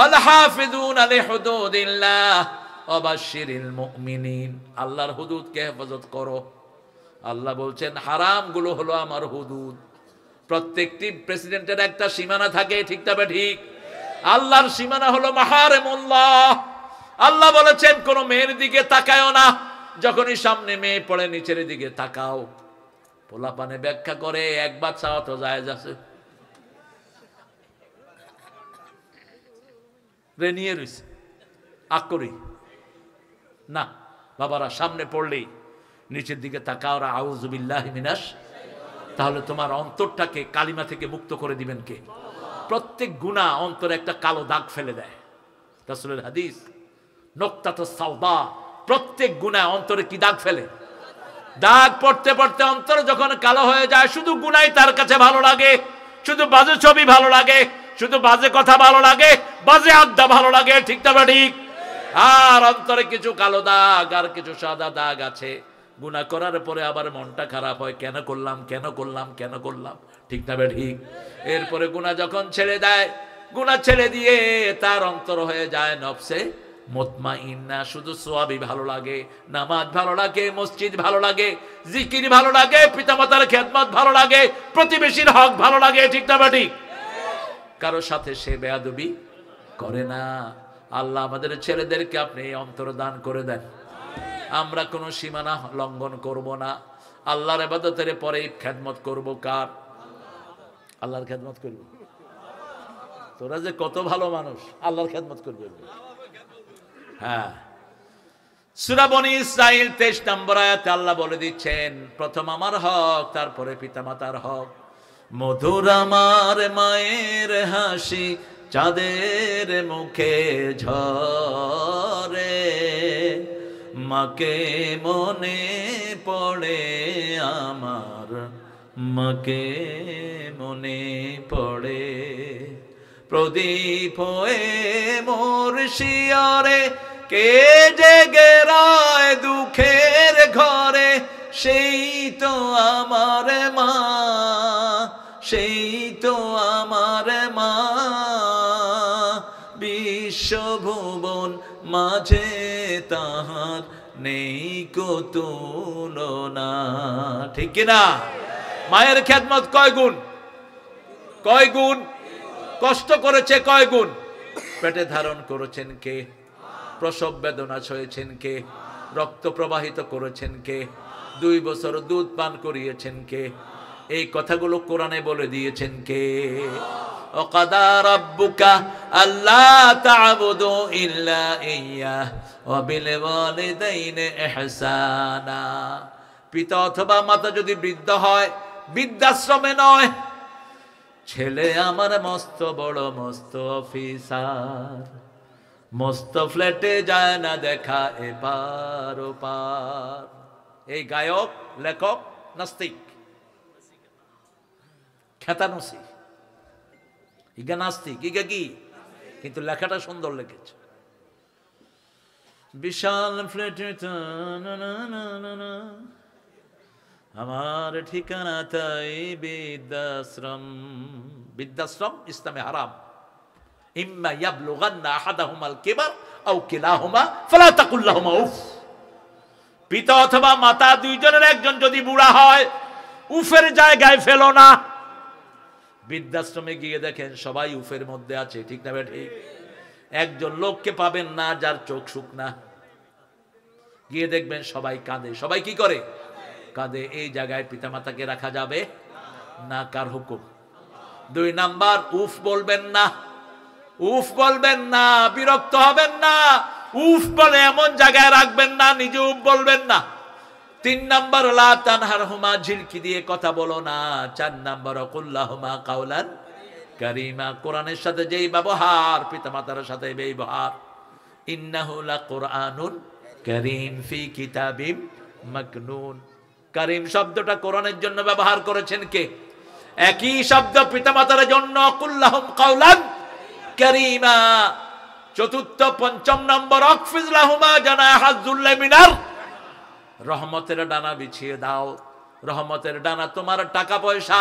আল হাফিজুনা লিহুদুদিল্লাহ ওয়া বাশশিরিল মুমিনিন, আল্লাহর হুদুদকে হেফাজত করো। আল্লাহ বলছেন হারাম গুলো হলো আমার হুদুদ। প্রত্যেকটি প্রেসিডেন্টের একটা সীমানা থাকে, ঠিক তবে ঠিক। আল্লাহর সীমানা হলো মাহারিমুল্লাহ। আল্লাহ বলেছেন কোন মেয়ের দিকে তাকায়ও না, যখনই সামনে মেয়ে পড়ে নিচের দিকে তাকাও। পোলাপানে ব্যাখ্যা করে একবার চাওয়া তো জায়েজ আছে, রে নিয়ে রইছে আকরি না। বাবারা সামনে পড়লেই নিচের দিকে তাকাও, আউযু বিল্লাহি মিনাশ। তাহলে তোমার অন্তরটাকে কালিমা থেকে মুক্ত করে দিবেন কে? প্রত্যেক গুনাহ অন্তরে একটা কালো দাগ ফেলে দেয়। রাসূলের হাদিস, নুকতাতুস সাওদা, প্রত্যেক গুনাহ অন্তরে কি দাগ ফেলে? দাগ পড়তে পড়তে অন্তর যখন কালো হয়ে যায়, শুধু গুনাই তার কাছে ভালো লাগে, শুধু বাজে ছবি ভালো লাগে, শুধু বাজে কথা ভালো লাগে, বাজে আড্ডা ভালো লাগে, ঠিক না ঠিক? আর অন্তরে কিছু কালো দাগ আর কিছু সাদা দাগ আছে। গুনাহ করার পরে আবার মনটা খারাপ হয়, কেন করলাম কেন করলাম কেন করলাম, ঠিক না ঠিক? এরপরে গুনাহ যখন ছেড়ে দেয়, গুনাহ ছেড়ে দিয়ে তার অন্তর হয়ে যায় নফসে মুতমাইন্না, শুধু সওয়াবই ভালো লাগে, নামাজ ভালো লাগে, মসজিদ ভালো লাগে, জিকির ভালো লাগে, পিতামাতার খেদমত ভালো লাগে, প্রতিবেশীর হক ভালো লাগে, ঠিক না ঠিক? কারো সাথে সে বেয়াদবি করে না। আল্লাহ আমাদের ছেলেদেরকে আপনি অন্তর দান করে দেন। আমরা কোনো সীমানা লঙ্ঘন করব না। আল্লাহর ইবাদতের পরে খেদমত করব কার? আল্লাহর খেদমত করব। তোরা যে কত ভালো মানুষ, আল্লাহর খেদমত করবে। হ্যাঁ, সূরা বনী ইসরাঈল 23 নম্বর আয়াতে আল্লাহ বলে দিচ্ছেন, প্রথম আমার হক, তারপরে পিতামাতার হক। মধুর আমার মায়ের হাসি চাঁদের মুখে ঝরে, মাকে মনে পড়ে আমার, মাকে মনে পড়ে। প্রদীপ হয়ে মোর শিয়রে কে জেগে রায় দুঃখের ঘরে, সেই তো আমার মা, সেই তো আমার মা। বিশ্বভুবন মাঝে তাহার নেই কো তুলনা, ঠিক কিনা? মায়ের খেদমত কয় গুণ? কয় গুণ? কষ্ট করেছে কয় গুণ? পেটে ধারণ করেছেন কে? প্রসব বেদনা সয়েছেন কে? রক্ত প্রবাহিত করেছেন কে? 2 বছর দুধ পান করিয়েছেন কে? এই কথাগুলো কোরআনে বলে দিয়েছেন কে? ওয়াকাদা রাব্বুকা আল্লা তা'বুদু ইল্লা ইয়্যাহ ওয়া বিল ওয়ালিদাইনি ইহসানা। পিতা অথবা মাতা যদি বৃদ্ধ হয়, বৃদ্ধাশ্রমে নয়। ছেলে আমার মস্ত বড় মস্ত অফিসার, মস্ত ফ্ল্যাটে যায় না দেখা এপার ওপার। এই গায়ক, লেখক, নাস্তিক, খ্যাতানসি, ইগা নাস্তিক, ইগা কি? কিন্তু লেখাটা সুন্দর লিখেছে। বিশাল ফ্ল্যাটে আমার ঠিকানা তাই বৃদ্ধাশ্রম। বৃদ্ধাশ্রম ইসলামে হারাম। ইম্মা ইয়াবলুগান্না আহাদাহুমাল কিবার আও কিলাহুমা ফালা তাকুল লাহুমা উফ। পিতা অথবা মাতা দুইজনের একজন যদি বুড়া হয়, উফের জায়গায় ফেলো না। বৃদ্ধাশ্রমে গিয়ে দেখেন সবাই উফের মধ্যে আছে, ঠিক না ঠিক? একজন লোককে পাবেন না যার চোখ শুকনা। গিয়ে দেখবেন সবাই কাঁদে। সবাই কি করে? কাঁদে। এই জায়গায় পিতামাতাকে রাখা যাবে না। কার হুকুম? 2 নাম্বার, উফ বলবেন না। উফ বলবেন না, বিরক্ত হবেন না। উফ বলে এমন জায়গায় রাখবেন না নিজে উফ বলবেন না। 3 নাম্বার, লা তানহারহুমা, ঝিলকি দিয়ে কথা বলো না। 4 নাম্বার, কুল্লাহুমা কাওলান কারীমা, কোরআনের সাথে যেই ব্যবহার পিতামাতার সাথে ব্যবহার। ইন্নাহু লাকুরআনুন কারীম ফি কিতাবিম মাকনুন। কারীম শব্দটা কোরআনের জন্য ব্যবহার করেছেন কে? একই শব্দ পিতামাতার জন্য, কুল্লাহুম কাওলান কারীমা। 4, 5 নম্বর, আকফিজ লাহুমা জানাহাজ যুল্লি মিনার, রহমতের ডানা বিছিয়ে দাও। রহমতের ডানা তোমার টাকা পয়সা,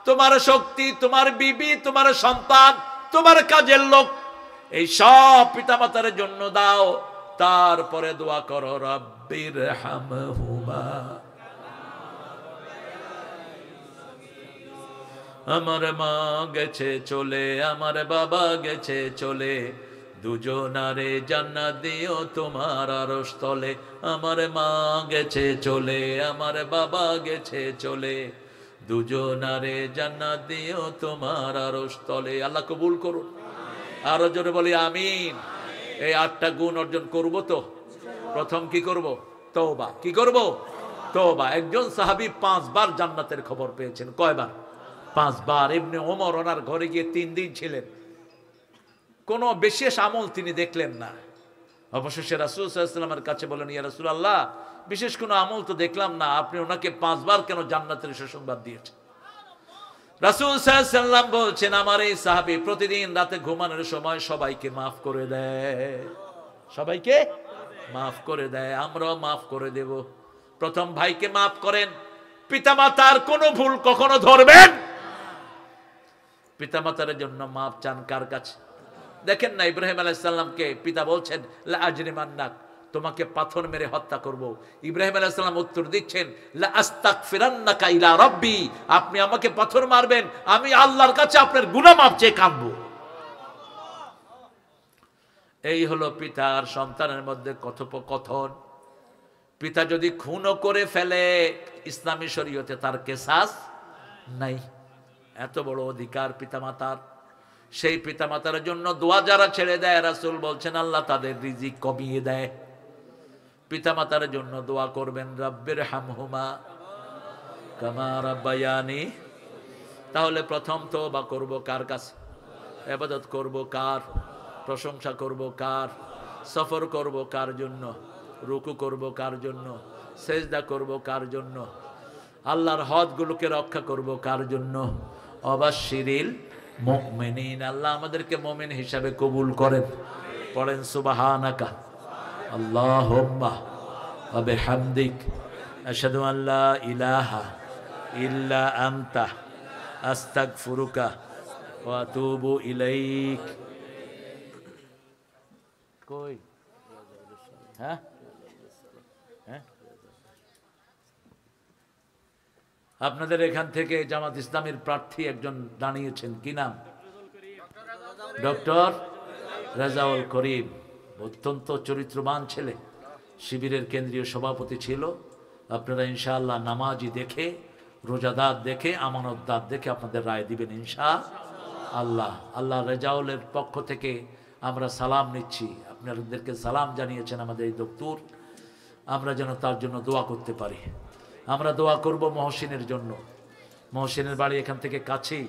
তোমার শক্তি, তোমার বিবি, তোমার সন্তান, তোমার কাজের লোক, এই সব পিতামাতার জন্য দাও। তারপরে দোয়া করো, রব্বির হামহুমা, আমার মা গেছে চলে, আমার বাবা গেছে চলে, দুজনারে জান্নাত দিও তোমার আরশ তলে। আমার মা গেছে চলে, আমার বাবা গেছে চলে, দুজনারে জান্নাত দিও তোমার আরশ তলে। আল্লাহ কবুল করুন। আরো জোরে বলি আমিন। এই 8টা গুণ অর্জন করব তো। প্রথম কি করব? তওবা। কি করব? তওবা। একজন সাহাবী 5 বার জান্নাতের খবর পেয়েছেন। কয়বার? 5 বার। ইবনে ওমর ওনার ঘরে গিয়ে 3 দিন ছিলেন, কোনো বিশেষ আমল তিনি দেখলেন না। অবশেষে রাসূল সাল্লাল্লাহু আলাইহি ওয়াসাল্লামের কাছে বলেন, ইয়া রাসূলুল্লাহ, বিশেষ কোনো আমল তো দেখলাম না, আপনি ওনাকে 5 বার কেন জান্নাতের সুসংবাদ দিয়েছেন? রাসূল সাল্লাল্লাহু আলাইহি ওয়াসাল্লাম বলছেন, আমার এই সাহাবী প্রতিদিন রাতে ঘুমানোর সময় সবাইকে মাফ করে দেয়। সবাইকে মাফ করে দেয়। আমরাও মাফ করে দেব। প্রথম ভাইকে মাফ করেন। পিতামাতার কোনো ভুল কখনো ধরবেন। পিতামাতার জন্য মাফ চান কার কাছে? দেখেন না, ইব্রাহিম আলাইহিস সালামকে পিতা বলছেন, লা আজরিমান্নাক, তোমাকে পাথর মেরে হত্যা করব। ইব্রাহিম আলাইহিস সালাম উত্তর দিচ্ছেন, লা আস্তাগফিরান্নাকা ইলা রাব্বি, আপনি আমাকে পাথর মারবেন, আমি আল্লাহর কাছে আপনার গুনাহ মাফ চেয়ে কাঁদবো। এই হলো পিতার সন্তানের মধ্যে কথোপকথন। পিতা যদি খুনও করে ফেলে, ইসলামী শরীয়তে তার কিসাস নাই। এত বড় অধিকার পিতামাতার। সেই পিতামাতার জন্য দোয়া যারা ছেড়ে দেয়, রাসূল বলছেন আল্লাহ তাদের রিজিক কমিয়ে দেয়। পিতামাতার জন্য দোয়া করবেন, রব্বির হামহুমা কামা রাব্বায়ানি। তাহলে প্রথম তওবা করব কার কাছে? ইবাদত করব কার? প্রশংসা করব কার? সফর করব কার জন্য? রুকু করব কার জন্য? সেজদা করব কার জন্য? আল্লাহর হদগুলোকে রক্ষা করব কার জন্য? অবাশশিরিল মুমিনিন। আল্লাহ আমাদেরকে মুমিন হিসাবে কবুল করেন। পড়েন সুবহানাকা আল্লাহুম্মা ওয়া বিহামদিক আশহাদু আন লা ইলাহা ইল্লা আনতা আস্তাগফিরুকা ওয়া আতুবু ইলাইক। কই? হ্যাঁ হ্যাঁ, আপনাদের এখান থেকে জামাত ইসলামের প্রার্থী একজন দাঁড়িয়েছেন, কি নাম? ডক্টর রেজাউল করিম। অত্যন্ত চরিত্রবান ছেলে, শিবিরের কেন্দ্রীয় সভাপতি ছিল। আপনারা ইনশাআল্লাহ নামাজি দেখে, রোজাদার দেখে, আমানতদার দেখে আপনাদের রায় দিবেন ইনশাআল্লাহ। আল্লাহ রেজাউলের পক্ষ থেকে আমরা সালাম নিচ্ছি। আপনাদেরকে সালাম জানিয়েছেন আমাদের এই দপ্তর। আমরা যেন তার জন্য দোয়া করতে পারি। আমরা দোয়া করব মহসিনের জন্য। মহসিনের বাড়ি এখান থেকে কাছেই,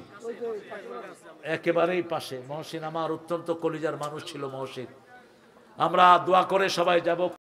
একেবারেই পাশে। মহসিন আমার অত্যন্ত কলিজার মানুষ ছিল। মহসিন, আমরা দোয়া করে সবাই যাব।